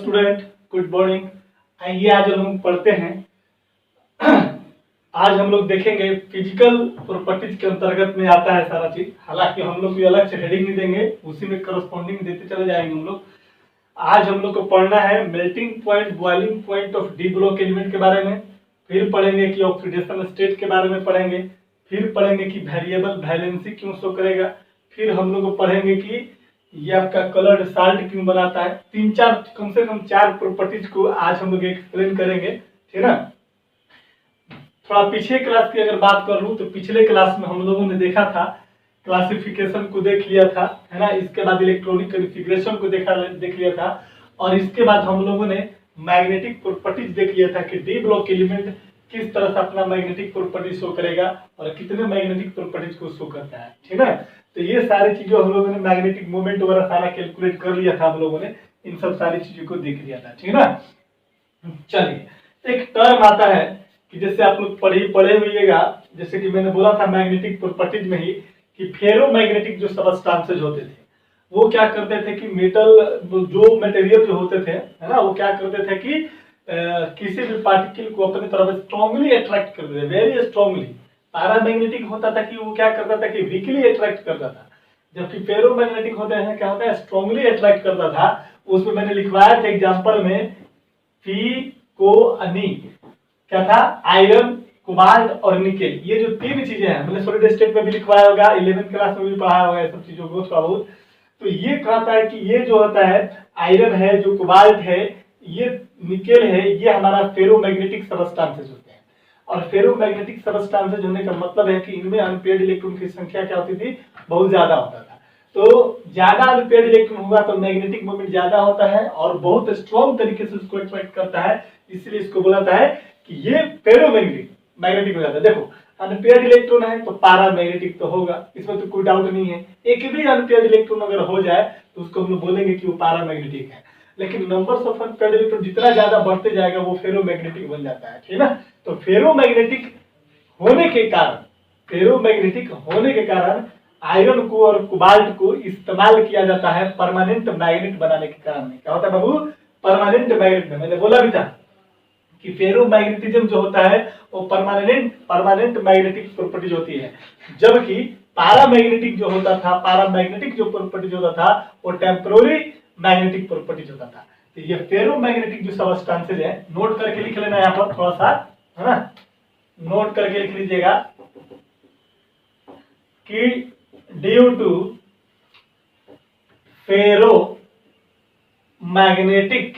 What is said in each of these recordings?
Student, good morning. आइए आज हम लोग पढ़ते हैं। आज हम लोग देखेंगे फिजिकल प्रॉपर्टीज के अंतर्गत में आता है सारा चीज। हालांकि हम लोग कोई अलग से हेडिंग नहीं देंगे, उसी में करस्पॉन्डिंग देते चले जाएंगे हम लोग। आज हम लोग को पढ़ना है melting point, boiling point of D block element के बारे में। फिर पढ़ेंगे कि ऑक्सीडेशन स्टेट के बारे में पढ़ेंगे। फिर पढ़ेंगे कि वेरिएबल वैलेंसी क्यों शो करेगा। फिर हम लोग पढ़ेंगे कि ये आपका कलर्ड साल्ट क्यों बनाता है। कम से कम चार प्रॉपर्टीज को आज हम लोग एक्सप्लेन करेंगे, ठीक है ना। थोड़ा पीछे क्लास की अगर बात कर लूं तो पिछले क्लास में हम लोगों ने देखा था, क्लासिफिकेशन को देख लिया था, है ना। इसके बाद इलेक्ट्रॉनिक कॉन्फ़िगरेशन को देख लिया था, और इसके बाद हम लोगों ने मैग्नेटिक प्रॉपर्टीज देख लिया था कि डी ब्लॉक एलिमेंट किस तरह से अपना मैग्नेटिक प्रॉपर्टी शो करेगा और कितने मैग्नेटिक प्रॉपर्टीज को शो करता है, ठीक है। तो ये सारी चीजें हम लोगों ने मैग्नेटिक मोमेंट वगैरह सारा कैलकुलेट कर लिया था, हम लोगों ने इन सब सारी चीजों को देख लिया था, ठीक है ना। चलिए, एक टर्म आता है कि जैसे आप लोग पढ़े हुइएगा, जैसे कि मैंने बोला था मैग्नेटिक प्रॉपर्टीज में ही कि फेरोमैग्नेटिक जो सबस्टांसेस होते थे वो क्या करते थे कि जो मटेरियल जो होते थे, है ना, वो क्या करते थे कि किसी भी पार्टिकल को अपनी तरफ स्ट्रांगली अट्रैक्ट करते थे, वेरी स्ट्रांगली। पैरामैग्नेटिक होता था कि वो क्या करता था कि वीकली अट्रैक्ट करता था, जबकि फेरोमैग्नेटिक होते हैं क्या होता है, स्ट्रांगली अट्रैक्ट करता था। उसमें मैंने लिखवाया था एग्जांपल में फी को अनी, क्या था, आयरन, कोबाल्ट और निकेल। ये जो तीन चीजें हैं, मैंने सॉलिड स्टेट में भी लिखवाया होगा, 11th क्लास में भी पढ़ाया होगा ये सब चीजों को थोड़ा बहुत। तो ये कहता है कि ये जो होता है आयरन है, जो कोबाल्ट है, ये निकेल है, ये हमारा फेरोमैग्नेटिक सबस्टांसेस होते हैं। और फेरोमैग्नेटिक सबस्टांसेस होने का मतलब है कि इनमें अनपेयर्ड इलेक्ट्रॉन की संख्या क्या होती थी, बहुत ज्यादा होता था। तो ज्यादा अनपेयर्ड इलेक्ट्रॉन होगा तो मैग्नेटिक मोमेंट ज्यादा होता है और बहुत स्ट्रॉन्ग तरीके से उसको अट्रैक्ट करता है, इसलिए इसको बोला जाता है कि ये फेरोमैग्नेटिक हो जाता है। देखो, अनपेयर्ड इलेक्ट्रॉन है तो पैरामैग्नेटिक तो होगा, इसमें तो कोई डाउट नहीं है। एक भी अनपेयर्ड इलेक्ट्रॉन अगर हो जाए तो उसको हम लोग बोलेंगे कि वो पैरामैग्नेटिक है। लेकिन नंबर्स ऑफ अनपेयर्ड इलेक्ट्रॉन जितना ज्यादा बढ़ते जाएगा वो फेरोमैग्नेटिक बन जाता है, ठीक है ना। तो फेरोमैग्नेटिक होने के कारण आयरन को और कोबाल्ट को इस्तेमाल किया जाता है परमानेंट मैग्नेट बनाने के कारण। क्या होता है बाबू, परमानेंट मैग्नेट में मैंने बोला भी था कि फेरोमैग्नेटिज्म जो होता है वो परमानेंट मैग्नेटिक प्रॉपर्टीज होती है, जबकि पैरामैग्नेटिक जो प्रॉपर्टीज होता था वो टेम्पररी मैग्नेटिक प्रॉपर्टीज होता था। तो ये फेरोमैग्नेटिक जो सबस्टांसेस है, नोट करके लिख लेना यहाँ पर थोड़ा सा, है ना, नोट करके लिख लीजिएगा कि due to ferromagnetic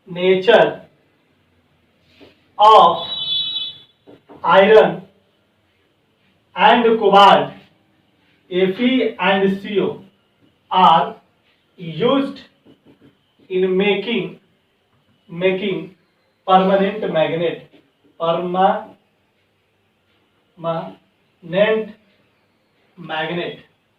nature of iron and cobalt, Fe and Co are used in making permanent magnet।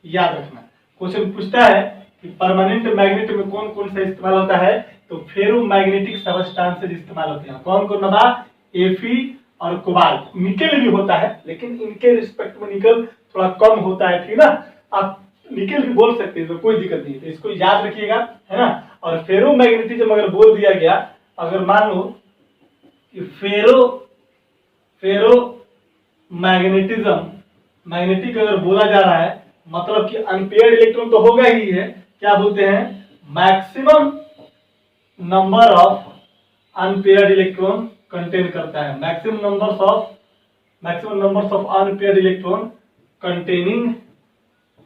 याद रखना, क्वेश्चन पूछता है कि परमानेंट मैग्नेट में कौन कौन सा इस्तेमाल होता है, तो फेरोमैग्नेटिक सबस्टांसेस इस्तेमाल होते हैं। कौन कौन बा, Fe और कोबाल्ट। निकेल भी होता है लेकिन इनके रिस्पेक्ट में निकेल थोड़ा कम होता है, ठीक है ना। आप निकेल भी बोल सकते हैं, तो कोई दिक्कत नहीं है, तो इसको याद रखिएगा, है ना। और फेरोमैग्नेटिज्म अगर बोल दिया गया, अगर मान लो कि मैग्नेटिक अगर बोला जा रहा है, मतलब कि अनपेयर्ड इलेक्ट्रॉन तो होगा ही है, क्या बोलते हैं, maximum number of unpaired electron contain करता है। Maximum numbers of unpaired electron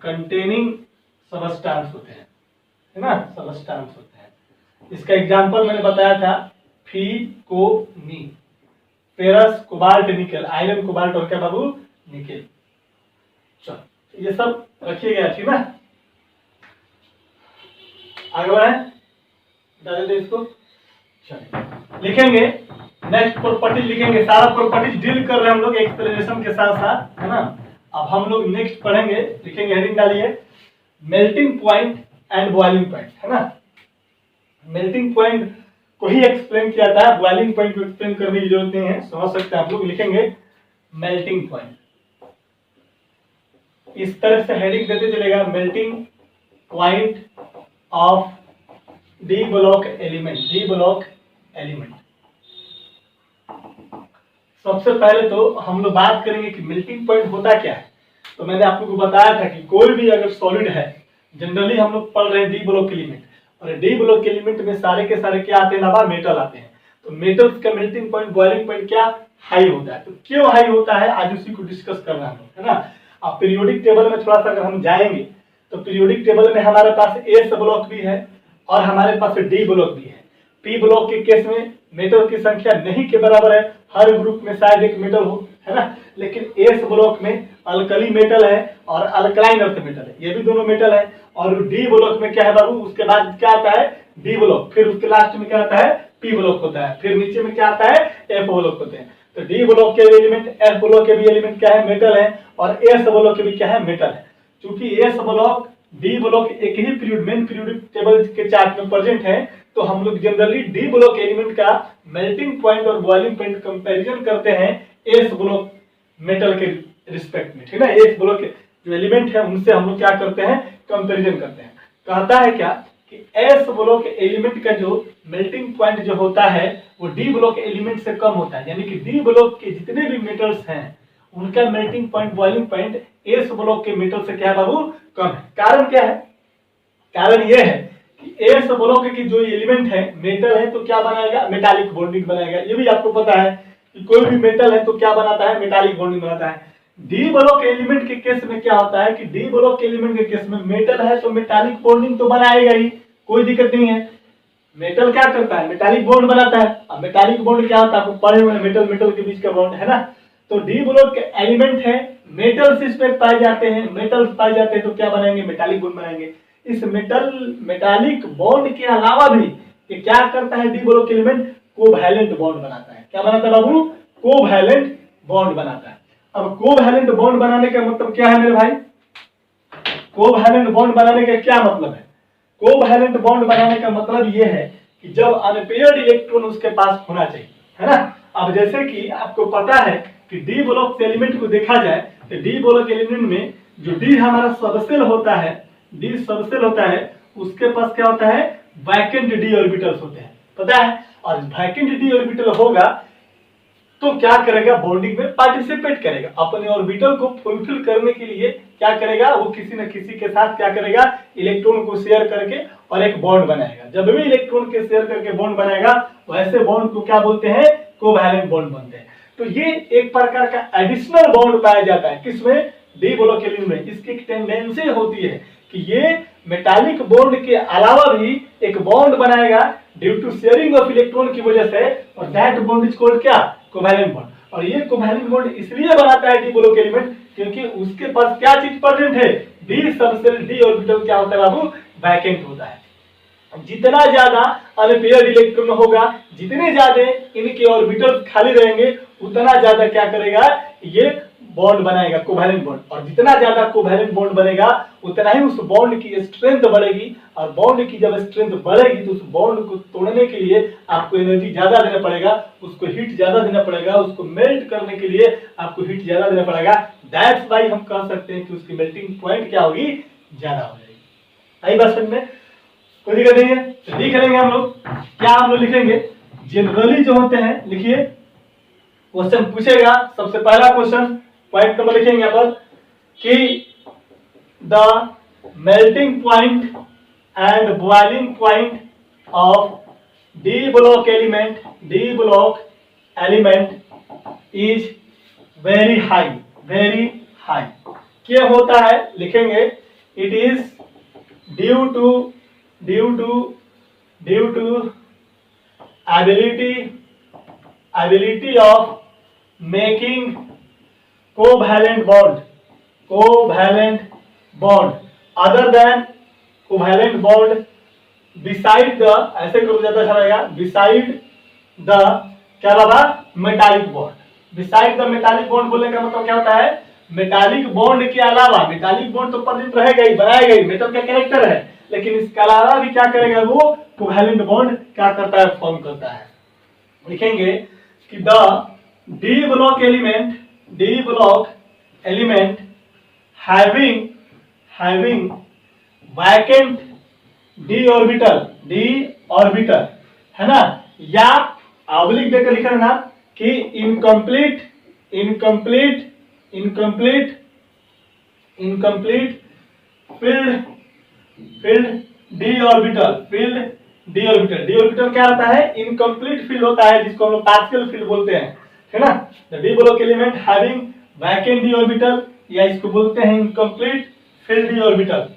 containing substance होते हैं, है ना, सबस्टांस होते हैं। इसका एग्जांपल मैंने बताया था, फी को नी, ferrous, cobalt, nickel, iron, cobalt और क्या बाबू, निकेल। चलो ये सब रखिएगा, ठीक ना। आगे बढ़े, बता देते इसको। चलिए लिखेंगे, नेक्स्ट प्रॉपर्टी लिखेंगे। सारा प्रॉपर्टी डील कर रहे हैं हम लोग एक्सप्लेनेशन के साथ साथ, है ना। अब हम लोग नेक्स्ट पढ़ेंगे, लिखेंगे, हेडिंग डालिए melting point and boiling point, है ना। मेल्टिंग पॉइंट को ही एक्सप्लेन किया था, बॉइलिंग पॉइंट को एक्सप्लेन करने की जरूरत नहीं है, समझ सकते हैं आप लोग। लिखेंगे मेल्टिंग पॉइंट, इस तरह से हेडिंग देते चलेगा, melting point of D block element, D block element. सबसे पहले तो हम लोग बात करेंगे कि मेल्टिंग पॉइंट होता क्या है। तो मैंने आप लोगों को बताया था कि कोई भी अगर सॉलिड है, जनरली हम लोग पढ़ रहे हैं डी ब्लॉक एलिमेंट, और डी ब्लॉक एलिमेंट में सारे के सारे क्या आते हैं ना, मेटल आते हैं। तो मेटल्स का मेल्टिंग पॉइंट, बॉइलिंग पॉइंट क्या हाई होता है। तो क्यों हाई होता है आज उसी को डिस्कस करना है ना। अब पीरियोडिक टेबल में थोड़ा सा अगर हम जाएंगे तो पीरियोडिक टेबल में हमारे पास एस ब्लॉक भी है और हमारे पास डी ब्लॉक भी है। पी ब्लॉक के केस में मेटल की संख्या नहीं के बराबर है, हर ग्रुप में शायद एक मेटल हो, है ना। लेकिन एस ब्लॉक में अल्कली मेटल है और अल्कलाइन अर्थ मेटल है, ये भी दोनों मेटल है। और डी ब्लॉक में क्या है बाबू, उसके बाद क्या आता है डी ब्लॉक, फिर उसके लास्ट में क्या आता है पी ब्लॉक होता है, फिर नीचे में क्या आता है एफ ब्लॉक होते हैं। तो डी ब्लॉक के एलिमेंट, एफ ब्लॉक के भी एलिमेंट क्या है मेटल है, और एस ब्लॉक के भी क्या है मेटल है। चूंकि एस ब्लॉक डी ब्लॉक एक ही पीरियड मेन पीरियोडिक टेबल के चार्ट में प्रेजेंट है, तो हम लोग जनरली डी ब्लॉक एलिमेंट का मेल्टिंग पॉइंट और बॉइलिंग पॉइंट कंपैरिजन करते हैं एस ब्लॉक मेटल के रिस्पेक्ट में, ठीक है ना। एस ब्लॉक के जो एलिमेंट है उनसे हम लोग क्या करते हैं कंपैरिजन करते हैं। कहता है क्या कि एस ब्लॉक एलिमेंट का जो मेल्टिंग पॉइंट जो होता है वो डी ब्लॉक एलिमेंट से कम होता है, यानी कि डी ब्लॉक के जितने भी मेटल्स हैं उनका melting point, boiling point S block के मेटल से क्या है बाबू कम है। कारण क्या है, कारण यह है कि एस ब्लॉक की जो एलिमेंट है मेटल है तो क्या बनाएगा मेटालिक बॉन्डिंग बनाएगा। ये भी आपको पता है कि कोई भी मेटल है तो क्या बनाता है मेटालिक बॉन्डिंग बनाता है। डी ब्लॉक एलिमेंट के केस में क्या होता है कि डी ब्लॉक एलिमेंट के केस में मेटल है तो मेटालिक बॉन्डिंग तो बनाएगा ही, कोई दिक्कत नहीं है। मेटल क्या करता है मेटालिक बॉन्ड बनाता है। अब मेटालिक बॉन्ड क्या होता है आपको पढ़े हुए, मेटल मेटल के बीच का बॉन्ड है ना। तो डी ब्लॉक के एलिमेंट है, मेटल्स इसमें पाए जाते हैं, मेटल्स पाए जाते हैं तो क्या बनाएंगे मेटालिक बॉन्ड बनाएंगे। इस मेटालिक बॉन्ड के अलावा भी ये क्या करता है D block element covalent bond बनाता है। क्या बनाता है बाबू कोवैलेंट बॉन्ड बनाता है। अब कोवैलेंट बॉन्ड बनाने का मतलब क्या है मेरे भाई, कोवैलेंट बॉन्ड बनाने का क्या मतलब है। कोवैलेंट बॉन्ड बनाने का मतलब यह है कि जब अनपेयर्ड इलेक्ट्रॉन उसके पास होना चाहिए, है ना। अब जैसे कि आपको पता है कि डी ब्लॉक एलिमेंट को देखा जाए तो डी ब्लॉक एलिमेंट में जो डी हमारा सबसेल होता है, डी सबसेल होता है उसके पास क्या होता है वैकेंट डी ऑर्बिटल्स होते हैं, पता है। और वैकेंट डी ऑर्बिटल होगा तो क्या करेगा बॉन्डिंग में पार्टिसिपेट करेगा, अपने ऑर्बिटल को फुलफिल करने के लिए क्या करेगा वो किसी न किसी के साथ क्या करेगा इलेक्ट्रॉन को शेयर करके और एक बॉन्ड बनाएगा। जब भी इलेक्ट्रॉन के शेयर करके बॉन्ड बनाएगा वैसे बॉन्ड को क्या बोलते हैं कोवैलेंट बॉन्ड बनते हैं। तो ये एक प्रकार का एडिशनल बॉन्ड पाया जाता है किसमें डी ब्लॉक एलिमेंट में। इसकी एक टेंडेंसी होती है कि ये मेटालिक बॉन्ड के अलावा भी एक बॉन्ड बनाएगा due to sharing of electron की वजह से, और दैट बॉन्ड इज कॉल्ड क्या कोवैलेंट बॉन्ड। और ये कोवैलेंट बॉन्ड इसलिए बनाता है डी ब्लॉक एलिमेंट क्योंकि उसके पास क्या चीज प्रेजेंट है डी सबसेल डी ऑर्बिटल क्या होता है बाबू वैकेंट होता है। जितना ज्यादा अनपेयर्ड इलेक्ट्रॉन होगा, जितने ज्यादा इनके ऑर्बिटल खाली रहेंगे उतना ज्यादा क्या करेगा ये बॉन्ड बनाएगा कोवैलेंट बॉन्ड। और जितना ज्यादा कोवैलेंट बॉन्ड बनेगा उतना ही उस बॉन्ड की स्ट्रेंथ बढ़ेगी, और बॉन्ड की जब स्ट्रेंथ बढ़ेगी तो उस बॉन्ड को तोड़ने के लिए आपको एनर्जी ज्यादा देना पड़ेगा, उसको हीट ज्यादा देना पड़ेगा, उसको मेल्ट करने के लिए आपको हीट ज्यादा देना पड़ेगा। दैट्स व्हाई हम कह सकते हैं कि उसकी मेल्टिंग पॉइंट क्या होगी ज्यादा हो जाएगी। आई बात समझ में, कोई दिक्कत नहीं है। तो लिख लेंगे हम लोग, क्या हम लोग लिखेंगे जनरली जो होते हैं, लिखिए क्वेश्चन पूछेगा। सबसे पहला क्वेश्चन पॉइंट नंबर लिखेंगे यहाँ पर कि the melting point and boiling point of D block element is very high, very high. क्या होता है लिखेंगे it is due to ability of making covalent bond other than covalent bond beside the, ऐसे करो ज्यादा अच्छा रहेगा, beside the क्या बाबा metallic bond. beside the metallic bond बोलने का मतलब क्या होता है मेटालिक बॉन्ड के अलावा, मेटालिक बॉन्ड तो प्रेजेंट रहेगा ही, बनाएगा ही, मेटल का कैरेक्टर है, लेकिन इसके अलावा भी क्या करेगा वो कोवैलेंट बॉन्ड क्या करता है फॉर्म करता है। लिखेंगे कि the D block element having vacant d orbital D orbital, है ना, या ऑब्लिक देकर लिखा है ना कि incomplete incomplete incomplete incomplete field field D orbital, field D orbital. D orbital क्या होता है? इनकम्प्लीट फील्ड होता है, जिसको हम लोग पार्शियल फील्ड बोलते हैं, है ना। The D block element having vacant D orbital, या इसको बोलते हैं incomplete field D orbital.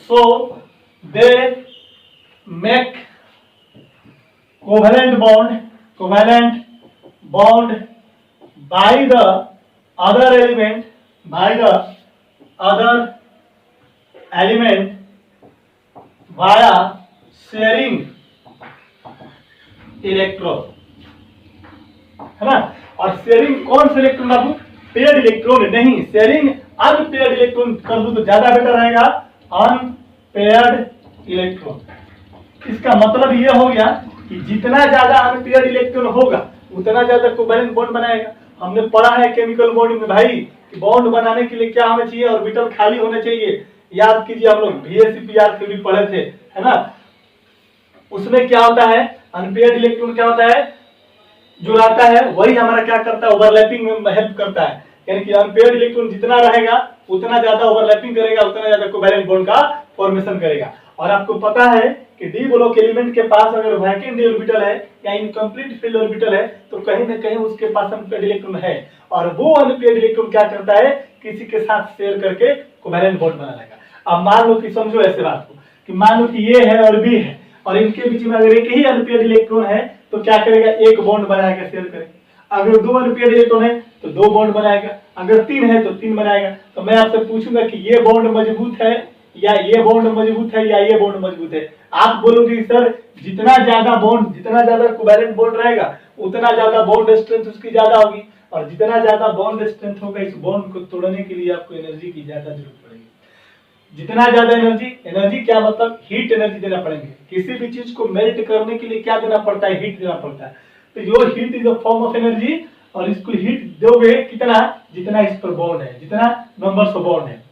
So they make covalent bond by the other element via sharing electron, है ना। और शेयरिंग कौन से इलेक्ट्रॉन बाबू? पेयर्ड इलेक्ट्रॉन नहीं, शेयरिंग अनपेयर्ड इलेक्ट्रॉन कर दूं तो ज्यादा बेटर रहेगा, अनपेयर्ड इलेक्ट्रॉन। इसका मतलब यह हो गया कि जितना ज्यादा अनपेयर्ड इलेक्ट्रॉन होगा उतना ज्यादा कोवैलेंट बॉन्ड बनाएगा। हमने पढ़ा है केमिकल बॉन्डिंग में भाई कि बॉन्ड बनाने के लिए क्या होना चाहिए? ऑर्बिटल खाली होने चाहिए। याद कीजिए, हम लोग VSEPR से भी पढ़े थे, है ना। उसमें क्या होता है? अनपेयर्ड इलेक्ट्रॉन क्या होता है? जो रहता है वही हमारा क्या करता है? ओवरलैपिंग में हेल्प करता है। यानी कि अनपेयर्ड इलेक्ट्रॉन जितना रहेगा उतना ज्यादा ओवरलैपिंग करेगा, उतना ज्यादा कोवैलेंट बॉन्ड का फॉर्मेशन करेगा। और आपको पता है कि डी ब्लॉक एलिमेंट के पास अगर वैकेंट डी ऑर्बिटल है या इनकम्प्लीट फील्ड ऑर्बिटल है तो कहीं ना कहीं उसके पास अनपेयर्ड इलेक्ट्रॉन है, और वो अनपेयर्ड इलेक्ट्रॉन क्या करता है? किसी के साथ शेयर करके कोवैलेंट बॉन्ड बना लेगा। अब मान लो कि समझो ऐसे बात को कि मान लो कि ये है और बी है, और इनके बीच में अगर एक ही अनपेयर्ड इलेक्ट्रॉन है तो क्या करेगा? एक बॉन्ड बनाएगा, शेयर करेगा। अगर दो अनपेयर्ड इलेक्ट्रॉन है तो दो बॉन्ड बनाएगा, अगर तीन है तो तीन बनाएगा। तो मैं आपसे पूछूंगा कि ये बॉन्ड मजबूत है या ये बॉन्ड मजबूत है या ये बॉन्ड मजबूत है? आप बोलोगे सर जितना ज्यादा कोवैलेंट बॉन्ड रहेगा उतना ज्यादा बॉन्ड स्ट्रेंथ उसकी ज्यादा होगी, और जितना ज्यादा बॉन्ड स्ट्रेंथ होगा इस बॉन्ड को तोड़ने के लिए आपको एनर्जी की ज्यादा जरूरत पड़ेगी। जितना ज्यादा एनर्जी क्या मतलब? हीट एनर्जी देना पड़ेंगे। किसी भी चीज को मेल्ट करने के लिए क्या देना पड़ता है? हीट देना पड़ता है। तो यो heat is a form of energy, और इसको हीट दोगे कितना? जितना इस पर बॉन्ड है, जितना नंबर्स ऑफ बॉन्ड है।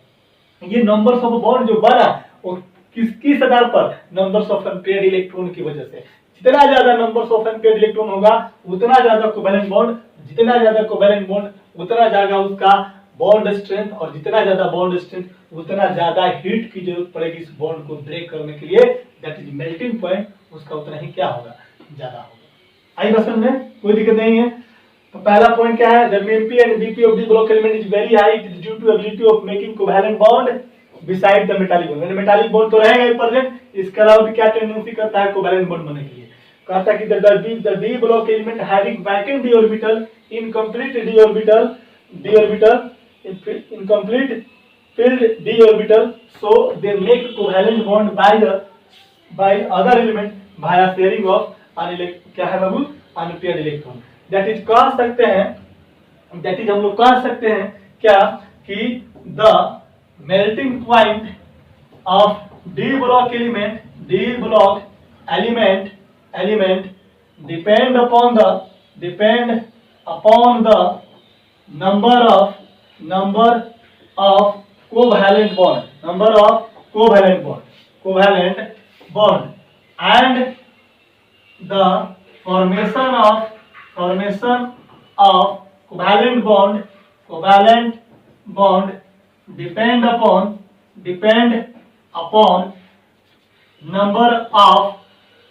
ये नंबर्स ऑफ बॉन्ड जो बना वो किस आधार पर? नंबर्स ऑफ अनपेयर्ड इलेक्ट्रॉन की वजह से। जितना ज्यादा नंबर्स ऑफ अनपेयर्ड इलेक्ट्रॉन होगा उतना ज्यादा कोवैलेंट बॉन्ड, जितना ज्यादा कोवैलेंट बॉन्ड उतना ज्यादा उसका बॉन्ड स्ट्रेंथ, और जितना ज्यादा बॉन्ड स्ट्रेंथ उतना ज्यादा हीट की जरूरत पड़ेगी इस बॉन्ड को ब्रेक करने के लिए। दैट इज मेल्टिंग पॉइंट, उसका उतना ही क्या होगा? ज्यादा होगा। आई बस में कोई दिक्कत नहीं है। तो पहला पॉइंट क्या है? जब MP and BP of the block element is very high, it is due to ability of making covalent bond beside the metallic bond। Metallic bond तो रहेगा ही प्रेजेंट, इसके अलावा भी क्या टेंडेंसी करता है कोवैलेंट बॉन्ड बनने के लिए? कहता है कि the D block element having vacant d orbital, incomplete d orbital, incomplete filled d orbital, so they make covalent bond by other element via sharing of क्या है बाबू? Unpaired electron. दैट इज कह सकते हैं, दैट इज हम लोग कह सकते हैं क्या कि the melting point of D block element depend upon the number of covalent bond and the formation of covalent bond depend upon number of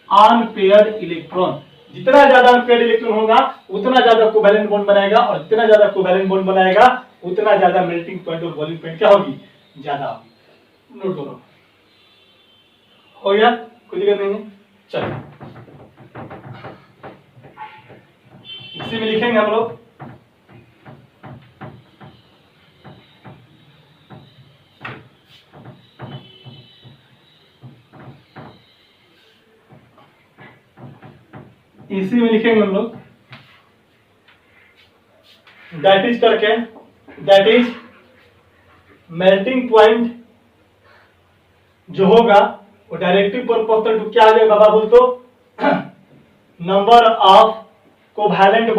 unpaired electron। जितना ज्यादा अनपेयर्ड इलेक्ट्रॉन होगा उतना ज्यादा कोवैलेंट बॉन्ड बनाएगा, और जितना ज्यादा कोवैलेंट बॉन्ड बनाएगा उतना ज्यादा मेल्टिंग पॉइंट और बॉइलिंग पॉइंट क्या होगी? ज्यादा होगी। नोट करो, हो गया? कोई दिक्कत नहीं है। चलो इसी में लिखेंगे हम लोग दैट इज करके, दैट इज मेल्टिंग पॉइंट जो होगा वो डायरेक्टली प्रोपोर्शनल टू क्या आ जाएगा बाबा? बोल तो नंबर ऑफ कोवैलेंट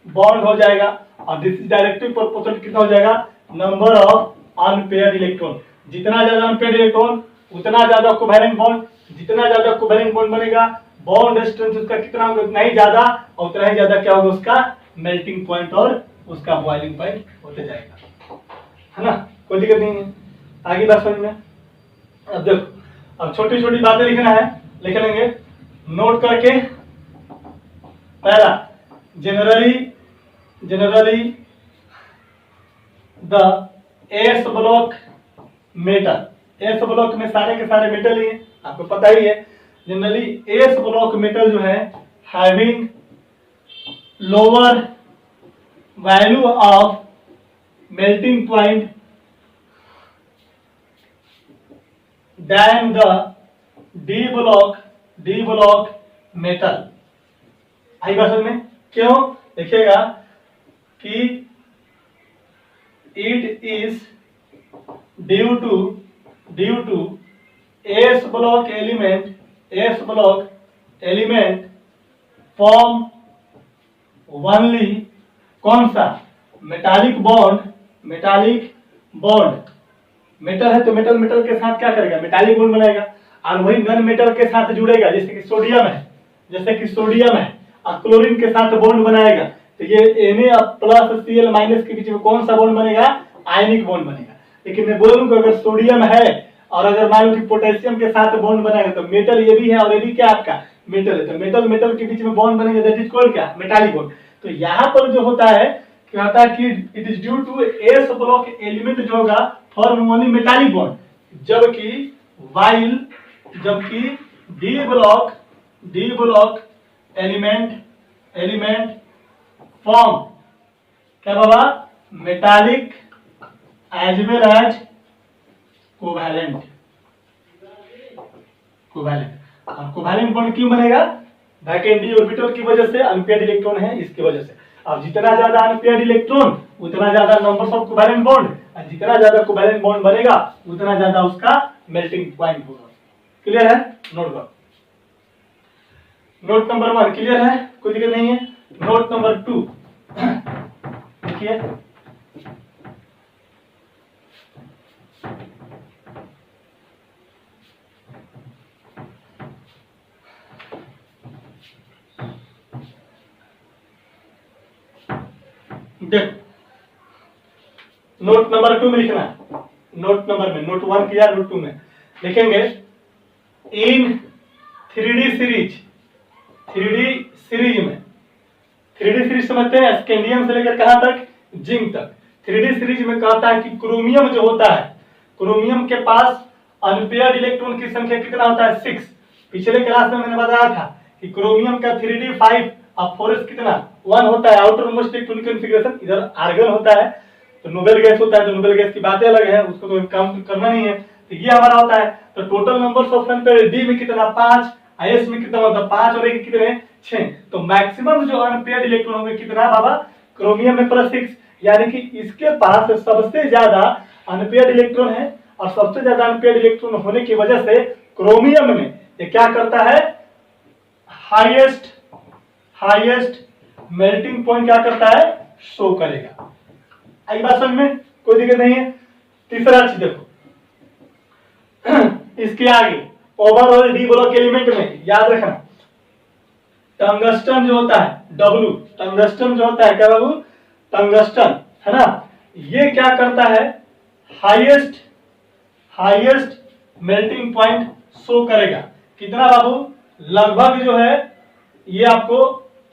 बॉन्ड हो जाएगा, और दिस इज डायरेक्टली प्रोपोर्शनल कितना हो जाएगा? Number of unpaired electron. जितना ज्यादा अनपेयर्ड इलेक्ट्रॉन उतना ज्यादा कोवैलेंट बॉन्ड, जितना ज्यादा कोवैलेंट बॉन्ड बनेगा बॉन्ड स्ट्रेंथ उसका कितना होगा उतना ही ज्यादा, और उतना ही ज्यादा क्या होगा उसका मेल्टिंग पॉइंट और उसका बॉइलिंग पॉइंट होते जाएगा, है ना, कोई दिक्कत नहीं है। आगे बात समझ में। अब देखो, अब छोटी छोटी बातें लिखना है, लिख लेंगे नोट करके। पहला, generally the S block metal, S block में सारे के सारे मेटल ही हैं, आपको पता ही है। जनरली एस ब्लॉक मेटल जो है having lower value of melting point than the D block metal. आई बात समझ में? क्यों? देखिएगा कि it is due to S block element form only कौन सा मेटालिक बॉन्ड, मेटल है तो मेटल के साथ क्या करेगा, मेटालिक बॉन्ड बनाएगा, और वही नॉन मेटल के साथ जुड़ेगा, जैसे कि सोडियम है और क्लोरीन के साथ बॉन्ड बनाएगा, तो ये Na प्लस Cl माइनस के बीच में कौन सा बॉन्ड बनेगा, आयनिक बॉन्ड बनेगा। लेकिन मैं बोलूंगा अगर सोडियम है और अगर मान लो कि पोटेशियम के साथ बॉन्ड बनाएगा तो मेटल ये भी है और ये भी क्या आपका मेटल है, तो मेटल के बीच में बॉन्ड बनेगा, दैट इज कॉल्ड क्या, मेटालिक बॉन्ड। तो यहाँ पर जो होता है क्या होता है कि it is due to S block element जो होगा फॉर्म ओनली मेटालिक बॉन्ड, जबकि डी ब्लॉक एलिमेंट फॉर्म क्या बाबा, metallic as well as covalent. और कोवैलेंट बॉन्ड क्यों बनेगा, वैकेंट डी ऑर्बिटल की वजह से, अनपेयर्ड इलेक्ट्रॉन है इसकी वजह से। अब जितना ज्यादा अनपेयर्ड इलेक्ट्रॉन उतना ज्यादा नंबर्स ऑफ कोवैलेंट बॉन्ड, और जितना ज्यादा कोवैलेंट बॉन्ड बनेगा उतना ज्यादा उसका मेल्टिंग पॉइंट होगा। क्लियर है? नोट करो। नोट नंबर 1 क्लियर है, कोई दिक्कत नहीं है। नोट नंबर 2 देखिए, देखो नोट नंबर 2 में लिखना है, नोट 1 किया, नोट 2 में लिखेंगे इन 3D सीरीज समझते हैं, स्कैंडियम से लेकर कहां तक, जिंक तक। 3D सीरीज में कहता है कि क्रोमियम जो होता है, क्रोमियम के पास अनपेयर्ड इलेक्ट्रॉन की संख्या कितना होता है, 6। पिछले क्लास में मैंने बताया था कि क्रोमियम का 3D 5 और 4s कितना 1 होता है, आउटर मोस्ट इलेक्ट्रॉनिक कॉन्फ़िगरेशन। इधर आर्गन होता है तो नोबेल गैस होता है, तो नोबेल गैस की बातें अलग है, उसको तो काम करना नहीं है। तो ये हमारा होता है, तो total numbers of unpaired D में कितना 5, आईएस में कितना होता है 5 और एक कितने 6। तो मैक्सिमम जो अनपेयर्ड इलेक्ट्रॉन होंगे कितना बाबा, क्रोमियम में +6, यानी कि इसके पास सबसे ज्यादा अनपेयर्ड इलेक्ट्रॉन है, और सबसे ज्यादा अनपेयर्ड इलेक्ट्रॉन होने की वजह से क्रोमियम में ये क्या करता है, हाईएस्ट मेल्टिंग पॉइंट क्या करता है, शो करेगा। आई बात समझ में, कोई दिक्कत नहीं है। तीसरा चीज देखो इसके आगे ओवरऑल डी ब्लॉक एलिमेंट में याद रखना, टंगस्टन जो होता है W, टंगस्टन जो होता है क्या बाबू, टंगस्टन है ना, ये क्या करता है, हाईएस्ट मेल्टिंग पॉइंट शो करेगा। कितना बाबू, लगभग जो है ये आपको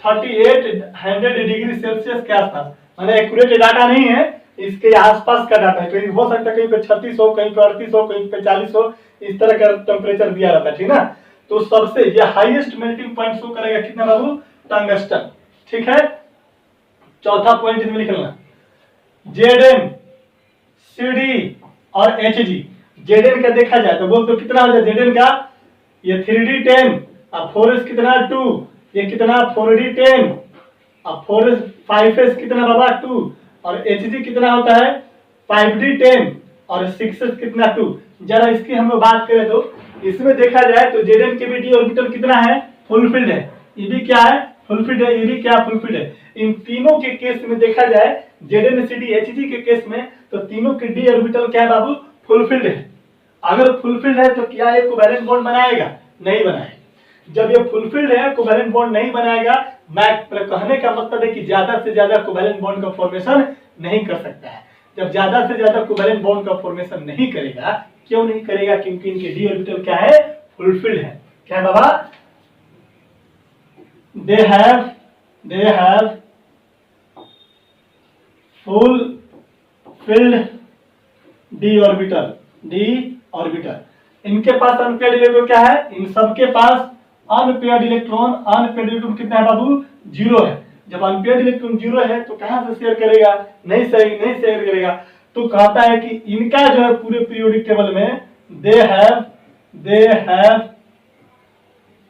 3800 डिग्री सेल्सियस के आसपास, माने एक्यूरेट डाटा नहीं है, इसके आसपास का डाटा है। कहीं हो सकता है कहीं पे 36 हो, कहीं पे 38 हो, कहीं पे 40 हो, इस तरह का टेम्परेचर दिया रहता है, ठीक ना। तो सबसे ये हाईएस्ट मेल्टिंग पॉइंट शो करेगा कितना बाबू, टंगस्टन। ठीक है, चौथा पॉइंट इसमें लिख लेना, Zn, Cd और Hg। Zn का देखा जाए तो बोल तो कितना हो जाए Zn का, ये 3D10 और 4s कितना 2, ये कितना 4D10 और 4s 5s कितना बाबा 2, और Hg कितना होता है 5D10 और 6s कितना 2। जरा इसकी हम लोग बात करें तो इसमें देखा जाए तो Zn के भी डी ऑर्बिटल कितना है, फुलफिल्ड है, ये भी क्या है, फुलफिल्ड है, ये भी क्या फुलफिल्ड है। इन तीनों के केस में देखा जाए Zn Cd Hg के केस में तो तीनों के डी ऑर्बिटल क्या है बाबू, फुलफिल्ड है। अगर फुलफिल्ड है तो क्या ये कोवैलेंट बॉन्ड बनाएगा? नहीं बनाएगा। जब ये फुलफिल्ड है, कोवैलेंट बॉन्ड नहीं बनाएगा, मैं कहने का मतलब है कि ज्यादा से ज्यादा कोवैलेंट बॉन्ड का फॉर्मेशन नहीं कर सकता है। जब ज्यादा से ज्यादा कोवैलेंट बॉन्ड का फॉर्मेशन नहीं करेगा, क्यों नहीं करेगा? क्योंकि इनके डी ऑर्बिटल क्या है? फुलफिल्ड है। क्या है बाबा? they have fulfilled d orbital. इनके पास अनपेयर्ड इलेक्ट्रॉन क्या है? इन सबके पास अनपेयर्ड इलेक्ट्रॉन कितना है बाबू? 0 है। जब अनपेयर्ड इलेक्ट्रॉन 0 है तो कहां से शेयर करेगा? नहीं शेयर करेगा। तो कहता है कि इनका जो है पूरे पीरियोडिक टेबल में they have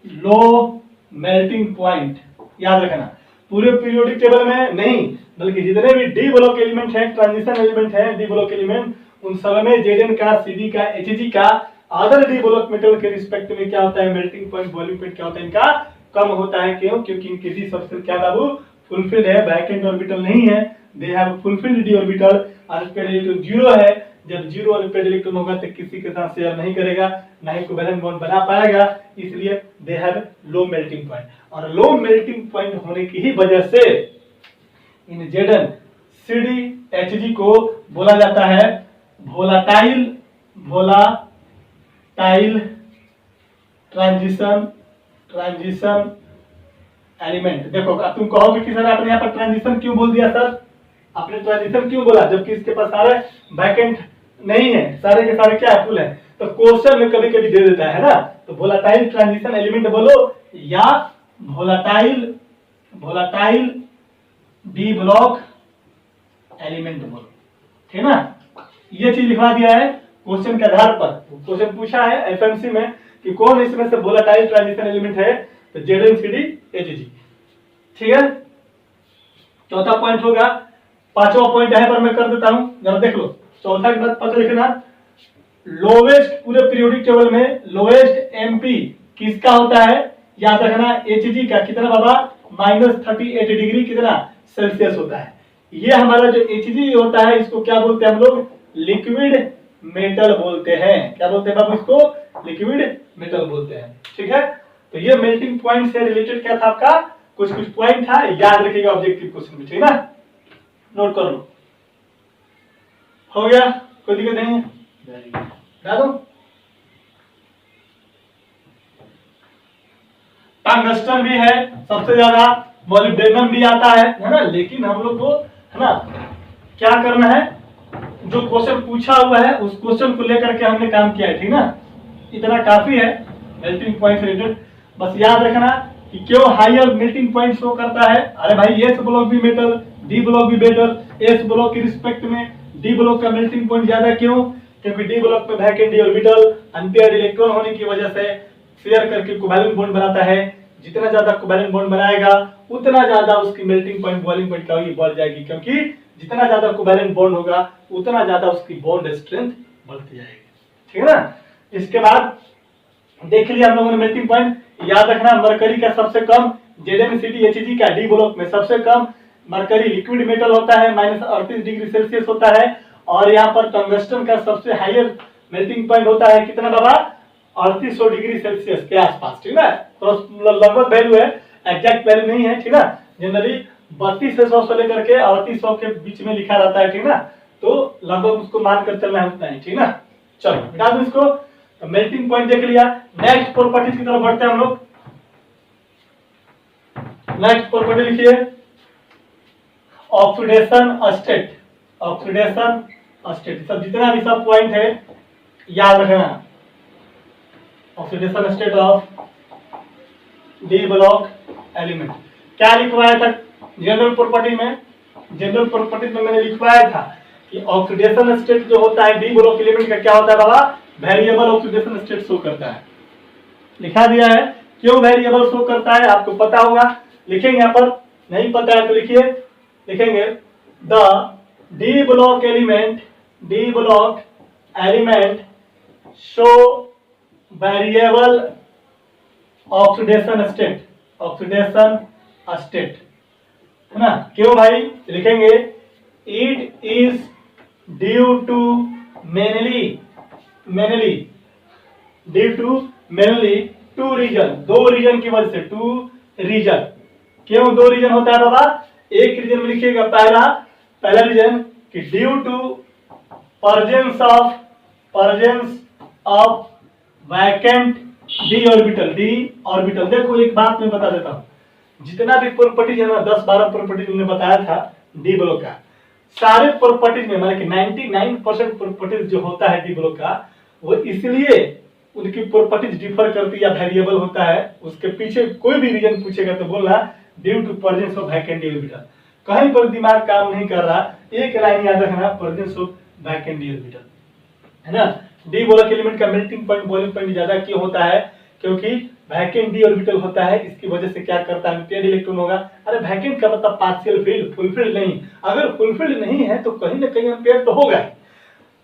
low melting point. याद रखना, पूरे पीरियोडिक टेबल में नहीं, बल्कि जितने भी डी ब्लॉक एलिमेंट है, ट्रांजिशन एलिमेंट है, डी ब्लॉक एलिमेंट, उन सब में Zn का, Cd का, Hg का, अदर डी ब्लॉक मेटल के रिस्पेक्ट में क्या होता है? मेल्टिंग पॉइंट, बॉइलिंग पॉइंट क्या होता है? इनका कम होता है। क्यों? क्योंकि इनके डी सबसे क्या बाबू? फुलफिल्ड है, वैकेंट ऑर्बिटल नहीं है। They have fulfilled D orbital. Unpaired electron 0 है। जब 0 अनपेयर्ड इलेक्ट्रॉन होगा तो किसी के साथ शेयर नहीं करेगा, ना ही कोवैलेंट बॉन्ड बना पाएगा, इसलिए they have low melting point. और लो मेल्टिंग पॉइंट होने की ही वजह से इन Zn, Cd, Hg को बोला जाता है वोलाटाइल ट्रांजिशन एलिमेंट। देखो, अब तुम कहोगे कि सर आपने यहाँ पर ट्रांजिशन क्यों बोल दिया? सर आपने ट्रांजिशन क्यों बोला जबकि इसके पास सारे वैकेंट नहीं है, सारे के सारे क्या है? फुल है। तो क्वेश्चन में कभी कभी दे देता है ना, तो वोलाटाइल ट्रांजिशन एलिमेंट बोलो या वोलाटाइल डी ब्लॉक एलिमेंट बोलो, ठीक है ना? ये चीज लिखवा दिया है क्वेश्चन के आधार पर। क्वेश्चन पूछा है एफएमसी में कि कौन इसमें से वोलाटाइल ट्रांजिशन एलिमेंट है, तो Zn, Cd, Hg। ठीक है, चौथा पॉइंट होगा। पांचवा पॉइंट है पर मैं कर देता हूं, जरा देख लो। चौथा के बाद पांचवा लिखना, लोवेस्ट पूरे पीरियोडिक टेबल में लोवेस्ट एमपी किसका होता है? याद रखना, Hg का। कितना बाबा? -38 डिग्री कितना सेल्सियस होता है। ये हमारा जो Hg होता है, इसको क्या बोलते हैं हम लोग? लिक्विड मेटल बोलते हैं। क्या बोलते हैं बाबू? इसको लिक्विड मेटल बोलते हैं। ठीक है, तो ये मेल्टिंग पॉइंट से रिलेटेड क्या था आपका? कुछ पॉइंट था, याद रखिएगा ऑब्जेक्टिव क्वेश्चन में, ठीक है ना? नोट कर लो। हो गया? कोई दिक्कत नहीं है? बता दो। टंगस्टन भी है सबसे ज्यादा, मोलिब्डेनम भी आता है ना? लेकिन हम लोग को है ना क्या करना है? जो क्वेश्चन पूछा हुआ है उस क्वेश्चन को लेकर के हमने काम किया है, ठीक ना? इतना काफी है मेल्टिंग पॉइंट से रिलेटेड। बस याद रखना कि क्यों हायर मेल्टिंग पॉइंट शो करता है। अरे भाई, एस ब्लॉक भी मेटल, डी ब्लॉक भी मेटल, एस ब्लॉक के रिस्पेक्ट में डी ब्लॉक का मेल्टिंग पॉइंट ज्यादा क्यों? क्योंकि डी ब्लॉक में vacant D orbital unpaired electron होने की वजह से शेयर करके कोवैलेंट बॉन्ड बनाता है। जितना ज्यादा कोवैलेंट बॉन्ड बनाएगा उतना ज्यादा उसकी मेल्टिंग पॉइंट, बॉइलिंग पॉइंट क्या होगी? बढ़ जाएगी। क्योंकि जितना ज्यादा कोवैलेंट बॉन्ड होगा उतना ज्यादा उसकी बॉन्ड स्ट्रेंथ बढ़ती जाएगी, ठीक है ना? इसके बाद देख लिया हम लोगों ने मेल्टिंग पॉइंट। याद रखना, मरकरी का सबसे कम, Zn, Cd, Hg का डी ब्लॉक में सबसे कम। मरकरी लिक्विड मेटल होता है, -38 डिग्री सेल्सियस होता है। और यहाँ पर टंगस्टन का सबसे हाईएस्ट मेल्टिंग पॉइंट होता है कितना बाबा? 3800 डिग्री सेल्सियस के आसपास, ठीक है? तो लगभग वैल्यू है, एग्जैक्ट वैल्यू नहीं है, ठीक है? जनरली 3200 से लेकर के 3800 के बीच में लिखा रहता है, ठीक ना? तो लगभग उसको मानकर चलना है उतना ही, ठीक ना? चलो बता दो इसको। तो मेल्टिंग पॉइंट देख लिया। नेक्स्ट प्रॉपर्टीज की तरफ बढ़ते हैं हम लोग। नेक्स्ट प्रॉपर्टी लिखिए, ऑक्सीडेशन स्टेट। ऑक्सीडेशन स्टेट, सब जितना भी सब पॉइंट है याद रखना। Oxidation state of D block element क्या लिखवाया था जनरल प्रॉपर्टी में? जनरल प्रॉपर्टी में मैंने लिखवाया था कि ऑक्सीडेशन स्टेट जो होता है डी ब्लॉक एलिमेंट का क्या होता है बाबा? वेरिएबल ऑक्सीडेशन स्टेट शो करता है। लिखा दिया है। क्यों वेरिएबल शो करता है आपको पता होगा, लिखेंगे यहाँ पर। नहीं पता है तो लिखिए, लिखेंगे the D block element show variable oxidation state. Oxidation state है ना? क्यों भाई? लिखेंगे it is due to mainly mainly due to mainly two reason, दो रीजन की वजह से, टू रीजन। क्यों दो रीजन होता है बाबा? एक रीजन में लिखिएगा, पहला रीजन कि due to presence of vacant D orbital. देखो एक बात मैं बता देता हूं, जितना भी प्रॉपर्टीज है ना, 10-12 प्रॉपर्टीज मैंने बताया था डी ब्लॉक का, सारे प्रॉपर्टीज में माने कि 99% प्रॉपर्टीज जो होता है डी ब्लॉक का, वो इसलिए उनकी प्रॉपर्टीज डिफर करती है या वेरिएबल होता है। उसके पीछे कोई भी रीजन पूछेगा तो बोलना due to presence of vacant D orbital. कहीं पर दिमाग काम नहीं कर रहा, एक लाइन याद रखना, presence of vacant D orbital, है ना। डी ब्लॉक एलिमेंट का मेल्टिंग पॉइंट बॉइलिंग पॉइंट ज्यादा क्यों होता है? क्योंकि वैकेंट डी ऑर्बिटल होता है, इसकी वजह से क्या करता है, पेड इलेक्ट्रॉन होगा। अरे वैकेंट का मतलब पार्शियल फील्ड, फुलफिल्ड नहीं। अगर फुलफिल्ड नहीं है तो कहीं ना कहीं अनपेयर्ड तो होगा।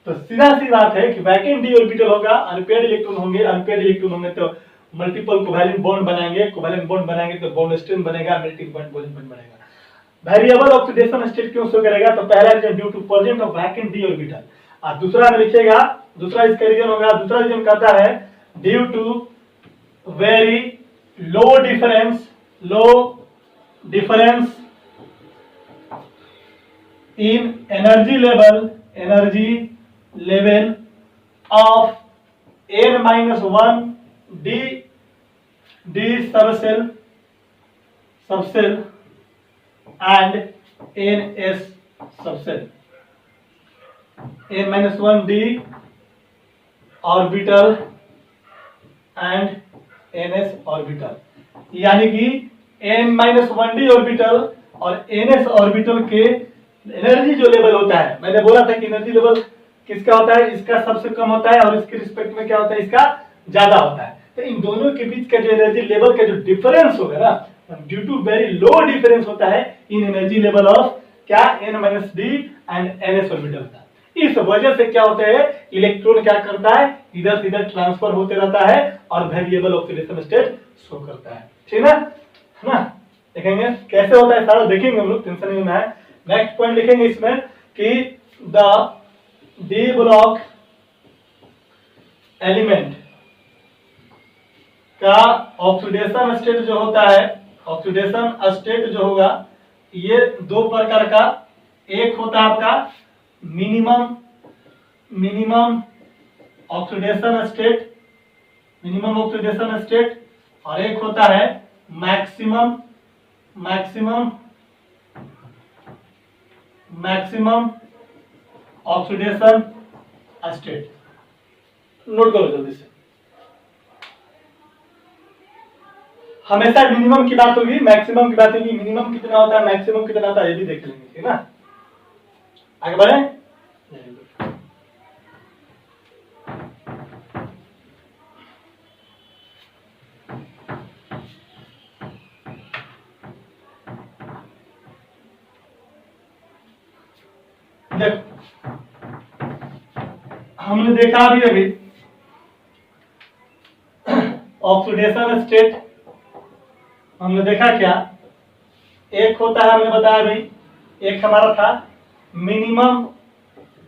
तो सीधा सी बात है कि वैकेंट डी ऑर्बिटल होगा, अनपेयर्ड इलेक्ट्रॉन होंगे, अनपेयर्ड इलेक्ट्रॉन होंगे तो मल्टीपल कोवैलेंट बॉन्ड बनाएंगे, कोवैलेंट बॉन्ड बनाएंगे तो बॉन्ड स्ट्रेंथ बनेगा, मेल्टिंग पॉइंट बॉइलिंग पॉइंट बनेगा। वेरिएबल ऑक्सीडेशन स्टेट क्यों शो करेगा? तो पहला reason due to presence of vacant D orbital, और दूसरा में लिखिएगा, दूसरा इसका रीजन होगा, दूसरा रीजन कहता है due to very low difference in energy level of n-1 d subshell and ns subshell. n-1 d orbital and ns orbital, यानी कि n-1 d ऑर्बिटल और ns ऑर्बिटल के एनर्जी जो लेवल होता है, मैंने बोला था कि एनर्जी लेवल किसका होता है, इसका सबसे कम होता है, और इसके रिस्पेक्ट में क्या होता है, इसका ज्यादा होता है। तो इन दोनों के बीच का जो एनर्जी लेवल का जो डिफरेंस होगा ना, due to very low difference होता है इन एनर्जी लेवल ऑफ क्या, n-d एंड ns ऑर्बिटल का। इस वजह से क्या होता है, इलेक्ट्रॉन क्या करता है, इधर से इधर ट्रांसफर होते रहता है और वेरिएबल ऑक्सीडेशन स्टेट शो करता है, ठीक है ना। देखेंगे कैसे होता है, सारा देखेंगे हम लोग, टेंशन नहीं है। नेक्स्ट पॉइंट लिखेंगे इसमें कि द डी ब्लॉक एलिमेंट का ऑक्सीडेशन स्टेट जो होता है, ऑक्सीडेशन स्टेट जो होगा, ये दो प्रकार का, एक होता है आपका मिनिमम ऑक्सीडेशन स्टेट, और एक होता है मैक्सिमम ऑक्सीडेशन स्टेट। नोट करो जल्दी से, हमेशा मिनिमम की बात होगी, मैक्सिमम की बात होगी। मिनिमम कितना होता है, मैक्सिमम कितना होता है, ये भी देख लेंगे, ठीक है ना। आगे बढ़े। देखो हमने देखा अभी ऑक्सीडेशन स्टेट हमने देखा क्या, एक होता है, हमने बताया अभी, एक हमारा था मिनिमम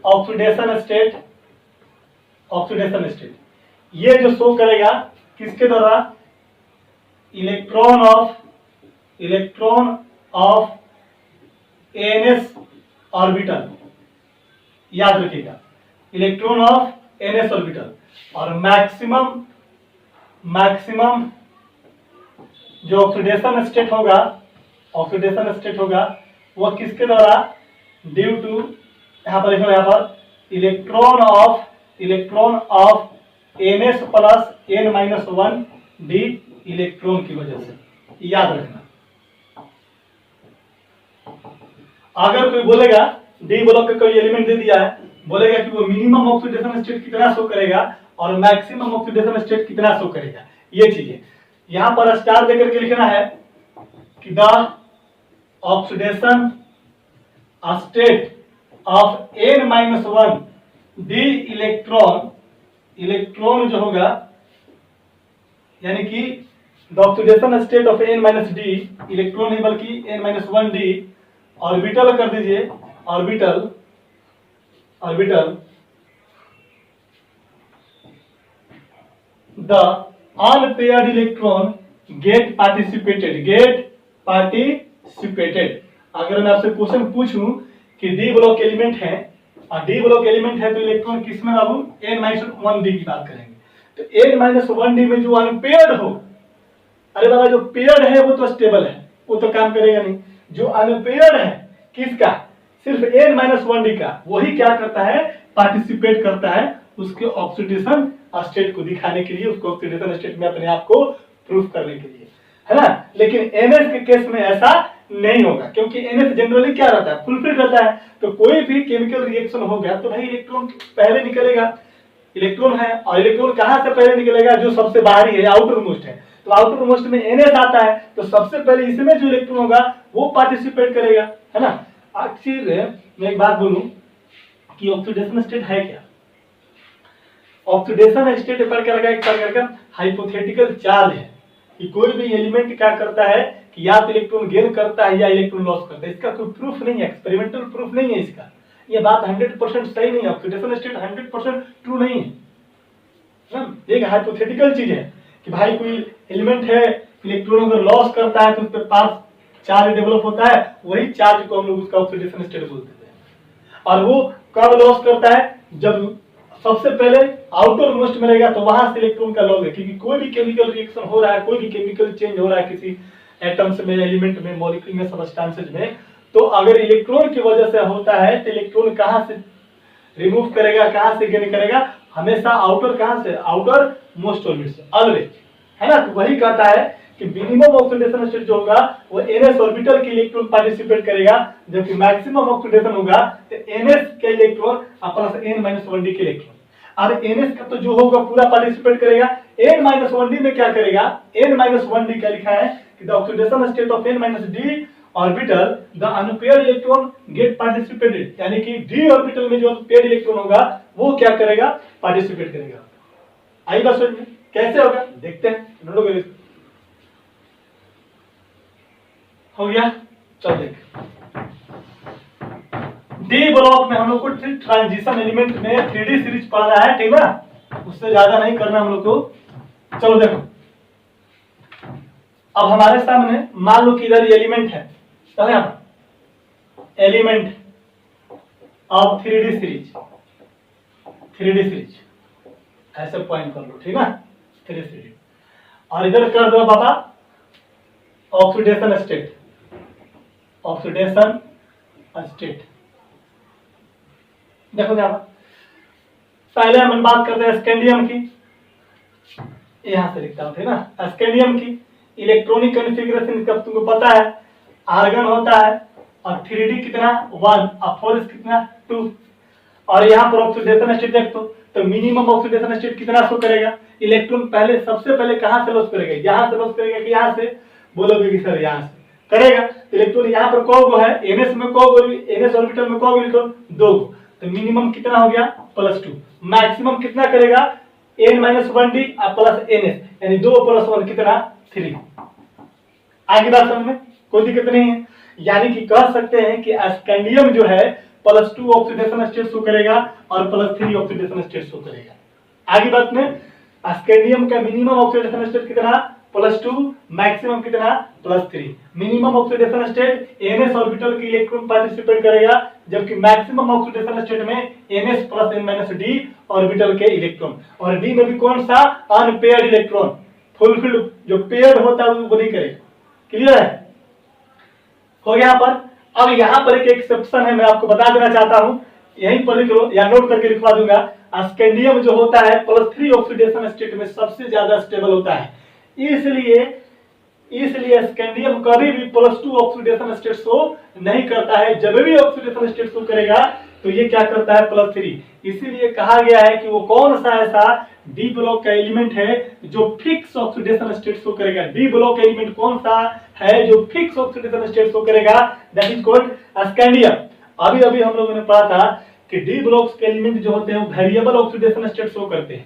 ऑक्सीडेशन स्टेट। ये जो शो करेगा किसके द्वारा, इलेक्ट्रॉन ऑफ ns ऑर्बिटल, याद रखिएगा, इलेक्ट्रॉन ऑफ ns ऑर्बिटल। और मैक्सिमम जो ऑक्सीडेशन स्टेट होगा वो किसके द्वारा, ड्यू टू, यहां पर लिखो, यहां पर electron of ns plus n-1 d electron की वजह से, याद रखना। अगर कोई बोलेगा डी ब्लॉक का कोई एलिमेंट दे दिया है, बोलेगा कि वो मिनिमम ऑक्सीडेशन स्टेट कितना शो करेगा और मैक्सिमम ऑक्सीडेशन स्टेट कितना शो करेगा, ये चीजें यहां पर स्टार देकर के लिखना है कि the oxidation state of n-1 D electron जो होगा, यानी कि the oxidation state of n-d electron नहीं बल्कि n-1 d ऑर्बिटल कर दीजिए, orbital the unpaired electron get participated. अगर मैं आपसे क्वेश्चन पूछूं कि डी ब्लॉक एलिमेंट है और डी ब्लॉक एलिमेंट है तो इलेक्ट्रॉन किसमें बाबू n-1d की बात करेंगे। तो n-1d में जो अनपेयर्ड हो, अरे बाबा जो पेयर्ड है वो तो स्टेबल है, वो तो काम करेगा नहीं। जो अनपेयर्ड है किसका, सिर्फ n-1d का, वही क्या करता है, पार्टिसिपेट करता है उसके ऑक्सीडेशन स्टेट को दिखाने के लिए, उसको ऑक्सीडेशन स्टेट में अपने आप को प्रूफ करने के लिए, है ना। लेकिन NS के केस में ऐसा नहीं होगा, क्योंकि NS जनरली क्या रहता है, फुलफिल रहता है। तो कोई भी केमिकल रिएक्शन हो गया तो भाई इलेक्ट्रॉन पहले निकलेगा, इलेक्ट्रॉन है, और इलेक्ट्रॉन कहां से पहले निकलेगा, जो सबसे बाहरी है, आउटर मोस्ट है। तो आउटर मोस्ट में NS आता है, तो सबसे पहले इसमें जो इलेक्ट्रॉन होगा वो पार्टिसिपेट करेगा, है ना। आखिर मैं एक बात बोलूं कि ऑक्सीडेशन स्टेट है क्या। ऑक्सीडेशन स्टेट एक प्रकार का हाइपोथेटिकल चार्ज है कि कोई भी एलिमेंट क्या करता है कि या तो इलेक्ट्रॉन गेन करता है या इलेक्ट्रॉन लॉस करता है। इसका कोई प्रूफ नहीं है, एक्सपेरिमेंटल प्रूफ नहीं है इसका। ये बात 100% सही नहीं है, ऑक्सीडेशन स्टेट 100% ट्रू नहीं है ना। एक हाइपोथेटिकल चीज है कि भाई कोई एलिमेंट है, इलेक्ट्रॉन अगर लॉस करता है तो उस पर पास चार्ज डेवलप होता है, वही चार्ज को हम लोग उसका ऑक्सीडेशन स्टेट बोलते हैं। और वो कब लॉस करता है, जब सबसे पहले आउटर मोस्ट में रहेगा तो वहां से इलेक्ट्रॉन का लॉस है। क्योंकि कोई भी केमिकल रिएक्शन हो रहा है, कोई भी केमिकल चेंज हो रहा है किसी एटम्स में, एलिमेंट में, मॉलिक्यूल में, सब्सटेंसेस में, तो अगर इलेक्ट्रॉन की वजह से होता है तो इलेक्ट्रॉन कहां से रिमूव करेगा, कहां से गेन करेगा, हमेशा आउटर, कहां से, आउटर मोस्ट ऑर्बिट से, ऑलवेज, है ना। तो वही कहता है कि मिनिमम ऑक्सीडेशन स्टेट जो होगा वो NS ऑर्बिटल के इलेक्ट्रॉन पार्टिसिपेट करेगा, जबकि मैक्सिमम ऑक्सीडेशन होगा तो NS के इलेक्ट्रॉन प्लस n-1d के इलेक्ट्रॉन। और NS का तो जो होगा पूरा पार्टिसिपेट करेगा। n-1d में क्या करेगा, n-1d क्या लिखा है कि the oxidation state of n-d orbital the unpaired electron get participated, यानी कि d ऑर्बिटल में जो अनपेयर्ड इलेक्ट्रॉन होगा वो क्या करेगा, पार्टिसिपेट करेगा। आई बात समझ में, कैसे होगा देखते हैं, नोटोगे हो गया। चल देख, डी ब्लॉक में हम लोग को ट्रांजिशन एलिमेंट में 3D सीरीज पढ़ना है, ठीक ना, उससे ज्यादा नहीं करना हम लोग को। चलो देखो, अब हमारे सामने मान लो कि इधर एलिमेंट है, element of 3D series, 3D series ऐसे पॉइंट कर लो, ठीक ना, 3D सीरीज। और इधर कर दो बाबा ऑक्सीडेशन स्टेट, ऑक्सीडेशन स्टेट। देखो क्या पहले हम बात करते हैं स्कैंडियम की, यहां से लिखता हूं, ठीक ना, स्कैंडियम की इलेक्ट्रॉनिक कॉन्फ़िगरेशन का तुमको पता है, आर्गन होता है और 3D कितना 1 और 4s कितना 2। और यहाँ पर ऑक्सीडेशन स्टेट देख तो मिनिमम ऑक्सीडेशन स्टेट कितना शो करेगा, इलेक्ट्रॉन पहले सबसे पहले कहां से लॉस करेगा, यहां से लॉस करेगा कि यहां से, बोलोगे कि सर यहां से करेगा। इलेक्ट्रॉन यहाँ पर कौन है, NS में कौन, NS ऑर्बिटल में कौन इलेक्ट्रॉन, 2। तो मिनिमम कितना हो गया +2, मैक्सिमम कितना करेगा n-1d प्लस NS, यानी 2 + 1 कितना 3। आगे बात समझ में, कोई दिक्कत नहीं है। यानी कि कह सकते हैं कि स्कैंडियम जो है +2 ऑक्सीडेशन स्टेट शो करेगा और +3 ऑक्सीडेशन स्टेट शो करेगा। आगे बात में, स्कैंडियम का मिनिमम ऑक्सीडेशन स्टेट कितना +2, मैक्सिमम कितना +3। Minimum oxidation state NS orbital के इलेक्ट्रॉन पार्टिसिपेट करेगा, जबकि मैक्सिमम ऑक्सीडेशन स्टेट में NS प्लस n-d ऑर्बिटल के इलेक्ट्रॉन, और d में भी कौन सा, अनपेयर्ड इलेक्ट्रॉन, फुलफिल्ड जो पेयर्ड होता है वो नहीं करेगा। क्लियर है, हो गया। यहाँ पर अब यहाँ पर एक एक्सेप्शन है, मैं आपको बता देना चाहता हूं, यहीं पर लिख लो या नोट करके लिखवा दूंगा। स्कैंडियम जो होता है +3 ऑक्सीडेशन स्टेट में सबसे ज्यादा स्टेबल होता है, इसलिए स्कैंडियम कभी भी +2 ऑक्सीडेशन स्टेट शो नहीं करता है। जब भी ऑक्सीडेशन स्टेट शो करेगा तो ये क्या करता है +3। इसीलिए कहा गया है कि वो कौन सा ऐसा डी ब्लॉक का एलिमेंट है जो फिक्स ऑक्सीडेशन स्टेट शो करेगा। डी ब्लॉक एलिमेंट कौन सा है जो फिक्स ऑक्सीडेशन स्टेट शो करेगा, दैट इज कॉल्ड स्कैंडियम। अभी हम लोगों ने पढ़ा था कि डी ब्लॉक्स के एलिमेंट जो होते हैं वो वेरिएबल ऑक्सीडेशन स्टेट शो करते हैं।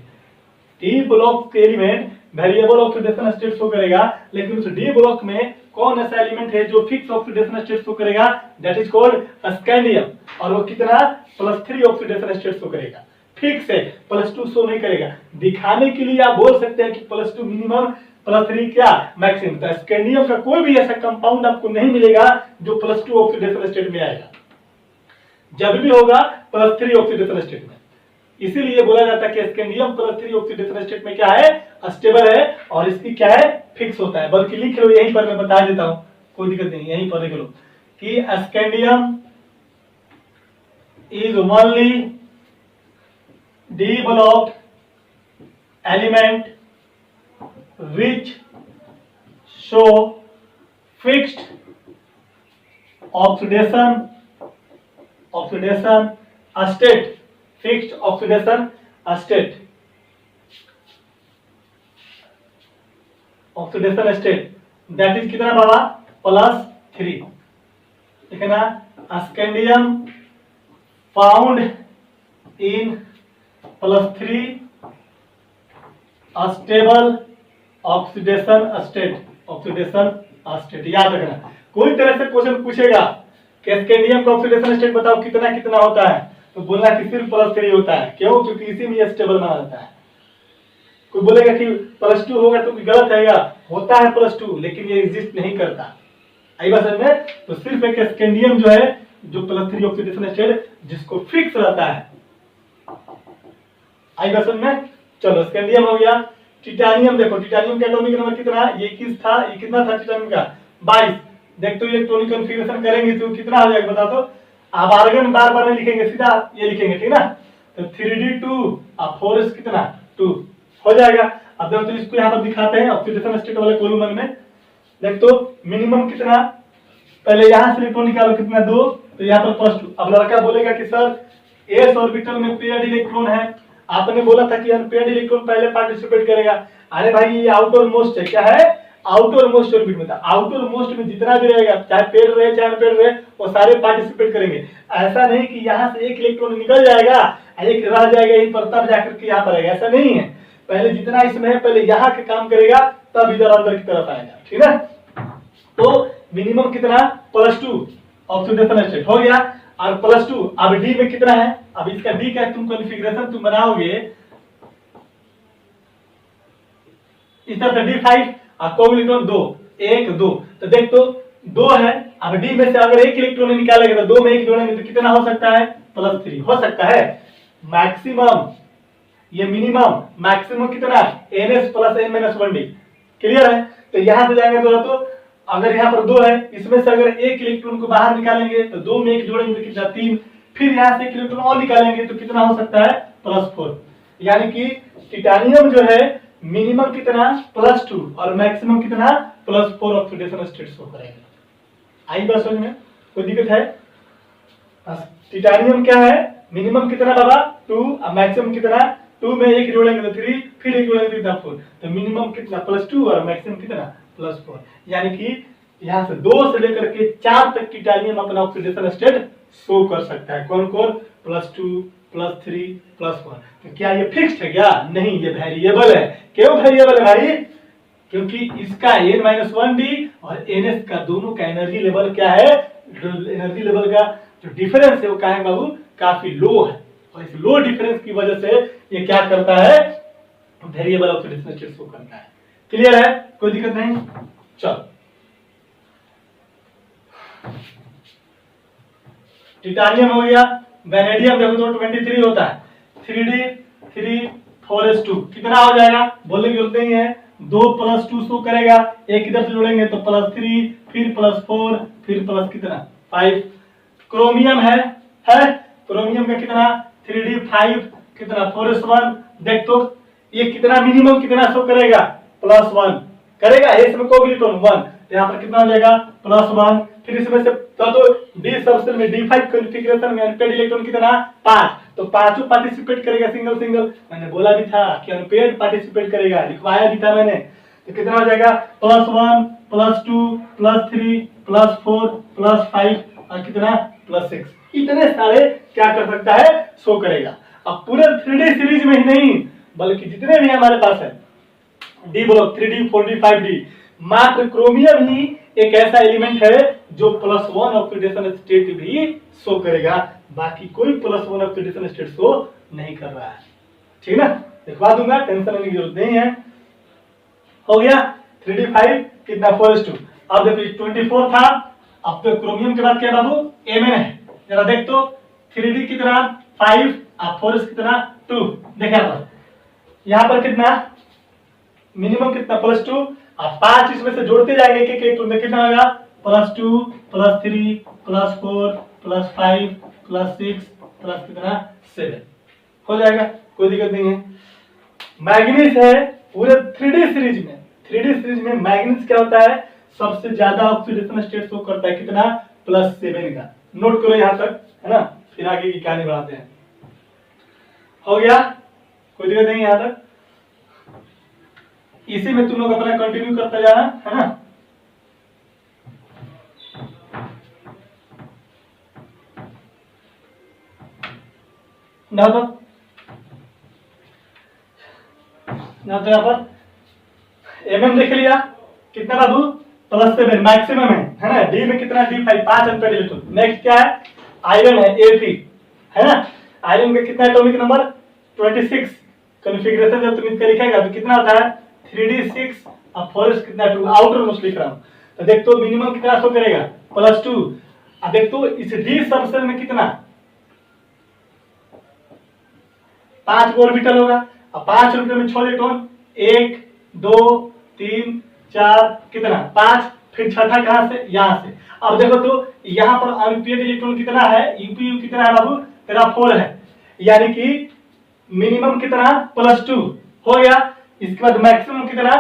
डी ब्लॉक के element variable oxidation state show करेगा, लेकिन उस डी ब्लॉक में कौन ऐसा एलिमेंट है जो फिक्स ऑक्सीडेशन स्टेट शो करेगा, दैट इज कॉल्ड स्कैंडियम। और वो कितना +3 ऑक्सीडेशन स्टेट शो करेगा। फिक्स है, +2 शो नहीं करेगा। दिखाने के लिए आप बोल सकते हैं कि +2 मिनिमम, +3 क्या मैक्सिमम। तो स्कैंडियम का कोई भी ऐसा कंपाउंड आपको नहीं मिलेगा जो +2 ऑक्सीडेशन स्टेट में आएगा, जब भी होगा +3 ऑक्सीडेशन स्टेट में। इसीलिए बोला जाता है कि स्कैंडियम +3 ऑक्सीडेशन स्टेट में क्या है, स्टेबल है, और इसकी क्या है, फिक्स होता है। बल्कि लिख लो, यहीं पर मैं बता देता हूं, कोई दिक्कत नहीं, यहीं पर लिख लो कि scandium is only developed element which show fixed oxidation state, fixed oxidation state, that is कितना बाबा, +3। ठीक है ना। Scandium found in +3 stable oxidation state। याद रखना, कोई तरह से क्वेश्चन पूछेगा कि स्कैंडियम का ऑक्सीडेशन स्टेट बताओ कितना कितना होता है, तो बोलना कि सिर्फ +3 होता है। क्यों? क्योंकि इसी में स्टेबल माना जाता है। कोई बोलेगा कि +2 होगा तो गलत है, होता है +2, लेकिन ये एग्जिस्ट नहीं करता। आई बात समझ में? तो सिर्फ एक स्कैंडियम जो है, जो +3 ऑक्सीडेशन स्टेट जिसको फिक्स रहता है। आई बात समझ में? चलो, स्कैंडियम हो गया। टिटानियम देखो, टिटानियम का एटॉमिक नंबर कितना है, 21 था। ये कितना था टिटानियम का, 22। देख तो इलेक्ट्रॉनिक कन्फिगरेशन करेंगे तो कितना आ जाएगा बता दो। आप आर्गन बार बार नहीं लिखेंगे, सीधा ये लिखेंगे, ठीक ना। तो 3d2 और 4s कितना 2 हो जाएगा। अब देखो, तो इसको यहाँ पर दिखाते हैं ऑक्सीडेशन स्टेट वाले कॉलम में। देख तो मिनिमम कितना, पहले यहाँ से इलेक्ट्रॉन निकालो, कितना 2, तो यहाँ पर +2। अब लड़का बोलेगा कि सर s ऑर्बिटल में पेयर्ड इलेक्ट्रॉन है, आपने बोला था कि अनपेयर्ड इलेक्ट्रॉन पहले पार्टिसिपेट करेगा। अरे भाई, ये आउटर मोस्ट है, क्या है, आउटर मोस्ट ऑर्बिट में था। आउटर मोस्ट में जितना भी रहेगा, चाहे पेयर रहे चाहे अनपेयर्ड रहे, वो सारे पार्टिसिपेट करेंगे। ऐसा नहीं कि यहाँ से एक इलेक्ट्रॉन निकल जाएगा, एक रह जाएगा यहीं पर, तब जाकर के यहाँ पर आएगा, ऐसा नहीं है। पहले जितना इसमें है, पहले यहाँ के काम करेगा, तब इधर अंदर की तरफ आएगा, ठीक है। तो मिनिमम कितना, +2 ऑक्सीडेशन स्टेट हो गया, और +2। अब डी में कितना है, अब इसका डी का तुम कॉन्फ़िगरेशन तुम बनाओगे इस तरह से D5 और कोवैलेंट 2 1 2। तो देख तो 2 है। अब डी में से अगर एक इलेक्ट्रॉन निकालेंगे तो 2 में 1 जोड़ेंगे तो कितना हो सकता है, +3 हो सकता है। मैक्सिमम, ये मिनिमम, मैक्सिमम कितना, Ns + N-1d। क्लियर है। तो यहां से जाएंगे तो अगर यहाँ पर 2 है, इसमें से अगर एक इलेक्ट्रॉन को बाहर निकालेंगे तो 2 में 1 जोड़ेंगे तो कितना, 3। फिर यहाँ से एक इलेक्ट्रॉन और निकालेंगे तो कितना हो सकता है, +4। यानी कि टिटानियम जो है मिनिमम कितना, +2 और मैक्सिमम कितना, +4 ऑक्सीडेशन स्टेट शो करेगा। आई बात समझ में, कोई दिक्कत है? टिटानियम क्या है, मिनिमम कितना बाबा 2 और मैक्सिमम कितना, 2 में 1 जोड़ेंगे तो 3, फिर 1 जोड़ेंगे तो 4। तो मिनिमम कितना, +2 और मैक्सिमम कितना, +4। यानी कि यहाँ से 2 से लेकर के 4 तक टिटानियम अपना ऑक्सीडेशन स्टेट शो कर सकता है। कौन कौन, +2 +3 +1। तो क्या ये फिक्स्ड है क्या, नहीं, ये वेरिएबल है। क्यों वेरिएबल है भाई, क्योंकि इसका N-1d और Ns का दोनों का एनर्जी लेवल क्या है, एनर्जी लेवल का जो डिफरेंस है वो क्या है बाबू, काफी लो है। और इस लो डिफरेंस की वजह से ये क्या करता है, वेरिएबल ऑक्सीडेशन स्टेट शो करता है। क्लियर है, कोई दिक्कत नहीं। चलो, टिटानियम हो गया। वेनेडियम देखो तो 23 होता है। 3d3 4s2 कितना हो जाएगा, बोलने की जरूरत नहीं है, 2 + 2 शो करेगा। एक इधर से जोड़ेंगे तो +3, फिर +4, फिर प्लस कितना 5। क्रोमियम है क्रोमियम का कितना 3d5 कितना 4s1। देख तो ये कितना मिनिमम कितना शो करेगा, +1 करेगा। इसमें कोवैलेंट 1, यहाँ पर कितना हो जाएगा, +1। फिर इसमें से तो डी सबसेल में D5 कॉन्फ़िगरेशन में अनपेयर्ड इलेक्ट्रॉन कितना 5, तो पांचों पार्टिसिपेट करेगा सिंगल सिंगल। मैंने बोला भी था कि अनपेयर्ड पार्टिसिपेट करेगा, लिखवाया भी था मैंने। तो कितना हो जाएगा, +1 +2 +3 +4 +5 और कितना +6। इतने सारे क्या कर सकता है, शो करेगा। अब पूरे 3D सीरीज में ही नहीं, बल्कि जितने भी हमारे पास है D block 3D 4D 5D, मात्र क्रोमियम ही एक ऐसा एलिमेंट है जो +1 ऑक्सीडेशन स्टेट भी शो करेगा। बाकी कोई +1 ऑक्सीडेशन स्टेट शो नहीं कर रहा है, ठीक ना, लिखवा दूंगा, टेंशन लेने की जरूरत नहीं है। हो गया 3d5 कितना 4:2। अब देखो 24 था, अब तो क्रोमियम के बाद क्या बाबू Mn है, जरा देख तो 3d कितना 5 और 4s कितना 2, देखा यहाँ पर कितना मिनिमम कितना +2 और 5 इसमें से जोड़ते जाएंगे एक एक में कितना होगा +2 +3 +4 +5 +6 प्लस कितना 7 हो जाएगा, कोई दिक्कत नहीं है। मैग्नीज है पूरे 3D सीरीज में मैग्नीज क्या होता है, सबसे ज्यादा ऑक्सीडेशन स्टेट शो करता है कितना +7 का, नोट करो यहाँ तक, है ना, फिर आगे की कहानी बढ़ाते हैं। हो गया, कोई दिक्कत नहीं यहाँ तक, इसी में तुम लोग अपना कंटिन्यू करते जाना, है ना। ना तो यहाँ पर Mn देख लिया कितना बाबू +7 मैक्सिमम है ना। डी में कितना D5 5 अनपेड इलेक्ट्रॉन। नेक्स्ट क्या है, आयरन है Ag, है ना। आयरन का कितना एटॉमिक नंबर 26। कॉन्फ़िगरेशन जब तुम इसका लिखेगा तो कितना होता है 3d6 और 4s कितना 2, आउटर मोस्ट लिख रहा हूं तो देख तो मिनिमम कितना शो करेगा +2। अब देख तो इस डी सबसेल में कितना 5 ऑर्बिटल होगा, अब 5 ऑर्बिटल में 6 इलेक्ट्रॉन 1 2 3 4 कितना 5, फिर छठा कहां से यहां से। अब देखो तो यहां पर अनपेयर्ड इलेक्ट्रॉन कितना है, यूपीयू कितना है बाबू तेरा 4 है, यानी कि मिनिमम कितना +2 हो गया। इसके बाद मैक्सिमम कितना,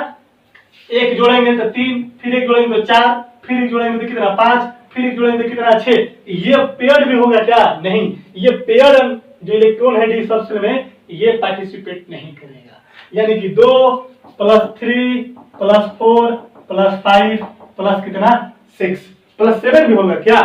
एक जोड़ेंगे तो 3, फिर एक जोड़ेंगे तो 4, फिर एक जोड़ेंगे तो कितना 5, फिर एक जोड़ेंगे तो कितना 6। ये पेयर्ड भी होगा क्या, नहीं, ये पेयर्ड जो इलेक्ट्रॉन है डी सबसेल में ये पार्टिसिपेट नहीं करेगा, यानी कि 2 +3 +4 +5 प्लस कितना 6 +7 भी होगा क्या।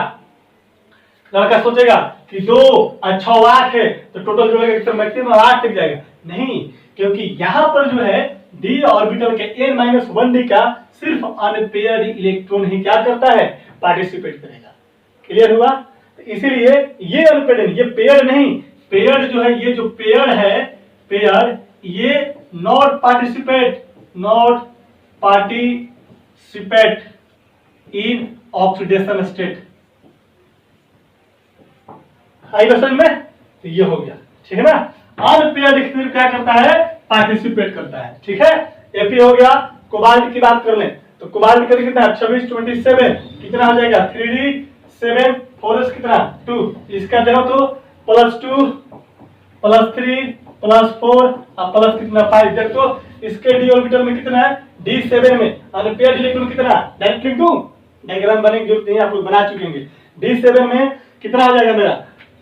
लड़का सोचेगा कि 2 और 6 8 है तो टोटल जोड़ेगा तो मैक्सिमम 8 तक जाएगा, नहीं, क्योंकि यहां पर जो है डी ऑर्बिटल के n-1 डी का सिर्फ अनपेयर्ड इलेक्ट्रॉन ही क्या करता है पार्टिसिपेट करेगा। क्लियर हुआ, तो इसीलिए ये अनपेयर्ड, ये पेयर्ड नहीं, पेयर्ड जो है ये जो पेयर्ड है पेयर्ड ये not participate in oxidation state. आई समझ में, तो ये हो गया, ठीक है ना। अनपेयर्ड फिर क्या करता है पार्टिसिपेट करता है, ठीक है। एफी हो गया। कोबाल्ट की बात कर लें तो कोबाल्ट का कितना 26 27 कितना हो जाएगा 3d7 4s कितना 2, इसका देखो तो +2 +3 +4 और प्लस कितना 5। देखो इसके डी ऑर्बिटल में कितना है d7 में अनपेयर्ड इलेक्ट्रॉन कितना, डायरेक्ट लिख दूं, डायग्राम बनाने की जरूरत नहीं, आप लोग बना चुके होंगे। d7 में कितना हो जाएगा मेरा,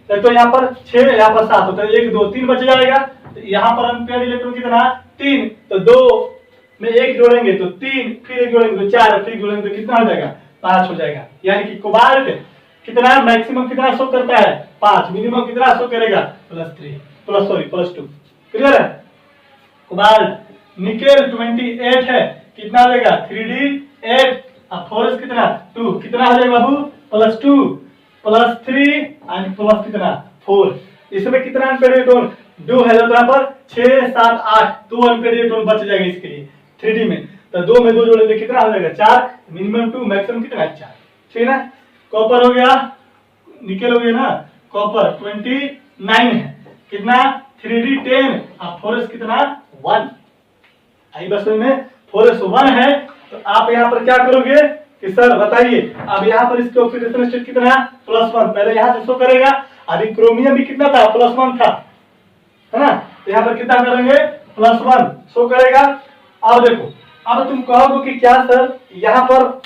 तो यहाँ पर 6 यहाँ पर 7 होता है, 1 2 3 बच जाएगा। तो यहाँ पर अनपेयर्ड इलेक्ट्रॉन कितना 3, तो 2 में 1 जोड़ेंगे तो 3, फिर 1 जोड़ेंगे तो 4, फिर जोड़ेंगे तो कितना हो जाएगा 5 हो जाएगा। यानी कि कोबाल्ट कितना मैक्सिमम कितना शो करता है 5, मिनिमम कितना शो करेगा +2। क्लियर है। कोबाल्ट निकेल 28 है, कितना हो जाएगा 3d8 और 4s कितना 2, कितना हो जाएगा बाबू +2 +3 और प्लस कितना 4। इसमें कितना अनपेयर्ड इलेक्ट्रॉन 2 है, तो यहाँ पर 6 7 8 2 अनपेयर्ड इलेक्ट्रॉन बच जाएगा इसके लिए 3d में, तो 2 में 2 जोड़ेंगे कितना हो जाएगा 4, मिनिमम 2 मैक्सिमम कितना 4, ठीक है ना। कॉपर हो गया, निकेल हो गया ना, कॉपर 29 है, कितना 3d10 और 4s कितना 1। आई बस में 4s 1 है, तो आप यहाँ पर क्या करोगे कि सर बताइए, अब यहाँ पर इसके ऑक्सीडेशन स्टेट कितना है +1, पहले यहाँ से शो करेगा, अभी क्रोमियम भी कितना था +1 था, है ना, तो यहाँ पर कितना करेंगे +1 शो करेगा। अब देखो, अब तुम कहोगे कि क्या सर यहाँ पर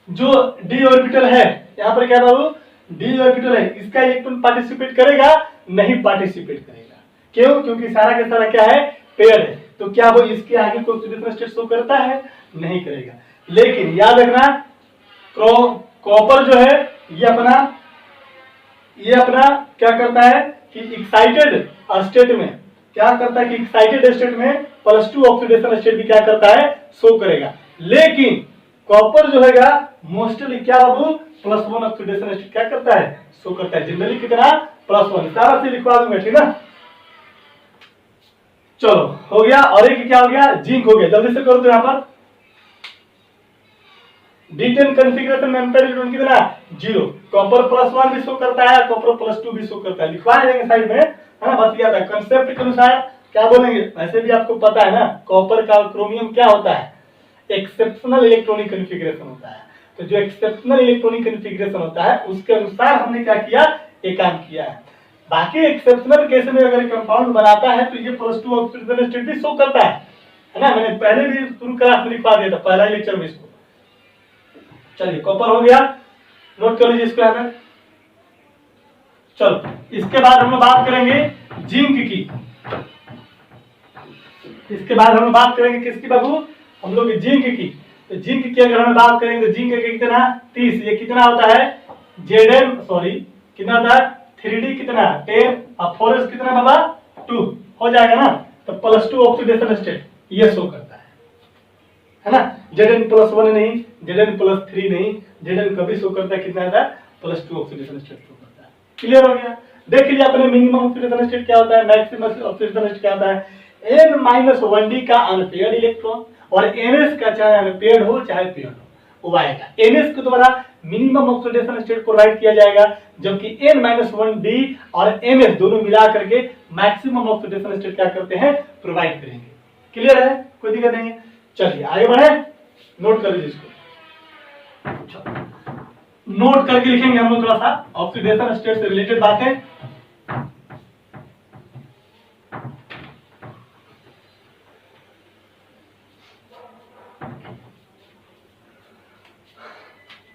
जो डी ऑर्बिटल है, यहाँ पर क्या बाबू डी ऑर्बिटल है, इसका इलेक्ट्रॉन पार्टिसिपेट करेगा, नहीं पार्टिसिपेट करेगा, क्यों, क्योंकि सारा के सारा क्या है पेयर है, तो क्या वो इसके आगे कोई ऑक्सीडेशन स्टेट शो करता है, नहीं करेगा। लेकिन याद रखना कॉपर जो है ये अपना क्या करता है कि एक्साइटेड स्टेट में क्या करता है कि एक्साइटेड स्टेट में +2 ऑक्सीडेशन स्टेट भी क्या करता है शो करेगा। लेकिन कॉपर जो हैगा मोस्टली क्या बाबू +1 ऑक्सीडेशन स्टेट क्या करता है शो करता है, जनरली कितना +1। सारा से लिखवा दूंगा, ठीक ना। चलो हो गया। और एक क्या हो गया, जिंक हो गया। जल्दी से करो तो यहाँ पर D10 कॉन्फ़िगरेशन में एम्पेयर इलेक्ट्रॉन कितना, 0। कॉपर +1 भी शो करता है, कॉपर +2 भी शो करता है, लिखवा देंगे साइड में, है ना। बस याद है कांसेप्ट के अनुसार क्या बोलेंगे, वैसे भी आपको पता है ना कॉपर का क्रोमियम क्या होता है, एक्सेप्शनल इलेक्ट्रॉनिक कॉन्फ़िगरेशन होता है। तो जो एक्सेप्शनल इलेक्ट्रॉनिक कॉन्फ़िगरेशन होता है उसके अनुसार हमने क्या किया, ये काम किया है। बाकी एक्सेप्शनल केस में अगर कंपाउंड बनाता है तो ये +2 ऑक्सीडेशन स्टेट भी शो करता है ना। मैंने पहले भी शुरू क्लास में लिखवा दिया था, पहला लेक्चर में इसको। चलिए कॉपर हो गया, नोट कर लीजिए इसको यहाँ पे। चलो इसके बाद हम लोग बात करेंगे जिंक की। इसके बाद हम बात करेंगे किसकी बाबू, हम लोग जिंक की। तो जिंक की अगर हम बात करेंगे तो जिंक का कितना 30, ये कितना होता है Zn, सॉरी कितना होता है 3D कितना 10 और 4s कितना बाबा 2 हो जाएगा ना। तो +2 ऑक्सीडेशन स्टेट ये शो करता है ना। Zn+1 नहीं, Zn+3 नहीं, Zn कभी शो करता है कितना आता है +2 ऑक्सीडेशन स्टेट शो करता है। क्लियर हो गया। देख लीजिए अपने मिनिमम ऑक्सीडेशन स्टेट क्या होता है, मैक्सिमम ऑक्सीडेशन स्टेट क्या होता है, n-1d का अनपेयर्ड इलेक्ट्रॉन और ns का चाहे अनपेयर्ड हो चाहे पेयर्ड हो वो आएगा। ns के द्वारा मिनिमम ऑक्सीडेशन स्टेट प्रोवाइड किया जाएगा, जबकि n-1d और ns दोनों मिला करके मैक्सिमम ऑक्सीडेशन स्टेट क्या करते हैं, प्रोवाइड करेंगे। क्लियर है, कोई दिक्कत नहीं है। चलिए आगे बढ़े, नोट कर लीजिए इसको। नोट करके लिखेंगे हम लोग थोड़ा सा ऑक्सीडेशन स्टेट से रिलेटेड बातें।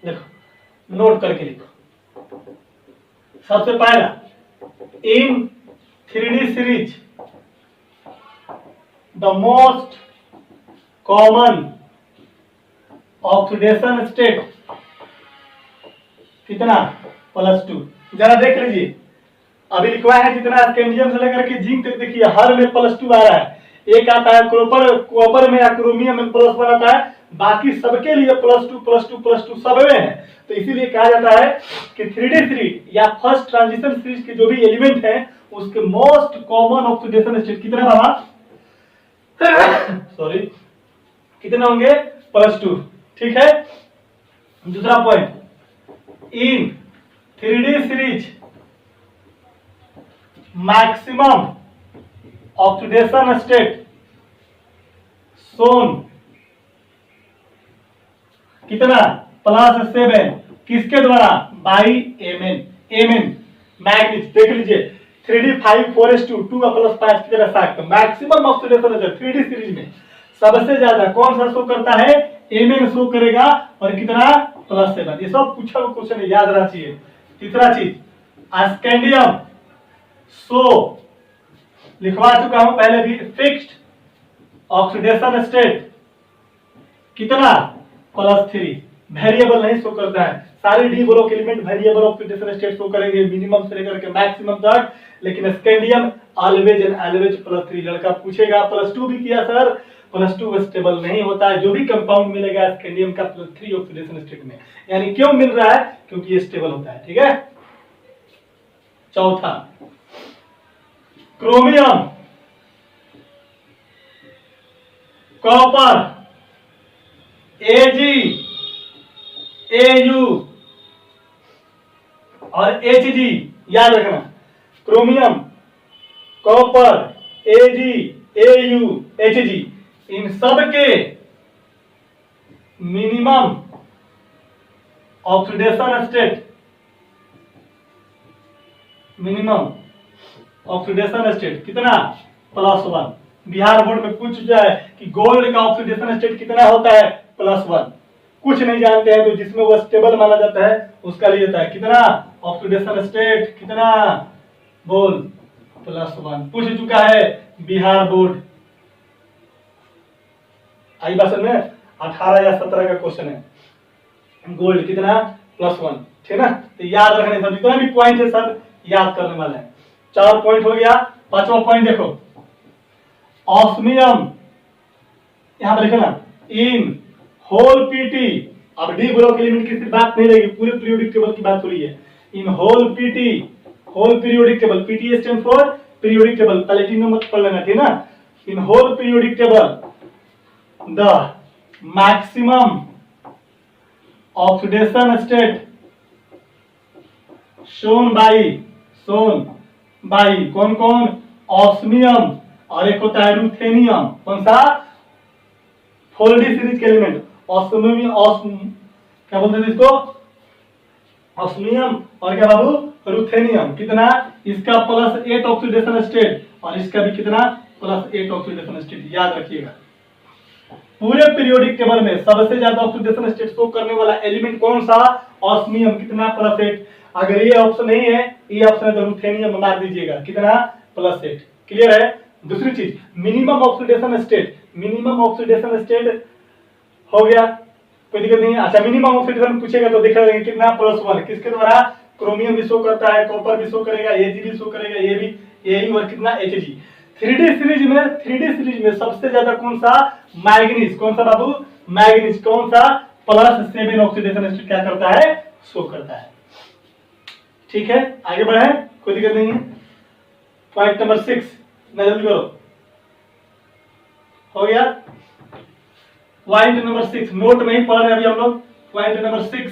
देखो नोट करके लिखो। सबसे पहला इन 3D series the most common oxidation state कितना +2। जरा देख लीजिए अभी लिखवा है जितना स्कैंडियम से लेकर के जिंक तक, देखिए हर में +2 आ रहा है। एक आता है कॉपर में या क्रोमियम में +1 आता है, बाकी सबके लिए +2 सब में है। तो इसीलिए कहा जाता है कि 3D सीरीज या फर्स्ट ट्रांजिशन सीरीज के जो भी एलिमेंट है उसके मोस्ट कॉमन ऑक्सीडेशन स्टेट कितना रहा सॉरी कितने होंगे +2। ठीक है। दूसरा point in 3D series maximum oxidation state shown कितना +7 किसके द्वारा, बाई Mn मैग्नीज। देख लीजिए 3D 5 4s2 2 +5 की तरह साथ maximum oxidation state 3D series में सबसे ज्यादा कौन सा शो करता है, Mn शो करेगा और कितना +7। ये सब पूछा हुआ क्वेश्चन याद रहना चाहिए। तीसरा चीज स्कैंडियम सो लिखवा चुका हूं पहले भी, फिक्स्ड ऑक्सीडेशन स्टेट कितना +3, वेरिएबल नहीं शो करता है। सारे D block element variable oxidation state show करेंगे मिनिमम से लेकर के मैक्सिमम तक, लेकिन स्कैंडियम ऑलवेज एंड ऑलवेज +3। लड़का पूछेगा +2 भी किया सर, +2 स्टेबल नहीं होता है। जो भी कंपाउंड मिलेगा स्कैंडियम का +3 ऑक्सीडेशन स्टेट में, यानी क्यों मिल रहा है, क्योंकि ये स्टेबल होता है। ठीक है। चौथा क्रोमियम कॉपर Ag Au और Hg, याद रखना chromium copper Ag Au Hg इन सब के मिनिमम ऑक्सीडेशन स्टेट कितना +1। बिहार बोर्ड में पूछ चुका है कि गोल्ड का ऑक्सीडेशन स्टेट कितना होता है, +1। कुछ नहीं जानते हैं तो जिसमें वो स्टेबल माना जाता है उसका लिए जाता है कितना ऑक्सीडेशन स्टेट कितना, बोल +1। पूछ चुका है बिहार बोर्ड। आई बात में 18 या 17 का क्वेश्चन है। गोल्ड कितना +1, ठीक ना। तो याद रखने सब जितना भी पॉइंट है सब याद करने वाला है। 4 पॉइंट हो गया। 5वां पॉइंट देखो ऑस्मियम, यहां पर लिखो ना इन होल पीटी। अब डी ब्लॉक एलिमेंट की सिर्फ बात नहीं रहेगी, पूरे पीरियोडिक टेबल की बात हो रही है। In whole PT, whole periodic table, PT stand for periodic table, पहले 3 नंबर पढ़ लेना, ठीक ना। In whole periodic table the maximum oxidation state shown by कौन कौन, ऑस्मियम और एक होता है रूथेनियम। कौन सा, 4D सीरीज के एलिमेंट ऑस्मियम, क्या बोलते हैं इसको, ऑस्मियम और क्या बाबू, रूथेनियम। कितना, इसका +8 ऑक्सीडेशन स्टेट और इसका भी कितना, +8 ऑक्सीडेशन स्टेट। याद रखिएगा पूरे पीरियोडिक टेबल में सबसे ज्यादा ऑक्सीडेशन स्टेट शो करने वाला एलिमेंट कौन सा, ऑस्मियम। कितना, +8। अगर ये ऑप्शन नहीं है, ये ऑप्शन है तो रूथेनियम मार दीजिएगा। कितना, +8। क्लियर है। दूसरी चीज, minimum oxidation state, minimum oxidation state हो गया, कोई दिक्कत नहीं है। अच्छा, मिनिमम ऑक्सीडेशन पूछेगा तो देखा जाएगा कितना, +1। किसके द्वारा, क्रोमियम भी शो करता है, कॉपर भी शो करेगा, Ag भी शो करेगा, ये भी, Au और कितना, Hg। 3D सीरीज में सबसे ज्यादा कौन सा, मैग्नीज। कौन सा बाबू, मैग्नीज। कौन सा, +7 ऑक्सीडेशन स्टेट क्या करता है, शो करता है। ठीक है, आगे बढ़े, कोई दिक्कत नहीं है। पॉइंट नंबर 6 जल्दी करो, हो गया। पॉइंट नंबर 6 नोट में ही पढ़ रहे हैं अभी हम लोग। पॉइंट नंबर 6,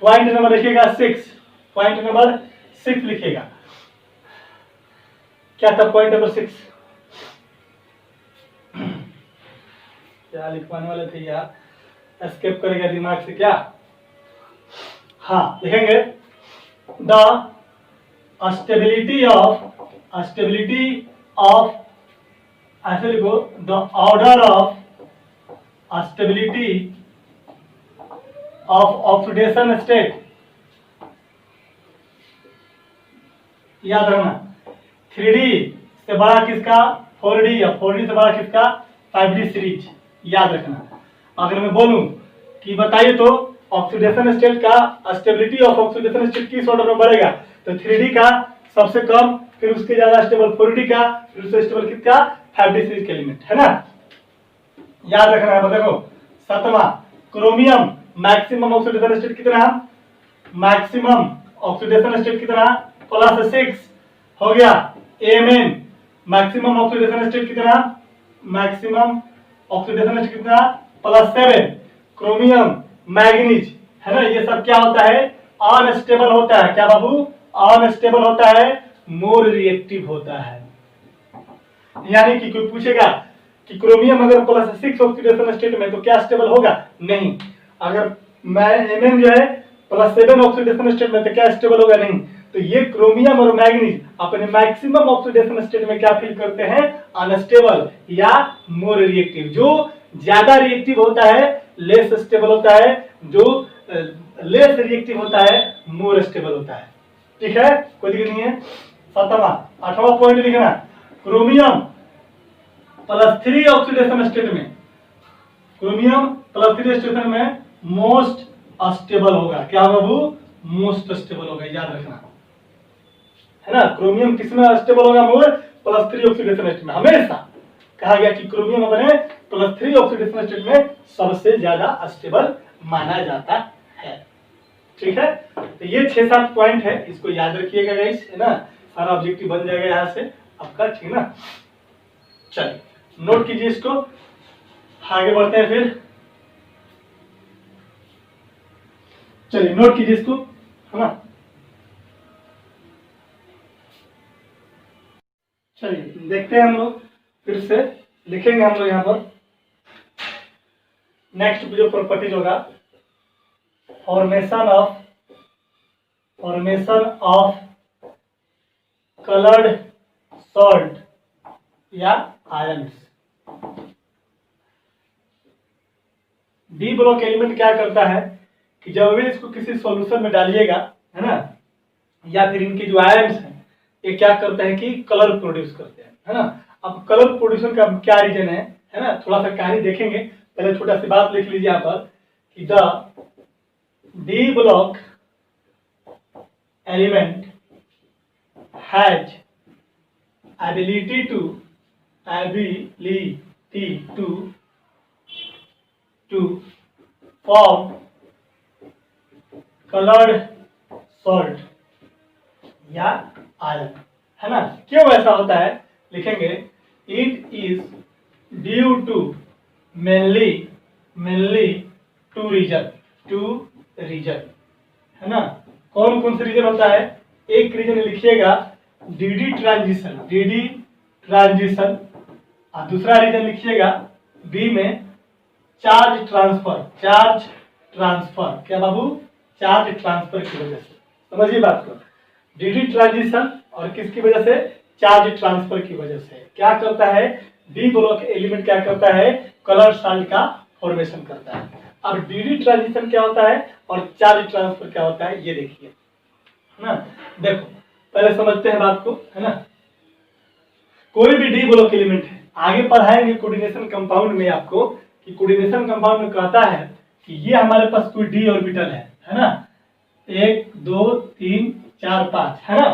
पॉइंट नंबर लिखिएगा 6, पॉइंट नंबर 6 लिखिएगा। क्या था पॉइंट नंबर 6, क्या लिखवाने वाले थे यार, एस्केप करेगा दिमाग से क्या। हाँ, लिखेंगे द स्टेबिलिटी ऑफ, ऐसे लिखो, the order of stability of oxidation state. याद रखना 3D से बड़ा किसका, 4D, या 4D से बड़ा किसका, 5D सीरीज। याद रखना। अगर मैं बोलूं कि बताइए तो ऑक्सीडेशन स्टेट का, स्टेबिलिटी ऑफ ऑक्सीडेशन स्टेट किस ऑर्डर में बढ़ेगा, तो 3D का सबसे कम, फिर उसके ज्यादा स्टेबल 4D का, फिर उससे स्टेबल किसका, 5D सीरीज के एलिमेंट, है ना। याद रखना है। देखो 7वां, क्रोमियम मैक्सिमम ऑक्सीडेशन स्टेट कितना, मैक्सिमम ऑक्सीडेशन स्टेट कितना, +6 हो गया। Mn मैक्सिमम ऑक्सीडेशन स्टेट कितना, मैक्सिमम ऑक्सीडेशन स्टेट कितना, +7। क्रोमियम, मैग्नीज, है ना, ये सब क्या होता है, अनस्टेबल होता है। क्या बाबू, अनस्टेबल होता है, मोर रिएक्टिव होता है। यानी कि कोई पूछेगा कि क्रोमियम अगर +6 ऑक्सीडेशन स्टेट में तो क्या स्टेबल होगा, नहीं। अगर Mn जो है +7 ऑक्सीडेशन स्टेट में तो क्या स्टेबल होगा, नहीं। तो ये क्रोमियम और मैग्नीज अपने मैक्सिमम ऑक्सीडेशन स्टेट में क्या फील करते हैं, अनस्टेबल या मोर रिएक्टिव। जो ज्यादा रिएक्टिव होता है लेस स्टेबल होता है, जो लेस रिएक्टिव होता है मोर स्टेबल होता है। ठीक है, कोई दिक्कत नहीं है। 7वां, 8वां पॉइंट लिखना, क्रोमियम +3 ऑक्सीडेशन स्टेट में, क्रोमियम +3 स्टेशन में मोस्ट स्टेबल होगा। क्या बाबू, मोस्ट स्टेबल होगा। याद रखना, है ना। क्रोमियम किसमें स्टेबल होगा, मोर +3 ऑक्सीडेशन स्टेट में। हमेशा कहा गया कि क्रोमियम अपने +3 ऑक्सीडेशन स्टेट में सबसे ज्यादा स्टेबल माना जाता है। ठीक है, तो ये 6-7 पॉइंट है, इसको याद रखिएगा गाइस, है ना। सारा ऑब्जेक्टिव बन जाएगा यहाँ से आपका, ठीक ना। चलिए नोट कीजिए इसको, आगे बढ़ते हैं फिर। चलिए नोट कीजिए इसको, है ना। चलिए देखते हैं हम लोग, फिर से लिखेंगे हम लोग यहाँ पर। नेक्स्ट जो प्रॉपर्टीज होगा, फॉर्मेशन ऑफ कलर्ड सॉल्ट या आयंस। डी ब्लॉक एलिमेंट क्या करता है कि जब भी इसको किसी सॉल्यूशन में डालिएगा, है ना, या फिर इनके जो आयंस हैं ये क्या करते हैं कि कलर प्रोड्यूस करते हैं, है ना। अब कलर प्रोड्यूसन का क्या रीजन है ना, थोड़ा सा कहानी देखेंगे। पहले छोटा सी बात लिख लीजिए यहाँ पर कि the D block element has ability to form colored salt या आयन, है ना। क्यों ऐसा होता है, लिखेंगे it is due to mainly two reason, है ना। कौन कौन से रीजन होता है, एक रीजन लिखिएगा डी ट्रांजिशन और दूसरा रीजन लिखिएगा बी में चार्ज ट्रांसफर। क्या बाबू, चार्ज ट्रांसफर की वजह से, समझिए बात को। डी ट्रांजिशन और किसकी वजह से, चार्ज ट्रांसफर की वजह से क्या करता है, डी ब्लॉक एलिमेंट क्या करता है, कलर सॉल्ट का फॉर्मेशन करता है। अब डी ट्रांजिशन क्या होता है और चार्ज ट्रांसफर क्या होता है, ये देखिए, है ना। देखो पहले समझते हैं बात को, है ना। कोई भी डी ब्लॉक एलिमेंट है, आगे पढ़ाएंगे कोऑर्डिनेशन कंपाउंड में आपको, कि कोऑर्डिनेशन कंपाउंड में कहता है कि ये हमारे पास कोई डी ऑर्बिटल है ना, 1 2 3 4 5, है ना।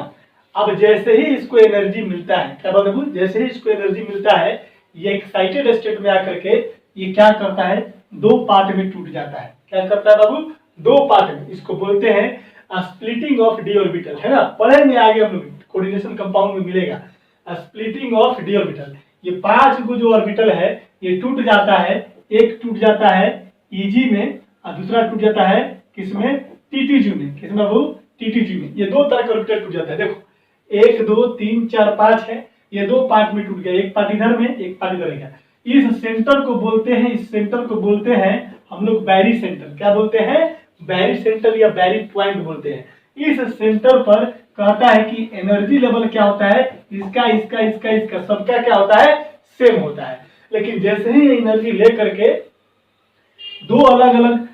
अब जैसे ही इसको एनर्जी मिलता है, क्या बात है, जैसे ही इसको एनर्जी मिलता है, ये एक्साइटेड स्टेट में आकर के ये क्या करता है, दो पार्ट में टूट जाता है। क्या करता है बाबू, दो पार्ट में, इसको बोलते हैं स्प्लिटिंग ऑफ डी ऑर्बिटल, है ना। पढ़ेंगे आगे हम लोग, कोऑर्डिनेशन कंपाउंड में मिलेगा स्प्लिटिंग ऑफ डी ऑर्बिटल। ये 5 को जो ऑर्बिटल है ये टूट जाता है, एक टूट जाता है ईजी में और दूसरा टूट जाता है किसमें, टीटीजी में। किसमें बाबू, टीटीजी में। ये दो तरह का ऑर्बिटल टूट जाता है। देखो 1 2 3 4 5 है, ये दो पार्ट में टूट गया, एक पार्ट इधर में एक पार्ट इधर गया। इस सेंटर को बोलते हैं, इस सेंटर को बोलते हैं हम लोग बैरी सेंटर। क्या बोलते हैं, बैरी सेंटर या बैरी पॉइंट बोलते हैं। इस सेंटर पर कहता है कि एनर्जी लेवल क्या होता है, इसका इसका इसका इसका सबका क्या होता है, सेम होता है। लेकिन जैसे ही एनर्जी ले करके दो अलग अलग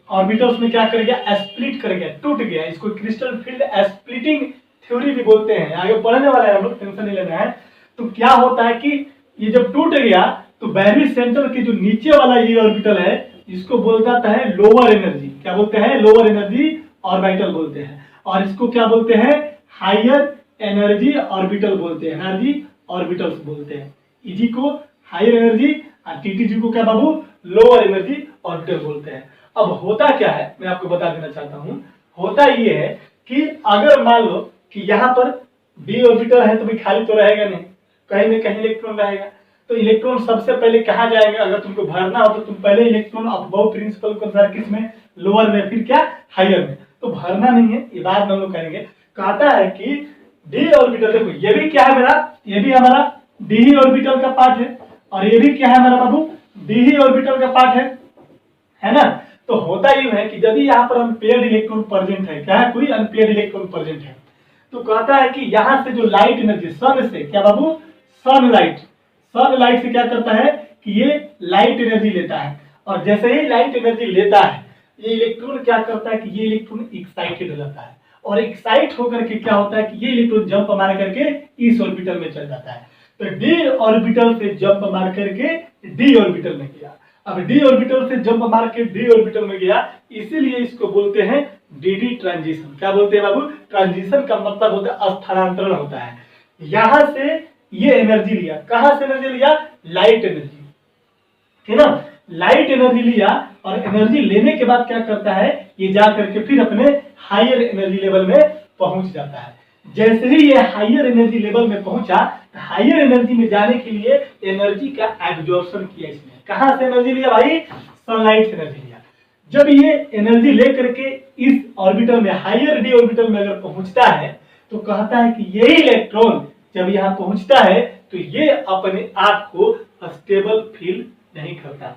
ऑर्बिटल्स में क्या कर गया, स्प्लिट कर गया, टूट गया, इसको क्रिस्टल फील्ड स्प्लिटिंग थ्योरी भी बोलते हैं। आगे पढ़ने वाला है हम लोग, टेंशन नहीं लेना है। तो क्या होता है कि ये जब टूट गया तो बैरी सेंटर के जो नीचे वाला ये ऑर्बिटल है इसको बोल जाता है लोअर एनर्जी। क्या बोलते हैं, लोअर एनर्जी ऑर्बिटल बोलते हैं। और इसको क्या बोलते हैं, हायर एनर्जी ऑर्बिटल बोलते हैं, एनर्जी ऑर्बिटल्स बोलते हैं। ईजी को हायर एनर्जी और टीटीजी को क्या बाबू, लोअर एनर्जी ऑर्बिटल बोलते हैं। अब होता क्या है मैं आपको बता देना चाहता हूं। होता ये है कि अगर मान लो कि यहाँ पर डी ऑर्बिटल है तो भी खाली तो रहेगा नहीं, कहीं न कहीं इलेक्ट्रॉन रहेगा। तो इलेक्ट्रॉन सबसे पहले कहाँ जाएंगे, अगर तुमको भरना हो तो तुम पहले इलेक्ट्रॉन अबव प्रिंसिपल को अनुसार किसमें, लोअर में, फिर क्या, हायर में। तो भरना नहीं है, ये बात हम लोग करेंगे। कहता है कि डी ऑर्बिटल, देखो ये भी क्या है मेरा, ये भी हमारा डी ही ऑर्बिटल का पार्ट है और ये भी क्या है हमारा बाबू, डी ही ऑर्बिटल का पार्ट है ना। तो होता यूं है कि यदि यहाँ पर अनपेयर्ड इलेक्ट्रॉन प्रेजेंट है, क्या है, कोई अनपेयर्ड इलेक्ट्रॉन प्रेजेंट है, तो कहता है कि यहाँ से जो लाइट एनर्जी सन से, क्या बाबू, सनलाइट से क्या करता है कि ये लाइट एनर्जी लेता है। और जैसे ही लाइट एनर्जी लेता है ये इलेक्ट्रॉन क्या करता है कि ये इलेक्ट्रॉन एक्साइटेड हो जाता है और एक्साइट होकर के क्या होता है कि ये इलेक्ट्रॉन जंप मार करके इस ऑर्बिटल में चल जाता है। तो डी ऑर्बिटल से जंप मार करके डी ऑर्बिटल में गया। अब डी ऑर्बिटल से जंप मार के डी ऑर्बिटल में गया, इसीलिए इसको बोलते हैं डी ट्रांजिशन। क्या बोलते हैं बाबू, ट्रांजिशन का मतलब होता है स्थानांतरण होता है। यहां से ये एनर्जी लिया, कहां से एनर्जी लिया, लाइट एनर्जी, है ना। लाइट एनर्जी लिया और एनर्जी लेने के बाद क्या करता है, ये जा करके फिर अपने हायर एनर्जी लेवल में पहुंच जाता है। जैसे ही ये हायर एनर्जी लेवल में पहुंचा, हायर एनर्जी में जाने के लिए एनर्जी का एब्जॉर्प्शन किया इसने। कहां से एनर्जी लिया भाई, सनलाइट से एनर्जी लिया। जब ये एनर्जी लेकर के इस ऑर्बिटल में, हायर डी ऑर्बिटल में अगर पहुंचता है तो कहता है कि ये इलेक्ट्रॉन जब यहाँ पहुंचता है तो ये अपने आप को स्टेबल फील नहीं करता।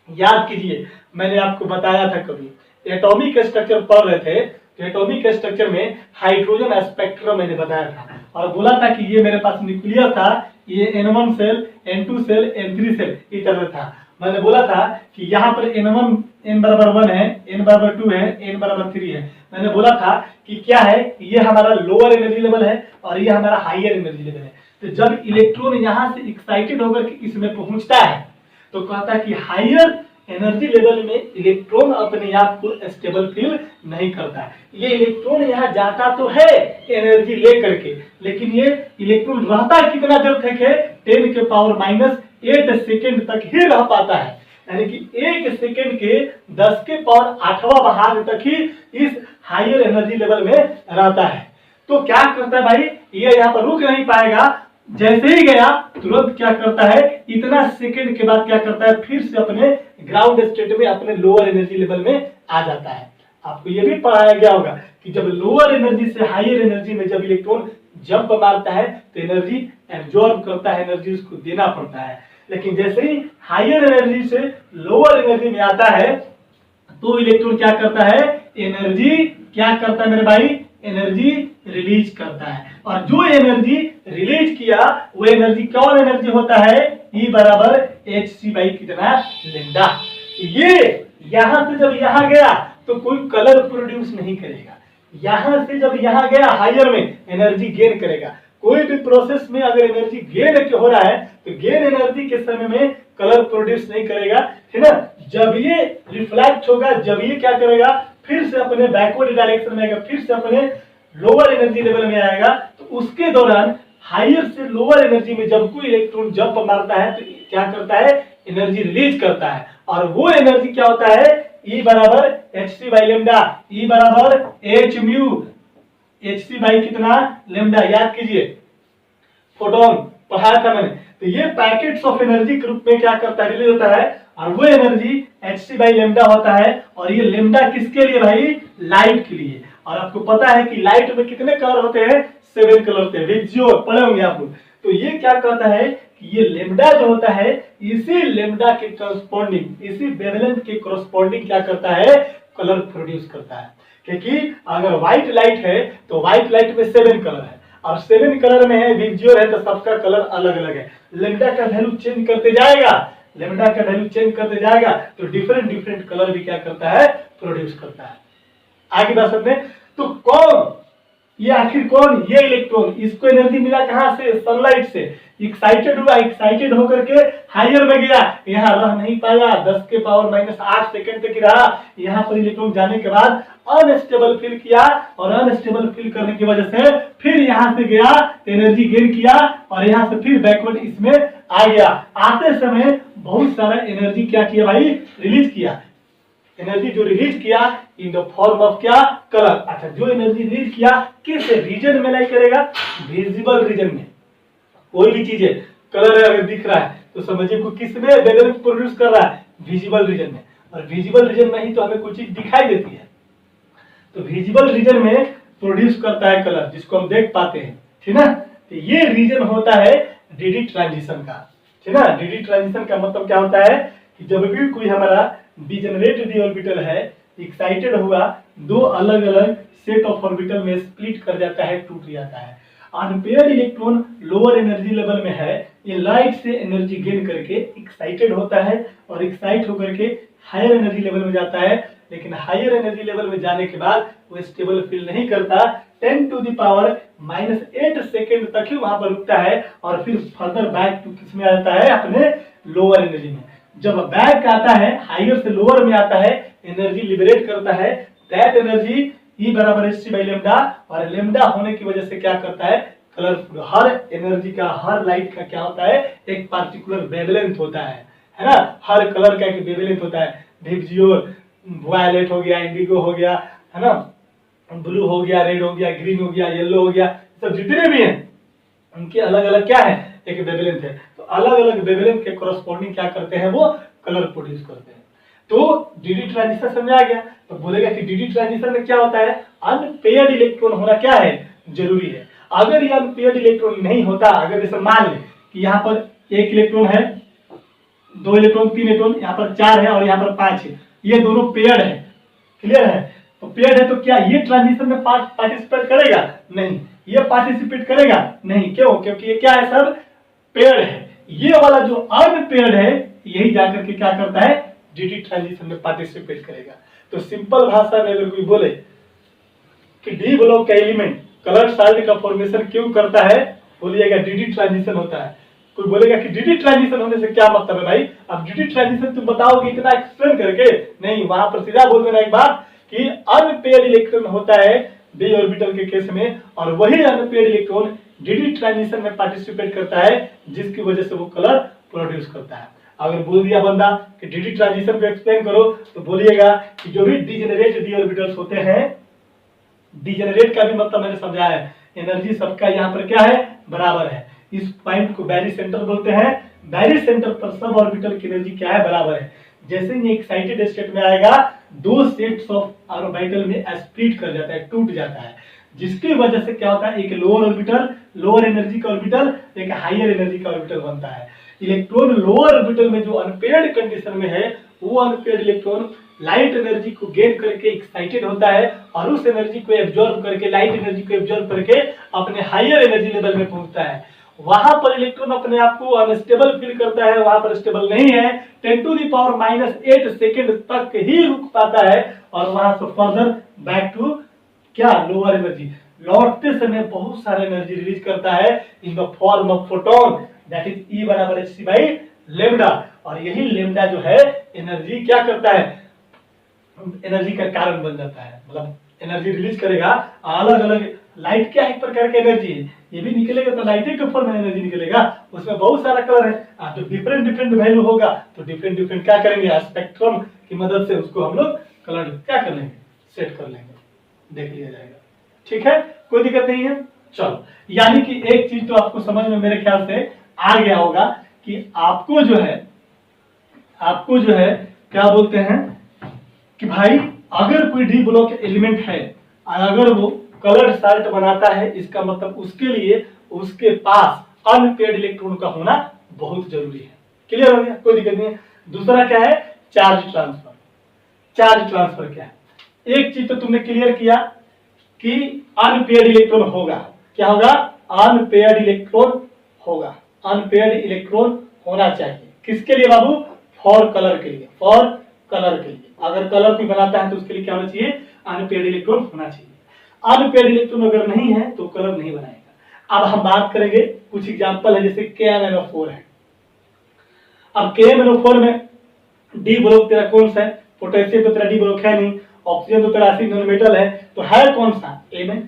याद कीजिए मैंने आपको बताया था, कभी एटॉमिक स्ट्रक्चर पढ़ रहे थे तो एटॉमिक स्ट्रक्चर में हाइड्रोजन स्पेक्ट्रम मैंने बताया था और बोला था कि ये मेरे पास न्यूक्लियर था, ये N1 cell, N2 cell, N3 cell इस तरह था। मैंने बोला था कि यहाँ पर N1 N बराबर 1 है, N बराबर 2 है, N बराबर 3 है। मैंने बोला था कि क्या है, ये हमारा लोअर एनर्जी लेवल है और ये हमारा हायर एनर्जी लेवल है। तो जब इलेक्ट्रॉन यहाँ से एक्साइटेड होकर के इसमें पहुंचता है तो कहता है कि हायर एनर्जी लेवल में इलेक्ट्रॉन अपने आप को स्टेबल फील नहीं करता है। ये इलेक्ट्रॉन यहाँ जाता तो है एनर्जी ले करके, लेकिन ये इलेक्ट्रॉन रहता कितना देर तक है, 10⁻⁸ सेकेंड तक ही रह पाता है। यानी कि 1 सेकेंड के 10⁸ भाग तक ही इस हायर एनर्जी लेवल में रहता है। तो क्या करता है भाई, ये यहाँ पर रुक नहीं पाएगा, जैसे ही गया तुरंत क्या करता है, इतना सेकंड के बाद क्या करता है, फिर से अपने ग्राउंड स्टेट में, अपने लोअर एनर्जी लेवल में आ जाता है। आपको ये भी पढ़ाया गया होगा कि जब लोअर एनर्जी से हायर एनर्जी में जब इलेक्ट्रॉन जंप मारता है तो एनर्जी एब्जॉर्ब करता है, एनर्जी उसको देना पड़ता है। लेकिन जैसे ही हायर एनर्जी से लोअर एनर्जी में आता है तो इलेक्ट्रॉन क्या करता है, एनर्जी क्या करता है मेरे भाई, एनर्जी रिलीज करता है। और जो एनर्जी रिलीज किया वो एनर्जी कौन एनर्जी होता है, E बराबर hc कितना, लैम्डा। ये यहां से जब यहां गया तो कोई कलर प्रोड्यूस नहीं करेगा, यहां से जब यहां गया हायर में एनर्जी गेन करेगा। कोई भी प्रोसेस में अगर एनर्जी गेन हो रहा है तो गेन एनर्जी के समय में कलर प्रोड्यूस नहीं करेगा, है ना। जब ये रिफ्लेक्ट होगा, जब ये क्या करेगा, फिर से अपने बैकवर्ड डायरेक्शन में आएगा, फिर से अपने लोअर एनर्जी लेवल में आएगा, तो उसके दौरान हायर से लोअर एनर्जी में जब कोई इलेक्ट्रॉन जंप मारता है तो क्या करता है, एनर्जी रिलीज करता है। और वो एनर्जी क्या होता है, E बराबर hc/λ, E बराबर h म्यू, hc कितना, लैम्डा। याद कीजिए, फोटोन पढ़ाया था मैंने। तो ये पैकेट्स ऑफ एनर्जी के रूप में क्या करता है, रिलीज होता है, और वो एनर्जी hc/λ होता है। और ये लैम्डा किसके लिए भाई, लाइट के लिए। और आपको पता है कि लाइट में कितने कलर होते हैं, 7 कलर होते हैं, विजुअल पढ़े होंगे आप लोग। तो ये क्या करता है कि ये लैम्डा जो होता है, इसी लैम्डा के करस्पॉन्डिंग, इसी वेवलेंथ के करस्पॉन्डिंग क्या करता है, कलर प्रोड्यूस करता है। क्योंकि अगर व्हाइट लाइट है तो व्हाइट लाइट में 7 कलर है, और 7 कलर में है, विजुअल है, तो सबका कलर अलग अलग है। लैम्डा का वैल्यू चेंज करते जाएगा, लैम्डा का वैल्यू चेंज करते जाएगा, तो डिफरेंट डिफरेंट कलर भी क्या करता है, प्रोड्यूस करता है। आगे बात समझे। तो कौन, ये आखिर कौन, ये इलेक्ट्रॉन, इसको एनर्जी मिला कहां से, सनलाइट से। एक्साइटेड हुआ, एक्साइटेड होकर के हायर में गया, यहाँ रह नहीं पाया, 10⁻⁸ सेकंड तक ही रहा। यहाँ पर इलेक्ट्रॉन जाने के बाद अनस्टेबल फील किया, और अनस्टेबल फील करने की वजह से फिर यहाँ से गया, एनर्जी गेन किया, और यहाँ से फिर बैकवर्ड इसमें आ गया। आते समय बहुत सारा एनर्जी क्या किया भाई, रिलीज किया। एनर्जी जो रिलीज किया इन द फॉर्म ऑफ क्या, कलर। अच्छा, जो एनर्जी रिलीज किया किस रीजन में लाई करेगा, विजिबल रीजन में। कोई भी चीज है, कलर है, अगर दिख रहा है तो समझिए को किसमें वेवलेंथ प्रोड्यूस कर रहा है, विजिबल रीजन में। और विजिबल रीजन में ही तो हमें कोई चीज दिखाई देती है, तो विजिबल रीजन में प्रोड्यूस करता है कलर, जिसको हम देख पाते हैं, ठीक ना। तो ये रीजन होता है डीडी ट्रांजिशन का, ठीक ना। डीडी ट्रांजिशन का मतलब क्या होता है कि जब भी कोई हमारा डिजेनरेट डी ऑर्बिटल है, एक्साइटेड हुआ, दो अलग अलग सेट ऑफ ऑर्बिटल में स्प्लिट कर जाता है, टूट जाता है। Unpaired electron lower energy level में है, ये लाइट से एनर्जी गेन करके एक्साइटेड होता है, और एक्साइट होकर के हायर एनर्जी लेवल में जाता है। लेकिन हायर एनर्जी लेवल में जाने के बाद वो स्टेबल फील नहीं करता, 10⁻⁸ सेकेंड तक ही वहां पर रुकता है, और फिर फर्दर बैक टू किस में आता है, अपने लोअर एनर्जी में। जब बैक आता है, हायर से लोअर में आता है, एनर्जी लिबरेट करता है, दैट एनर्जी E बराबर hc/λ, और लैम्डा होने की वजह से क्या करता है, कलरफुल। हर एनर्जी का, हर लाइट का क्या होता है, एक पार्टिकुलर वेवलेंथ होता है ना। हर कलर का एक वेवलेंथ होता है, विजुअल, वायलेट हो गया, इंडिगो हो गया, है ना, ब्लू हो गया, रेड हो गया, ग्रीन हो गया, येलो हो गया, सब जितने भी हैं उनके अलग अलग क्या है, एक वेवलेंथ है। तो अलग अलग वेवलेंथ के कोरस्पॉन्डिंग क्या करते हैं, वो कलर प्रोड्यूस करते हैं। तो डीडी ट्रांजिशन समझा गया। तो बोलेगा कि डीडी ट्रांजिशन में क्या होता है, अनपेयर्ड इलेक्ट्रॉन होना क्या है, जरूरी है। अगर ये अनपेयर्ड इलेक्ट्रॉन नहीं होता, अगर जैसे मान ले कि यहाँ पर 1 इलेक्ट्रॉन है, 2 इलेक्ट्रॉन, 3 इलेक्ट्रॉन, यहाँ पर 4 है और यहाँ पर 5 है, ये दोनों पेयर्ड है, क्लियर है। तो पेयर्ड है तो क्या ये ट्रांजिशन में पार्टिसिपेट करेगा, नहीं। ये पार्टिसिपेट करेगा, नहीं। क्यों, क्योंकि ये क्या है, सब पेयर्ड है। ये वाला जो अनपेयर्ड है, यही जाकर के क्या करता है, डीडी ट्रांजिशन में पार्टिसिपेट करेगा। तो सिंपल भाषा में अगर कोई बोले कि डी ब्लॉक का एलिमेंट कलर साल्ट का फॉर्मेशन क्यों करता है, बोलिएगा डीडी ट्रांजिशन होता है। कोई बोलेगा कि डीडी ट्रांजिशन होने से क्या मतलब है भाई, अब डीडी ट्रांजिशन तुम बताओगे इतना एक्सप्लेन करके नहीं, वहां पर सीधा बोल देना एक बात कि अनपेयर्ड इलेक्ट्रॉन होता है डी ऑर्बिटल के केस में, और वही अनपेयर्ड इलेक्ट्रॉन डीडी ट्रांजिशन में पार्टिसिपेट करता है, जिसकी वजह से वो कलर प्रोड्यूस करता है। अगर बोल दिया बंदा कि डीडी ट्रांजिशन को एक्सप्लेन करो, तो बोलिएगा कि जो भी डीजेनरेट डी ऑर्बिटल्स होते हैं, डीजेनरेट का भी मतलब मैंने समझाया है, एनर्जी सबका यहाँ पर क्या है, बराबर है। इस पॉइंट को बैरी सेंटर बोलते हैं, बैरी सेंटर पर सब ऑर्बिटल की एनर्जी क्या है, बराबर है। जैसे ही एक्साइटेड स्टेट में आएगा, दो सेट्स ऑफ ऑर्बिटल में स्प्लिट कर जाता है, टूट जाता है, जिसकी वजह से क्या होता है, एक लोअर ऑर्बिटल, लोअर एनर्जी का ऑर्बिटल, एक हायर एनर्जी का ऑर्बिटल बनता है। इलेक्ट्रॉन लोअर ऑर्बिटल में जो अनपेयर्ड कंडीशन में है, वो अनपेयर्ड इलेक्ट्रॉन लाइट एनर्जी को गेन करके एक्साइटेड होता है, और उस एनर्जी को एब्जॉर्ब करके, लाइट एनर्जी को एब्जॉर्ब करके अपने हायर एनर्जी लेवल में पहुंचता है। वहां पर इलेक्ट्रॉन अपने आप को अनस्टेबल फील करता है, वहां पर स्टेबल नहीं है, 10⁻⁻8 सेकेंड तक ही रुक पाता है, और वहां से फर्दर बैक टू क्या, लोअर एनर्जी। लौटते समय बहुत सारा एनर्जी रिलीज करता है इन the form of photon, that is E बराबर hc बाई लेमडा। और यही लेमडा जो है एनर्जी क्या करता है, एनर्जी का कारण बन जाता है, मतलब एनर्जी रिलीज करेगा। अलग अलग लाइट क्या एक प्रकार की एनर्जी है, ये भी निकलेगा तो लाइट के फॉर्म में एनर्जी निकलेगा, उसमें बहुत सारा कलर है, तो डिफरेंट डिफरेंट वैल्यू होगा, तो डिफरेंट डिफरेंट क्या करेंगे, स्पेक्ट्रम की मदद से उसको हम लोग कलर क्या कर लेंगे, सेट कर लेंगे, देख लिया जाएगा। ठीक है, कोई दिक्कत नहीं है। चलो, यानी कि एक चीज तो आपको समझ में मेरे ख्याल से आ गया होगा कि आपको जो है क्या बोलते हैं कि भाई अगर कोई डी ब्लॉक एलिमेंट है, अगर वो कलर्ड साल्ट बनाता है, इसका मतलब उसके लिए उसके पास अनपेयर्ड इलेक्ट्रॉन का होना बहुत जरूरी है। क्लियर हो गया, कोई दिक्कत नहीं है। दूसरा क्या है, चार्ज ट्रांसफर। चार्ज ट्रांसफर क्या है, एक चीज तो तुमने क्लियर किया कि अनपेयर्ड इलेक्ट्रॉन होगा, क्या होगा, अनपेयर्ड इलेक्ट्रॉन होगा, अनपेयर्ड इलेक्ट्रॉन होना चाहिए। किसके लिए बाबू, फॉर कलर के लिए, फॉर कलर के लिए। अगर कलर कोई बनाता है तो उसके लिए क्या होना चाहिए, अनपेयर्ड इलेक्ट्रॉन होना चाहिए। अनपेयर्ड इलेक्ट्रॉन अगर नहीं है तो कलर नहीं बनाएगा। अब हम बात करेंगे, कुछ एग्जांपल है, जैसे KMnO4 है। अब KMnO4 में डी ब्लॉक तेरा कौन सा है, पोटेशियम तो तेरा डी ब्लॉक है नहीं, ऑक्सीजन तो तेरा एसिड नॉन मेटल है, तो है कौन सा, Mn।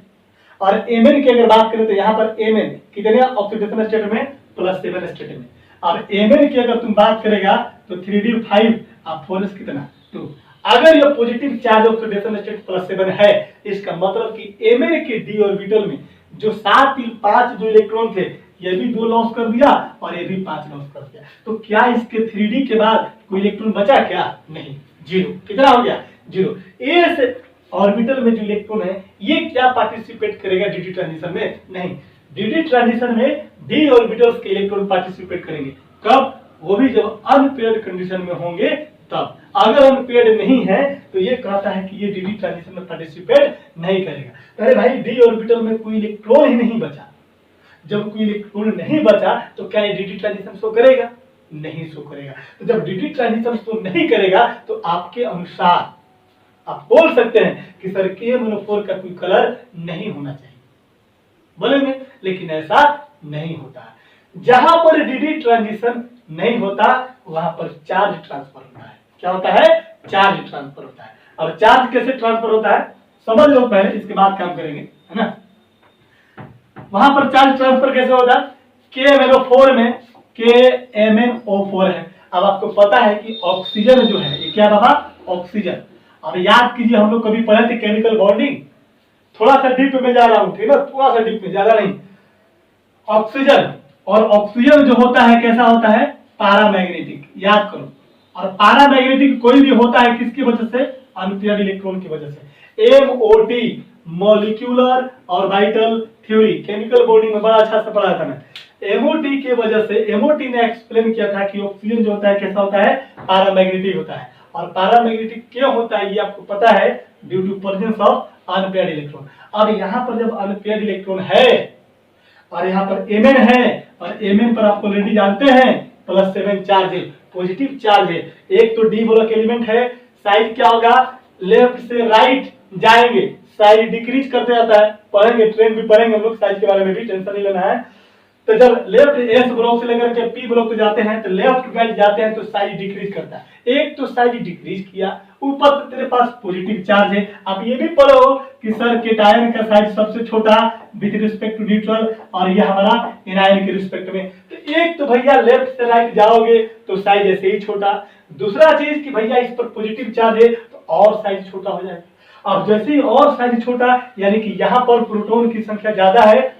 और Mn की अगर बात करें तो यहाँ पर Mn कितने ऑक्सीडेशन स्टेट में, +7 स्टेट में। अब Mn की अगर तुम बात करेगा तो 3d5 और 4s कितना, 2। अगर ये पॉजिटिव चार्ज ऑक्सीडेशन स्टेट +7 है, इसका मतलब कि Mn के डी ऑर्बिटल में जो 7 3 5 जो इलेक्ट्रॉन थे, ये भी 2 लॉस कर दिया और ये भी 5 लॉस कर दिया, तो क्या इसके 3d के बाद कोई इलेक्ट्रॉन बचा क्या, नहीं, 0। कितना हो गया, 0। इस ऑर्बिटल में जो इलेक्ट्रॉन है ये क्या पार्टिसिपेट करेगा डीडी ट्रांजिशन में, नहीं। डीडी ट्रांजिशन में डी ऑर्बिटल्स के इलेक्ट्रॉन पार्टिसिपेट करेंगे, कब, वो भी जब अनपेयर्ड कंडीशन में होंगे तब। अगर अनपेयर्ड नहीं है तो ये कहता है कि ये डीडी ट्रांजिशन में पार्टिसिपेट नहीं करेगा। अरे भाई, डी ऑर्बिटल में कोई इलेक्ट्रॉन ही नहीं बचा, जब कोई इलेक्ट्रॉन नहीं बचा तो क्या ये डीडी ट्रांजिशन शो करेगा, नहीं शो करेगा। तो जब डीडी ट्रांजिशन शो नहीं करेगा तो आपके अनुसार आप बोल सकते हैं कि सर KMnO4 का कोई कलर नहीं होना चाहिए, बोलेंगे, लेकिन ऐसा नहीं होता। जहां पर डीडी ट्रांजिशन नहीं होता वहां पर चार्ज ट्रांसफर होता है। क्या होता है, चार्ज ट्रांसफर होता है। और चार्ज कैसे ट्रांसफर होता है समझ लो पहले, इसके बाद काम करेंगे, है ना। वहां पर चार्ज ट्रांसफर कैसे होता है, KMnO4 में KMnO4 है। अब आपको पता है कि ऑक्सीजन जो है, ये क्या बाबा, ऑक्सीजन। अब याद कीजिए, हम लोग कभी पढ़े थे केमिकल बॉन्डिंग, थोड़ा सा डीप में जा रहा हूं, ठीक है, थोड़ा सा डीप में, ज्यादा नहीं। ऑक्सीजन, और ऑक्सीजन जो होता है कैसा होता है, पैरामैग्नेटिक, याद करो। और पैरामैग्नेटिक कोई भी होता है किसकी वजह से, अनपेयर्ड इलेक्ट्रॉन की वजह से। MOT molecular orbital theory, chemical bonding में बड़ा अच्छा से पढ़ा था मैं। MOT की वजह से, MOT ने एक्सप्लेन किया था कि ऑक्सीजन जो होता है कैसा होता है, पैरामैग्नेटिक होता है। और पैरामैग्नेटिक क्यों होता है ये आपको पता है, due to presence of unpaired electron. अब यहाँ पर जब अनपेयर्ड इलेक्ट्रॉन है और यहाँ पर Mn है, और Mn पर आप ऑलरेडी जानते हैं +7 चार्ज है, पॉजिटिव चार्ज है। एक तो डी ब्लॉक एलिमेंट है, साइज क्या होगा, लेफ्ट से राइट जाएंगे, साइज डिक्रीज करते जाता है। पढ़ेंगे, ट्रेंड भी पढ़ेंगे हम लोग, साइज के बारे में भी टेंशन नहीं लेना है। तो जब लेफ्ट एस ब्लॉक से लेकर के पी ब्लॉक पे जाते हैं तो लेफ्ट राइट जाते हैं तो साइज डिक्रीज करता है। एक तो साइज डिक्रीज किया, ऊपर तो तेरे पास पॉजिटिव चार्ज है। आप ये भी पढ़ो कि सर केटायन का साइज सबसे छोटा विद रिस्पेक्ट टू न्यूट्रल और ये हमारा एनायन के रिस्पेक्ट में। तो एक तो भैया लेफ्ट से राइट जाओगे तो साइज ऐसे ही छोटा, दूसरा चीज कि भैया इस पर पॉजिटिव चार्ज है तो और साइज छोटा हो जाएगा। अब जैसे ही और साइज छोटा यानी कि यहाँ पर प्रोटॉन की संख्या ज्यादा है,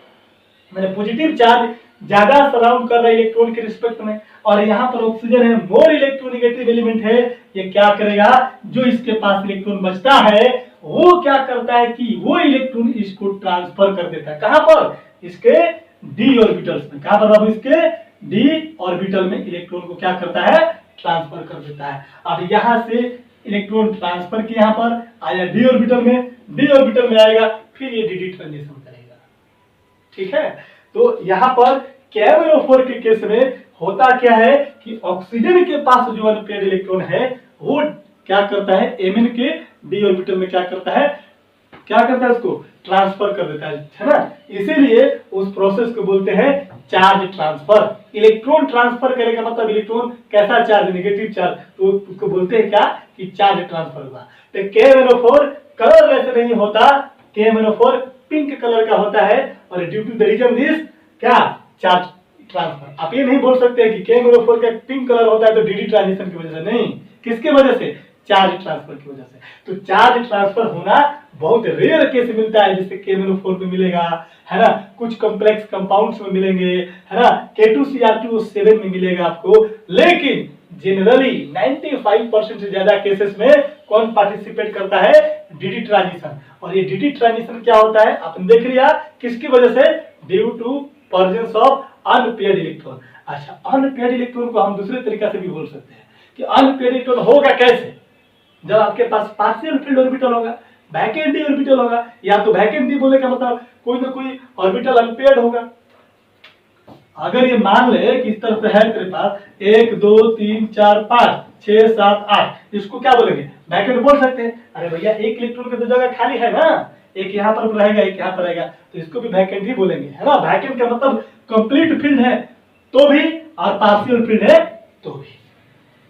मैंने पॉजिटिव चार्ज ज्यादा सराउंड कर रहा है इलेक्ट्रॉन के रिस्पेक्ट में, और यहाँ पर ऑक्सीजन है, मोर इलेक्ट्रोनेगेटिव एलिमेंट है, ये क्या करेगा, जो इसके पास इलेक्ट्रॉन बचता है वो क्या करता है कि वो इलेक्ट्रॉन इसको ट्रांसफर कर देता है। कहां पर, इसके डी ऑर्बिटल्स में। कहां पर बाबू, इसके डी ऑर्बिटल में इलेक्ट्रॉन को क्या करता है, ट्रांसफर कर देता है। अब यहां से इलेक्ट्रॉन ट्रांसफर किया, यहां पर आया डी ऑर्बिटल में, डी ऑर्बिटल में आएगा, फिर ये डी ट्रांजिशन करेगा। ठीक है, तो यहां पर KMnO4 के केस में होता क्या है कि ऑक्सीजन के पास जो अनपेयर्ड इलेक्ट्रॉन है वो क्या करता है, Mn के डी ऑर्बिटल में क्या करता है, उसको ट्रांसफर कर देता है ना। इसीलिए उस प्रोसेस को बोलते हैं चार्ज ट्रांसफर। इलेक्ट्रॉन ट्रांसफर करेगा मतलब इलेक्ट्रॉन कैसा चार्ज, नेगेटिव चार्ज, तो उसको बोलते हैं क्या कि चार्ज ट्रांसफर हुआ। तो KMnO4 कलर वैसे नहीं होता, KMnO4 पिंक कलर का होता है, और due to the reason this क्या, चार्ज ट्रांसफर। आप ये नहीं बोल सकते कि KMnO4 का पिंक कलर होता है तो डी ट्रांजिशन की वजह से, नहीं, किसके वजह से, चार्ज ट्रांसफर की वजह से। तो चार्ज ट्रांसफर होना बहुत रेयर केस मिलता है, जैसे KMnO4 में मिलेगा, है ना, कुछ कॉम्प्लेक्स कंपाउंड्स में मिलेंगे, है ना, K2Cr2O7 में मिलेगा आपको, लेकिन जनरली 95% से ज्यादा केसेस में कौन पार्टिसिपेट करता है, डी ट्रांजिशन। और ये डी ट्रांजिशन क्या होता है आपने देख लिया, किसकी वजह से, due to presence of unpaired electron. अच्छा, अनपेयर्ड इलेक्ट्रॉन को हम दूसरे तरीका से भी बोल सकते हैं कि अनपेयर्ड इलेक्ट्रॉन होगा कैसे, जब आपके पास पार्शियल फील्ड ऑर्बिटल होगा, वैकेंट डी ऑर्बिटल होगा, या तो वैकेंट डी बोले का मतलब कोई ना कोई ऑर्बिटल अनपेयर्ड होगा। अगर ये मान ले कि इस तरफ से है तेरे पास 1 2 3 4 5 6 7 8, इसको क्या बोलेंगे, वैकेंट बोल सकते हैं। अरे भैया एक इलेक्ट्रॉन की तो जगह खाली है ना, एक यहाँ पर रहेगा एक यहाँ पर रहेगा, तो इसको भी वैकेंट ही बोलेंगे, है ना। वैकेंट का मतलब कंप्लीट फील्ड है तो भी और पार्शियल फील्ड है तो भी।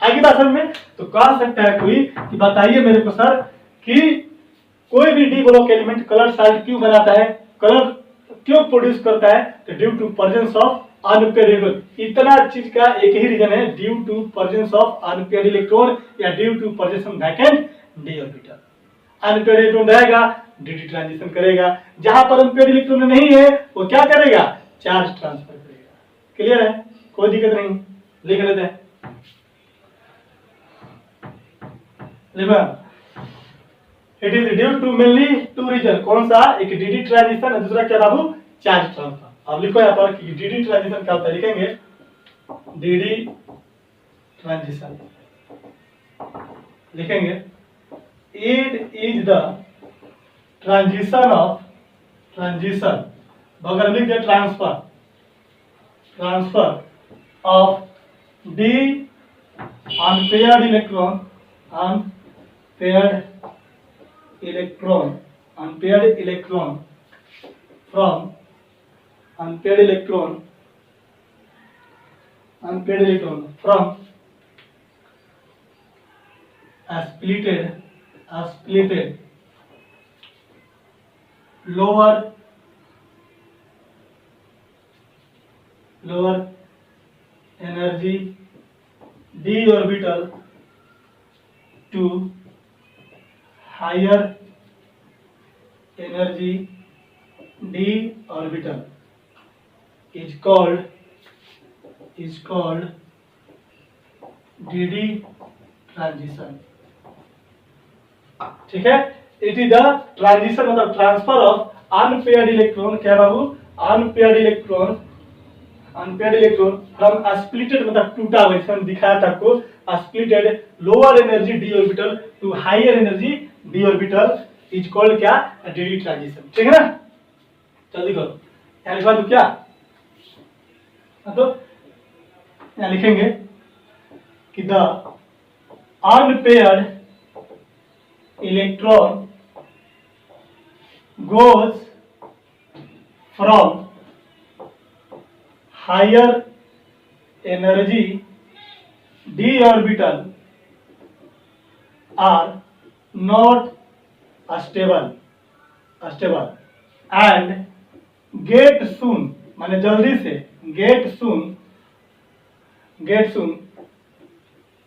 आगे बात में तो कह सकता है कोई कि बताइए मेरे को सर कि कोई भी D block element colour salt क्यों बनाता है, कलर क्यों प्रोड्यूस करता है, तो due to presence of unpaired electron. इतना चीज का एक ही रीजन है, due to presence of unpaired electron या due to presence of vacant D orbital. Unpaired electron रहेगा, डी ट्रांजिशन करेगा, जहां पर अनपेयर्ड इलेक्ट्रॉन नहीं है वो क्या करेगा, चार्ज ट्रांसफर करेगा। क्लियर है, कोई दिक्कत नहीं, लिख लेते हैं। It is due to mainly two reason, कौन सा, एक डी ट्रांजिशन और दूसरा क्या बाबू, चार्ज ट्रांसफर। अब लिखो यहाँ पर कि डी ट्रांजिशन क्या होता है, लिखेंगे डी ट्रांजिशन, लिखेंगे it is the transition of, transition बगल लिख दिया transfer, transfer of D unpaired electron, unpaired electron from unpaired electron from a splitted lower energy d orbital to higher energy d orbital is called dd transition। ठीक है, it is the transition मतलब transfer of unpaired electron, क्या बाबू, unpaired electron from splitted मतलब टूटा, वैसे हम दिखाया था आपको, splitted lower energy d orbital to higher energy d orbital is called क्या, डी ट्रांजिशन। ठीक है ना, जल्दी करो, यहाँ लिखवा दूं क्या, तो यहाँ लिखेंगे कि the unpaired electron goes from higher energy d orbital are not stable and get soon, माने जल्दी से get soon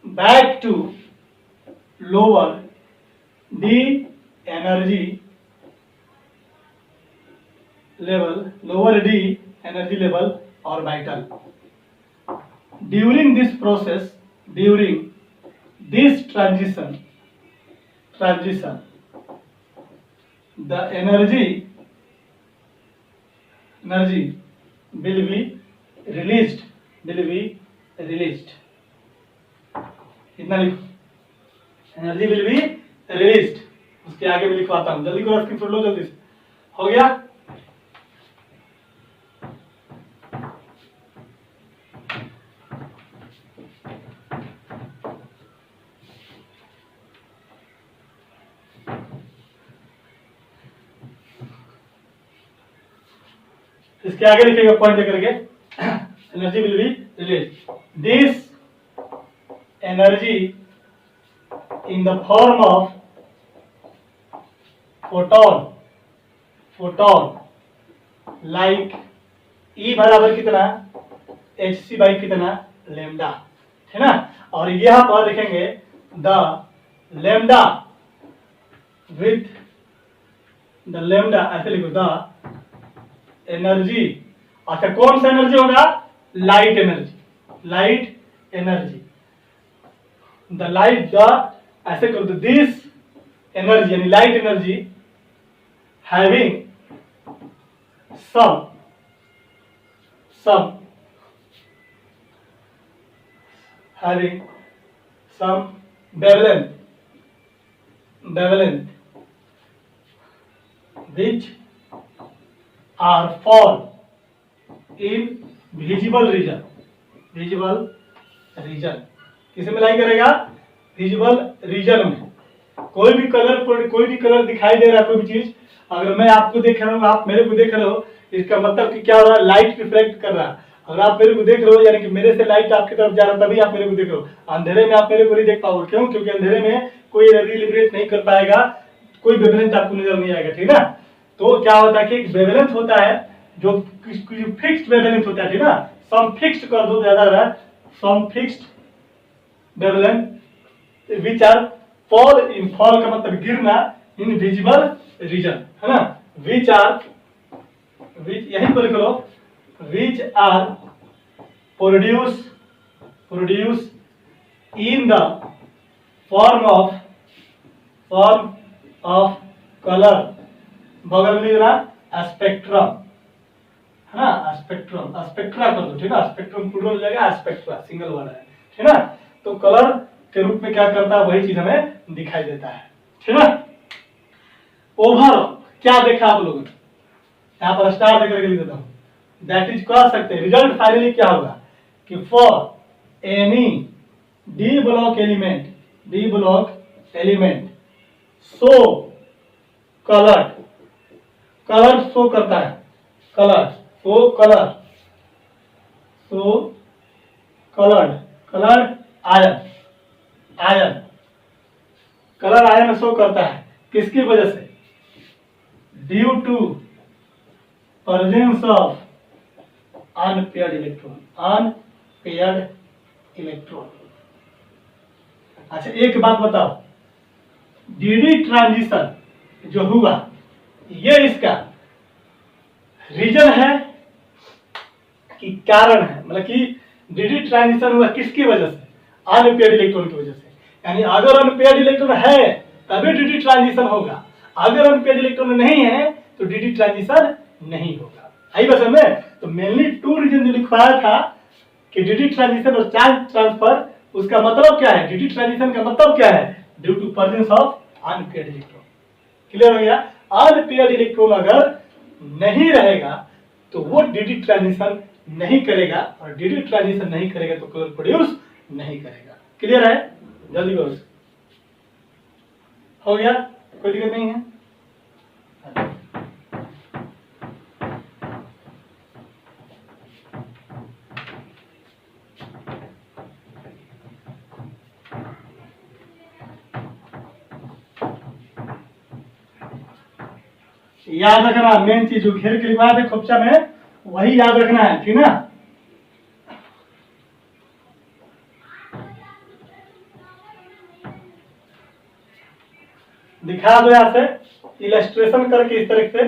back to lower D energy level orbital. During this process, during this transition, the energy will be released. इतना लिखो, energy will be released. उसके आगे भी लिखवाता हूं, जल्दी करो, स्क्रीनशॉट लो जल्दी से। हो गया? इसके आगे लिखेगा पॉइंट करके, energy will be release, this energy in the form of photon like E बराबर कितना, hc बाई कितना, लेमडा, है ना। और यहां पर लिखेंगे the lambda with the lambda, ऐसे लिखो द एनर्जी। अच्छा, कौन सा एनर्जी होगा, लाइट एनर्जी, द ऐसे करो, दिस एनर्जी यानी light energy having some wavelength which are fall in visible region, किसे में लाई करेगा, विजिबल रीजन में। कोई भी कलर दिखाई दे रहा है, कोई भी चीज, अगर मैं आपको देख रहा हूँ, आप मेरे को देख रहे हो, इसका मतलब कि क्या हो रहा है, लाइट रिफ्लेक्ट कर रहा है। अगर आप मेरे को देख रहे हो, यानी कि मेरे से लाइट आपकी तरफ जा रहा है, तभी आप मेरे को देख रहे हो। अंधेरे में आप मेरे को नहीं देख पाओगे, क्यों? क्योंकि अंधेरे में कोई एनर्जी लिबरेट नहीं कर पाएगा, कोई वेवलेंथ आपको नजर नहीं आएगा, ठीक ना। तो क्या होता है कि एक वेवलेंथ होता है जो फिक्स्ड वेवलेंथ होता है, ठीक ना। सम फिक्स्ड कर दो, ज्यादा some fixed wavelength which are fall का मतलब गिरना, इन विजिबल रीजन, है ना। विच यहीं पर करो, which are produce in the form of colour, बगल में ना स्पेक्ट्रम, है ना, स्पेक्ट्रा कर दो, ठीक है। स्पेक्ट्रम प्लूरल हो जाएगा, स्पेक्ट्रा सिंगल वर्ड है, ठीक है ना। तो कलर के रूप में क्या करता है, वही चीज हमें दिखाई देता है, ठीक है। ओवरऑल क्या देखा आप लोगों ने, यहाँ पर स्टार देकर के लिख देता हूं, दैट इज कह सकते हैं रिजल्ट फाइनली क्या होगा कि for any D block element so colour show करता है, कलर्ड आयन शो करता है, किसकी वजह से, due to presence of unpaired electron. अच्छा, एक बात बताओ, डीडी ट्रांजिशन जो हुआ, ये इसका रीजन है कि कारण है, मतलब कि डीडी ट्रांजिशन हुआ किसकी वजह से, अनपेयर्ड इलेक्ट्रॉन की वजह से। यानी अगर अनपेयर्ड इलेक्ट्रॉन है तभी डीडी ट्रांजिशन होगा, अगर अनपेयर्ड इलेक्ट्रॉन नहीं है तो डीडी ट्रांजिशन नहीं होगा। आई बस में, तो मेनली टू रीजन जो लिखवाया था कि डीडी ट्रांजिशन और चार्ज ट्रांसफर, उसका मतलब क्या है, डीडी ट्रांजिशन का मतलब क्या है, due to presence of unpaired electron. Clear हो गया। अनपेयर्ड इलेक्ट्रॉन अगर नहीं रहेगा तो वो डीडी ट्रांजिशन नहीं करेगा, और डीडी ट्रांजिशन नहीं करेगा तो कलर प्रोड्यूस नहीं करेगा। क्लियर है, जल्दी करो, हो गया, कोई दिक्कत नहीं है। याद रखना, मेन चीज जो घेर के लिखवाया थे खोपचा में वही याद रखना है, ठीक ना। दिखा दो यहां से इलस्ट्रेशन करके इस तरह से।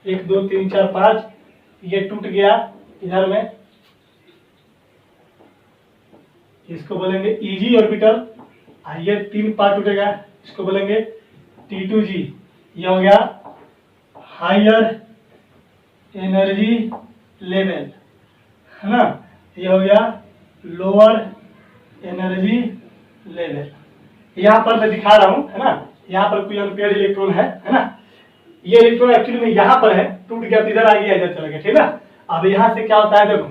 एक दो तीन चार पांच, ये टूट गया इधर में, इसको बोलेंगे इजी ऑर्बिटल। ये 3 पार्ट टूटेगा, इसको बोलेंगे T2G। ये हो गया हायर एनर्जी लेवल, है ना। ये हो गया लोअर एनर्जी लेवल। यहाँ पर मैं दिखा रहा हूं, है ना, यहाँ पर कोई अनपेयर्ड इलेक्ट्रॉन है ना। ये इलेक्ट्रॉन एक्चुअली में यहाँ पर है, टूट गया तो इधर आ गया, इधर चला गया, ठीक है। अब यहाँ से क्या होता है, देखो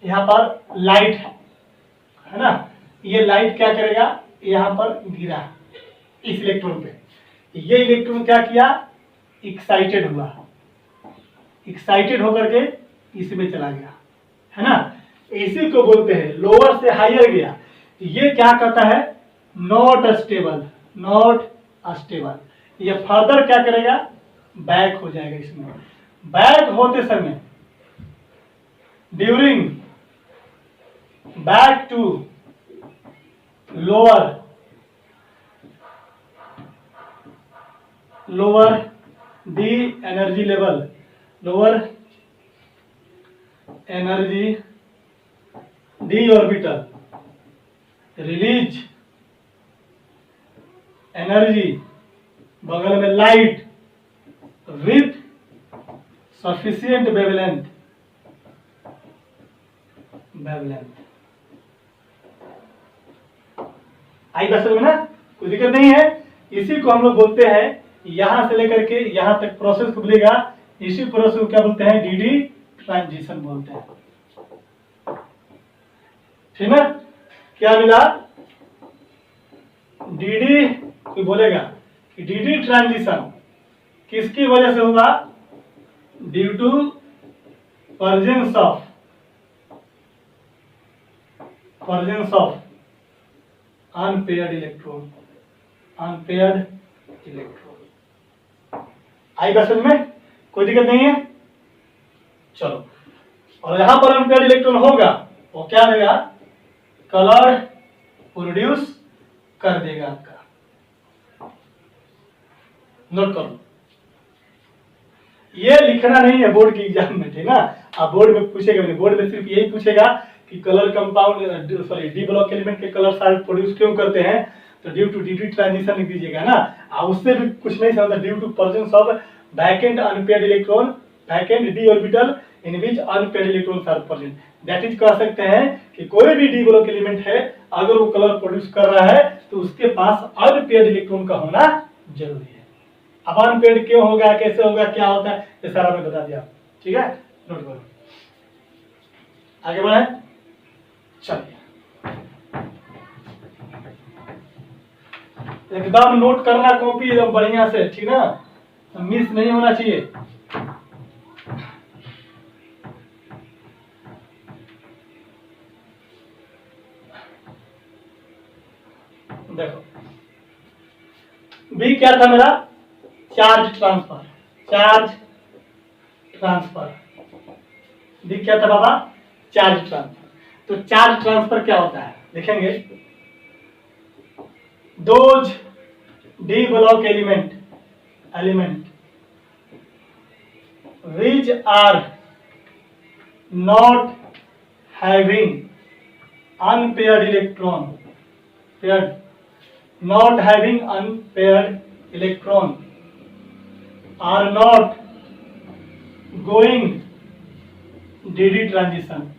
यहाँ पर लाइट है ना। ये लाइट क्या करेगा, यहाँ पर गिरा इस इलेक्ट्रॉन पे, ये इलेक्ट्रॉन क्या किया, एक्साइटेड हुआ, एक्साइटेड होकर के इसमें चला गया, है ना। इसी को बोलते हैं लोअर से हायर गया। ये क्या कहता है, नॉट स्टेबल, नॉट स्टेबल। ये फर्दर क्या करेगा, बैक हो जाएगा इसमें। बैक होते समय during back to lower D energy level, lower energy d orbital, release energy, बगल में लाइट विथ सफिशिएंट वेवलेंथ, आई बात समझ में ना, कोई दिक्कत नहीं है। इसी को हम लोग बोलते हैं, यहां से लेकर के यहां तक प्रोसेस को बोलेगा, इसी प्रोसेस को क्या बोलते हैं, डीडी ट्रांजिशन बोलते हैं, ठीक है। क्या मिला, डीडी, कोई बोलेगा कि डीडी ट्रांजिशन किसकी वजह से होगा, due to presence of unpaired electron, आई बात समझ में, कोई दिक्कत नहीं है। चलो, और यहां पर अनपेयर्ड इलेक्ट्रॉन होगा वो क्या देगा, कलर प्रोड्यूस कर देगा आपका। नोट करो, ये लिखना नहीं है बोर्ड के एग्जाम में, ठीक ना। आप बोर्ड में पूछेगा नहीं, बोर्ड में सिर्फ यही पूछेगा कि colour compound sorry D block element के कलर सारे प्रोड्यूस क्यों करते हैं, तो ड्यू टू डीडी ट्रांजिशन लिख दीजिएगा ना। उससे भी कुछ नहीं समझता, due to presence of vacant unpaired electron, vacant D orbital in which unpaired electrons are present. That is कह सकते हैं कि कोई भी डी ब्लॉक एलिमेंट है, अगर वो कलर प्रोड्यूस कर रहा है तो उसके पास अनपेयर्ड इलेक्ट्रॉन का होना जरूरी है। अब अनपेयर्ड क्यों होगा, कैसे होगा, क्या होता है, ये सारा मैं बता दिया, ठीक है। नोट करो, आगे बढ़े, चलिए एकदम नोट करना कॉपी एकदम बढ़िया से, ठीक ना, मिस नहीं होना चाहिए। देखो बी क्या था मेरा, चार्ज ट्रांसफर, बी क्या था बाबा, चार्ज ट्रांसफर। तो चार्ज ट्रांसफर क्या होता है, देखेंगे, those D block element which are not having unpaired electron, are not going DD transition,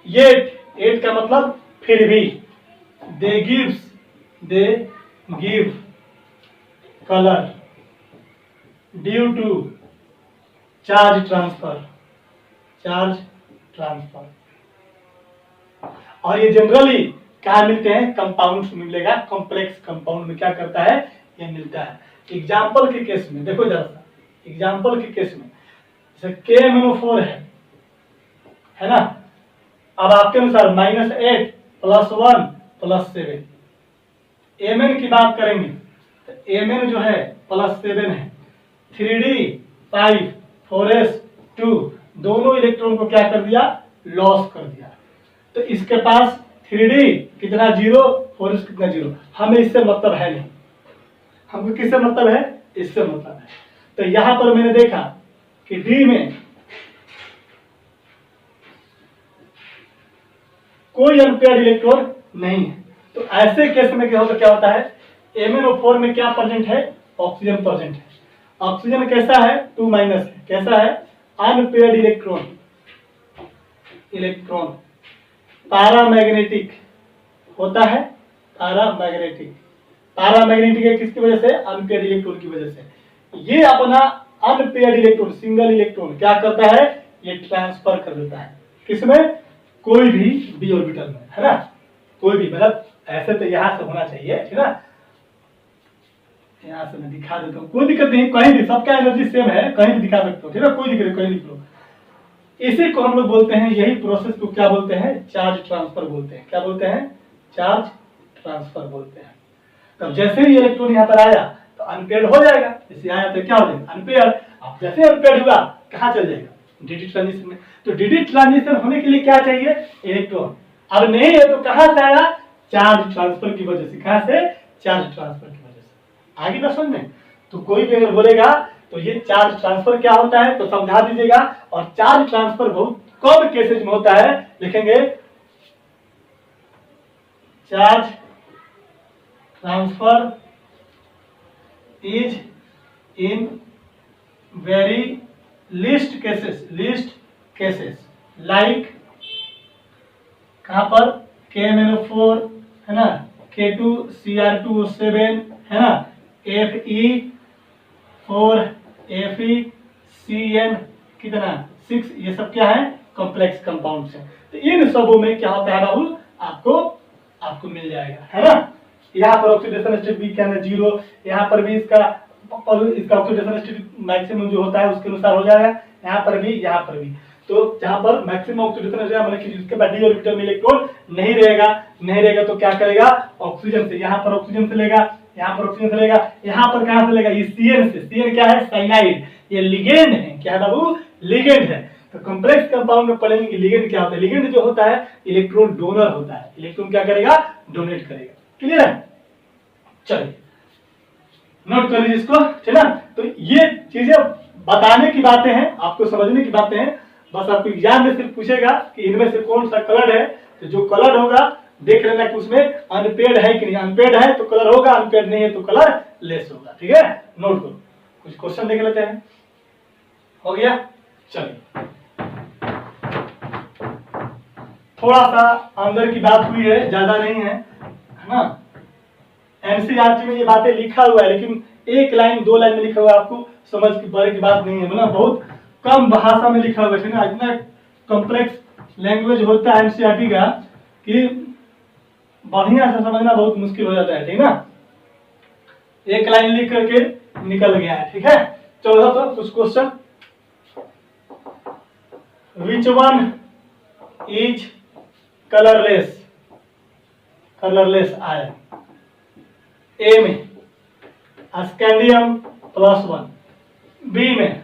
yet का मतलब फिर भी, they give color due to charge transfer, और ये जनरली क्या मिलते हैं, कंपाउंड्स में मिलेगा, कॉम्प्लेक्स कंपाउंड में क्या करता है, ये मिलता है। एग्जाम्पल के केस में देखो जरा सा, एग्जाम्पल के केस में जैसे KMnO4 है ना, अब आपके अनुसार -8 + 1 + 7, Mn की बात करेंगे तो Mn जो है +7 है, 3d 5 4s 2, दोनों इलेक्ट्रॉन को क्या कर दिया, लॉस कर दिया। तो इसके पास 3d कितना 0, 4s कितना 0, हमें इससे मतलब है नहीं, हमको किससे मतलब है, इससे मतलब है। तो यहां पर मैंने देखा कि d में कोई अनपेयर्ड इलेक्ट्रॉन नहीं है। तो ऐसे केस में क्या होता है, MnO4 में क्या प्रेजेंट है, ऑक्सीजन प्रेजेंट है। ऑक्सीजन कैसा है, 2- है, कैसा है, अनपेयर्ड इलेक्ट्रॉन पैरामैग्नेटिक होता है, पैरामैग्नेटिक है किसकी वजह से, अनपेयर्ड इलेक्ट्रॉन की वजह से। ये अपना अनपेयर्ड इलेक्ट्रॉन, सिंगल इलेक्ट्रॉन क्या करता है, ये ट्रांसफर कर देता है किसमें, कोई भी d ऑर्बिटल में, है ना, कोई भी, मतलब ऐसे तो यहां से होना चाहिए, ठीक है ना, यहां से मैं दिखा देता हूं, कोई दिक्कत नहीं, कहीं भी सबका एनर्जी सेम है, कहीं भी दिखा सकते हो, ठीक है, कोई दिक्कत नहीं, कहीं लिख लो। इसी को हम लोग बोलते हैं, यही प्रोसेस को क्या बोलते हैं, चार्ज ट्रांसफर बोलते हैं। क्या बोलते हैं, चार्ज ट्रांसफर बोलते हैं। तब जैसे ही इलेक्ट्रॉन यहाँ पर आया तो अनपेयर्ड हो जाएगा, जैसे आया तो क्या हो जाएगा, अनपेयर्ड। अब जैसे अनपेयर्ड हुआ कहाँ चल जाएगा, डी ट्रांजिशन में। तो डी ट्रांजिशन होने के लिए क्या चाहिए, इलेक्ट्रॉन। अब नहीं है तो कहां से आया, चार्ज ट्रांसफर की वजह से। कहां से, चार्ज ट्रांसफर की वजह से। आगे ना समझ में। तो कोई भी अगर बोलेगा तो ये चार्ज ट्रांसफर क्या होता है तो समझा दीजिएगा। और चार्ज ट्रांसफर बहुत कम केसेज में होता है, लिखेंगे charge transfer is in very least cases like, कहां पर, KMnO4 है ना, K2Cr2O7 है ना, Fe4 FeCN कितना 6, ये सब क्या है, कॉम्प्लेक्स कंपाउंड्स है। तो इन सबों में क्या होता है बाबू, आपको मिल जाएगा, है ना। यहाँ पर ऑक्सीडेशन स्टेट भी क्या है 0, यहाँ पर भी इसका ऑक्सीडेशन स्टेट मैक्सिमम जो होता है उसके अनुसार हो जाएगा, यहाँ पर भी। तो जहां पर मैक्सिमम ऑक्सीडेशन मतलब कि जिसके बाद डी ऑर्बिटल में इलेक्ट्रॉन नहीं रहेगा तो क्या करेगा, ऑक्सीजन से, यहाँ पर ऑक्सीजन से लेगा, यहाँ पर ऑक्सीजन से लेगा, यहाँ पर कहां से लेगा, ये CN से। CN क्या है, साइनाइड, ये लिगेंड है। क्या है बाबू, लिगेंड है। तो कॉम्प्लेक्स कंपाउंड में पढ़ेंगे कि लिगेंड क्या होता है। लिगेंड जो होता है इलेक्ट्रॉन डोनर होता है, इलेक्ट्रॉन क्या करेगा, डोनेट करेगा। क्लियर है, चलिए नोट कर लीजिए इसको, है ना। तो ये चीजें बताने की बातें हैं, आपको समझने की बातें हैं। बस आपको एग्जाम में सिर्फ पूछेगा कि इनमें से कौन सा कलर है, तो जो कलर होगा देख लेना कि उसमें अनपेड है कि नहीं। अनपेड है तो कलर होगा, अनपेड नहीं है तो कलर लेस होगा। ठीक है, नोट करो। कुछ क्वेश्चन देख लेते हैं, हो गया। चलिए थोड़ा सा अंदर की बात हुई है, ज्यादा नहीं है ना। एनसीईआरटी में ये बातें लिखा हुआ है, लेकिन 1 लाइन 2 लाइन में लिखा हुआ है, आपको समझ की पड़े की बात नहीं है, मतलब बहुत कम भाषा में लिखा हुआ है ना। इतना कॉम्प्लेक्स लैंग्वेज होता है एनसीईआरटी का कि बढ़िया से समझना बहुत मुश्किल हो जाता है। ठीक ना, 1 लाइन लिख करके निकल गया है। ठीक है, चलो तो कुछ question. Which one is colourless ion. A में स्कैंडियम +1, बी में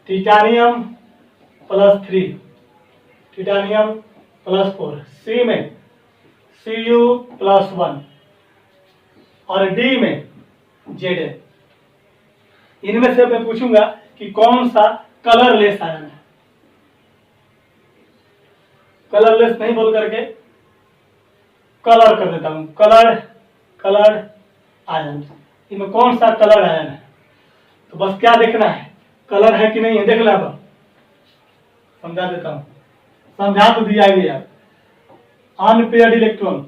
टिटानियम +3, टिटानियम +4, सी में Cu+1 और डी में Zn। इनमें से मैं पूछूंगा कि कौन सा कलरलेस आयन है। कलरलेस नहीं बोल करके कलर कर देता हूं, कलर आयन। इनमें कौन सा कलर आयन है, तो बस क्या देखना है, कलर है कि नहीं है देख लो। अब समझा देता हूं, समझा तो दिया गया। Unpaired electron,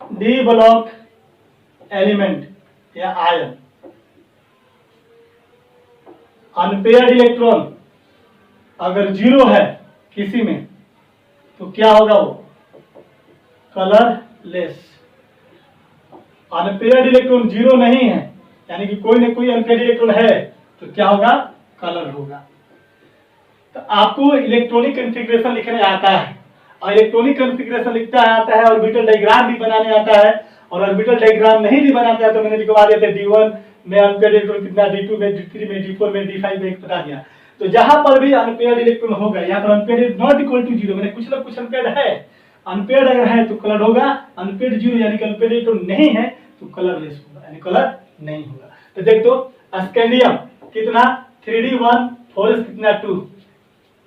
D block element या आयन। अनपेयर्ड इलेक्ट्रॉन अगर 0 है किसी में तो क्या होगा, वो कलरलेस। अनपेयर्ड इलेक्ट्रॉन 0 नहीं है, यानी कि कोई ना कोई अनपेयर्ड इलेक्ट्रॉन है, तो क्या होगा, कलर होगा। तो आपको इलेक्ट्रॉनिक कॉन्फ़िगरेशन लिखने आता है, और इलेक्ट्रॉनिक कॉन्फ़िगरेशन लिखता आता है, ऑर्बिटल डायग्राम भी बनाने आता है, और ऑर्बिटल डायग्राम नहीं भी बनाते हैं तो मैंने लिखवा दिया था D1 में अनपेयर्ड इलेक्ट्रॉन कितना, D2 में, D3 में, D4 में, D5 में बता दिया। तो जहां पर भी अनपेयर्ड इलेक्ट्रॉन होगा, यहाँ पर unpaired not equal to zero, मैंने कुछ ना कुछ अनपेयर्ड है, अनपेयर्ड अगर है तो कलर होगा, अनपेयर्ड जीरो यानी कि अनपेयर्ड इलेक्ट्रॉन नहीं है तो कलरलेस होगा, यानी कलर नहीं होगा। तो देख दो, स्कैंडियम कितना 3D1, फॉरेस्ट कितना 2,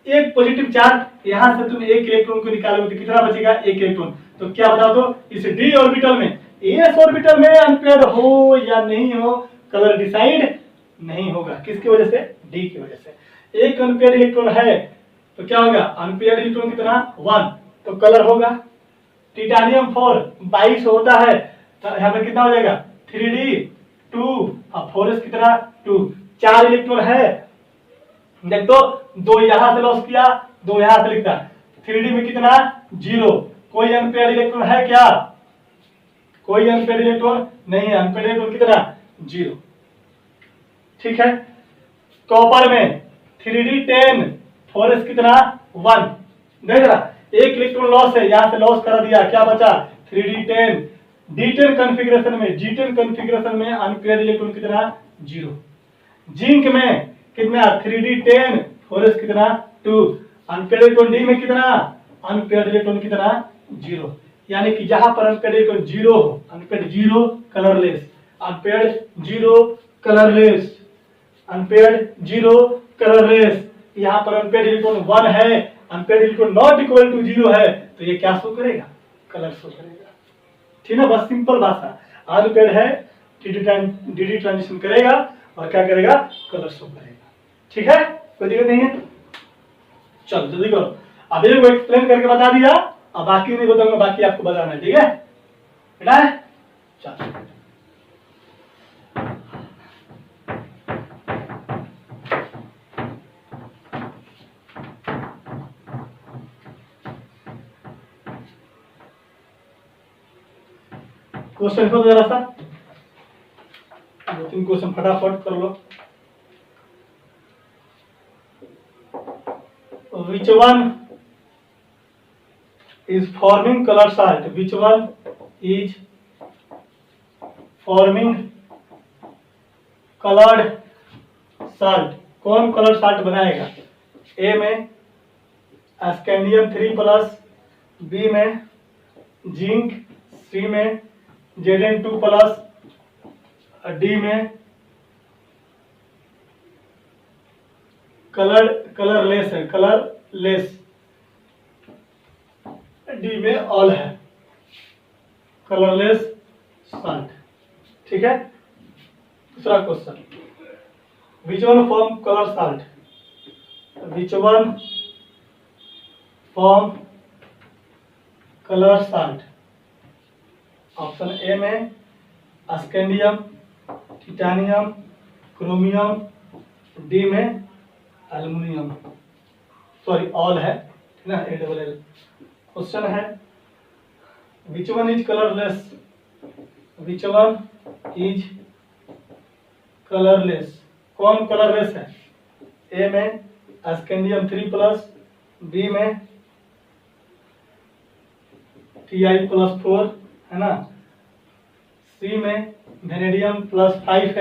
एक पॉजिटिव चार्ज, यहां से तुम एक इलेक्ट्रॉन को निकालोगे तो कितना बचेगा, एक इलेक्ट्रॉन। तो क्या बता दो, इस डी ऑर्बिटल में, एस ऑर्बिटल में अनपेयर्ड हो या नहीं हो, कलर डिसाइड नहीं होगा। किसकी वजह से, डी की वजह से। एक अनपेयर्ड इलेक्ट्रॉन है तो क्या होगा, अनपेयर्ड इलेक्ट्रॉन कितना 1, तो कलर होगा। टिटानियम 4 22 होता है तो यहाँ पर कितना हो जाएगा 3D2, और फॉरेस्ट कितना 2, 4 इलेक्ट्रॉन है, देख दो, 2 यहां से लॉस किया, 2 यहां से लिखता, 3D में कितना 0, कोई अनपेयर्ड इलेक्ट्रॉन है क्या, कोई अनपेयर्ड इलेक्ट्रॉन नहीं है, अनपेयर्ड इलेक्ट्रॉन कितना 0, ठीक है। कॉपर में 3D10, फॉरेस्ट कितना 1, देख रहा, एक इलेक्ट्रॉन लॉस है, यहां से लॉस कर दिया, क्या बचा 3D10। D10 कॉन्फ़िगरेशन में, G10 कॉन्फ़िगरेशन में अनपेयर्ड इलेक्ट्रॉन कितना 0। जिंक में कितना 3D10, फॉरेस्ट कितना 2, अनपेयर्ड इलेक्ट्रॉन डी में कितना, अनपेयर्ड इलेक्ट्रॉन कितना 0, यानी कि जहां पर अनपेयर्ड इलेक्ट्रॉन 0 हो, unpaired 0 colourless, unpaired 0 colourless, unpaired 0 colourless, यहाँ पर अनपेयर्ड इलेक्ट्रॉन 1 है, unpaired electron not equal to 0 है, तो ये क्या शो करेगा, कलर शो करेगा, ठीक है। बस सिंपल भाषा, अनपेयर्ड है डी ट्रांजिशन करेगा और क्या करेगा, कलर शो करेगा, ठीक है, कोई दिक्कत नहीं है। चलो जल्दी करो, अब एक एक्सप्लेन करके बता दिया, अब बाकी नहीं बताऊंगा, बाकी आपको बताना है, ठीक है बेटा। चलो क्वेश्चन को जरा सा 2-3 क्वेश्चन फटाफट कर लो। Which one is forming color salt? Which one is forming colored salt? कौन कलर साल्ट बनाएगा? ए में स्कैंडियम 3+, बी में जिंक, सी में Zn2+, डी में कलरलेस है, कलरलेस, डी में ऑल है, कलरलेस साल्ट, ठीक है। दूसरा question, which one form colour salt, which one form colour salt, option A में स्कैंडियम, टिटानियम, क्रोमियम, डी में एल्युमिनियम, सॉरी ऑल है ना, ALL। क्वेश्चन है विच one is colourless, which one is colourless, कौन colourless है? ए में स्कैंडियम 3+, बी में Ti+4 है ना, सी में वेनेडियम +5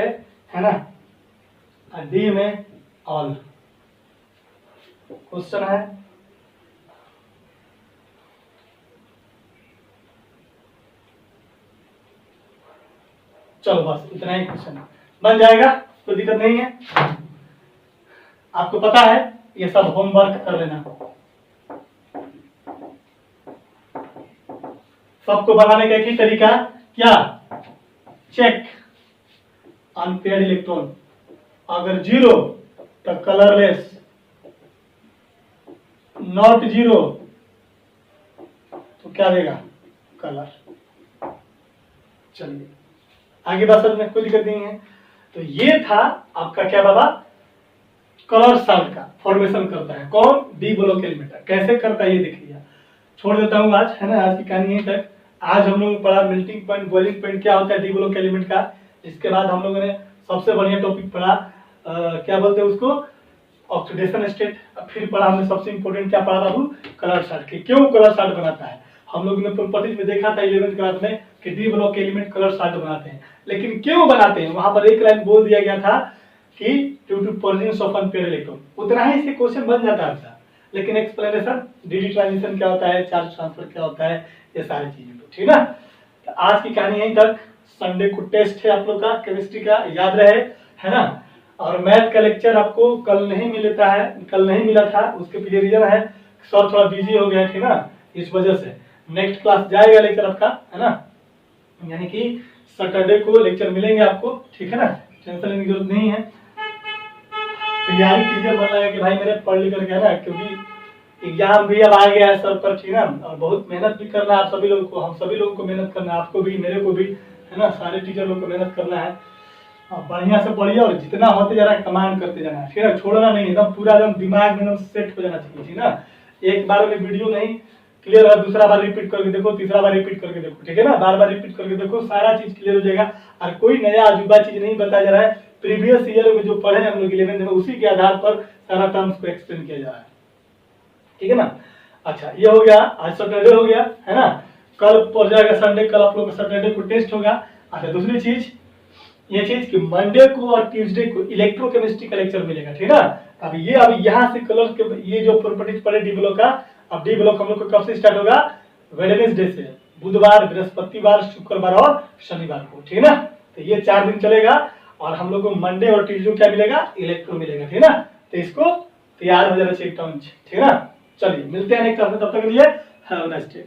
है ना, और डी में ऑल। क्वेश्चन है चलो बस इतना ही क्वेश्चन बन जाएगा, कोई दिक्कत नहीं है, आपको पता है, ये सब होमवर्क कर लेना। सबको बनाने का एक ही तरीका, क्या, चेक अनपेयर्ड इलेक्ट्रॉन, अगर 0 तो कलरलेस, नॉट 0 तो क्या देगा, कलर। चलिए आगे बात समझ में कोई दिक्कत नहीं है। तो ये था आपका क्या बाबा, कलर साल्ट का फॉर्मेशन करता है कौन, डी ब्लॉक एलिमेंट। कैसे करता है ये देख लिया, छोड़ देता हूँ आज, है ना, आज की कहानी यहीं तक। आज हम लोगों ने पढ़ा मेल्टिंग पॉइंट, बॉइलिंग पॉइंट क्या होता है डी ब्लॉक एलिमेंट का। इसके बाद हम लोगों ने सबसे बढ़िया टॉपिक पढ़ा, क्या बोलते हैं उसको, ऑक्सीडेशन स्टेट, फिर पढ़ा हमने सबसे इंपॉर्टेंट क्या पढ़ा बाबू, कलर चार्ट कि क्यों कलर चार्ट बनाता है। हम लोग ने प्रॉपर्टीज में देखा था 11th क्लास में कि डी ब्लॉक के एलिमेंट कलर चार्ट बनाते हैं, लेकिन क्यों बनाते हैं वहां पर एक लाइन बोल दिया गया था कि due to presence of unpaired electron, उतना ही इससे क्वेश्चन बन जाता है। लेकिन एक्सप्लेनेशन डीडी ट्रांजिशन क्या होता है, चार्ज ट्रांसफर क्या होता है, ये सारी चीजें, तो ठीक ना। तो आज की कहानी यहीं तक। संडे को टेस्ट है आप लोग का केमिस्ट्री का, याद रहे, है ना। और मैथ का लेक्चर आपको कल नहीं मिला था, उसके पीछे रीजन है सर थोड़ा बिजी हो गया, ठीक ना, इस वजह से। नेक्स्ट क्लास जाएगा लेक्चर आपका, है ना, यानी कि सैटरडे को लेक्चर मिलेंगे आपको, ठीक है ना, टेंशन लेने की जरूरत नहीं है। तैयारी कीजिए, मन लगा कि भाई मेरे पढ़ लिख करके, है ना, क्योंकि एग्जाम भी अब आ गया है सर पर, ठीक ना, और बहुत मेहनत भी करना है आप सभी लोगों को, हम सभी लोगों को मेहनत करना है, आपको भी, मेरे को भी, है ना, सारे टीचर लोग को मेहनत करना है। बढ़िया से पढ़िए और जितना होते जा रहा है कमांड करते जाना है, ठीक है, छोड़ना नहीं, एकदम पूरा एकदम दिमाग में एकदम सेट हो जाना चाहिए, ठीक ना। एक बार में वीडियो नहीं क्लियर है, दूसरा बार रिपीट करके देखो, तीसरा बार रिपीट करके देखो, ठीक है ना, बार बार रिपीट करके देखो, सारा चीज क्लियर हो जाएगा। और कोई नया अजूबा चीज नहीं बताया जा रहा है, प्रीवियस ईयर में जो पढ़े हम लोग 11th में, उसी के आधार पर सारा टर्म्स को एक्सप्लेन किया जा रहा है, ठीक है ना। अच्छा, ये हो गया, आज सैटरडे हो गया, है ना, कल पड़ जाएगा संडे, कल आप लोग का सैटरडे को टेस्ट होगा। अच्छा, दूसरी चीज ये चीज कि मंडे को और ट्यूसडे को इलेक्ट्रोकेमिस्ट्री का लेक्चर मिलेगा, ठीक है ना। अब यहाँ से कलर के ये जो प्रॉपर्टीज पढ़े डी ब्लॉक का, अब डी ब्लॉक हम लोग को कब से स्टार्ट होगा, वेडनेसडे से, बुधवार, बृहस्पतिवार, शुक्रवार और शनिवार को, ठीक है ना। तो ये 4 दिन चलेगा और हम लोग को मंडे और ट्यूसडे क्या मिलेगा, इलेक्ट्रो मिलेगा, ठीक है ना। तो इसको तैयार हो जाना चाहिए टर्म्स, ठीक है ना। चलिए मिलते हैं नेक्स्ट क्लास में, तब तक के लिए हैव अ नाइस डे।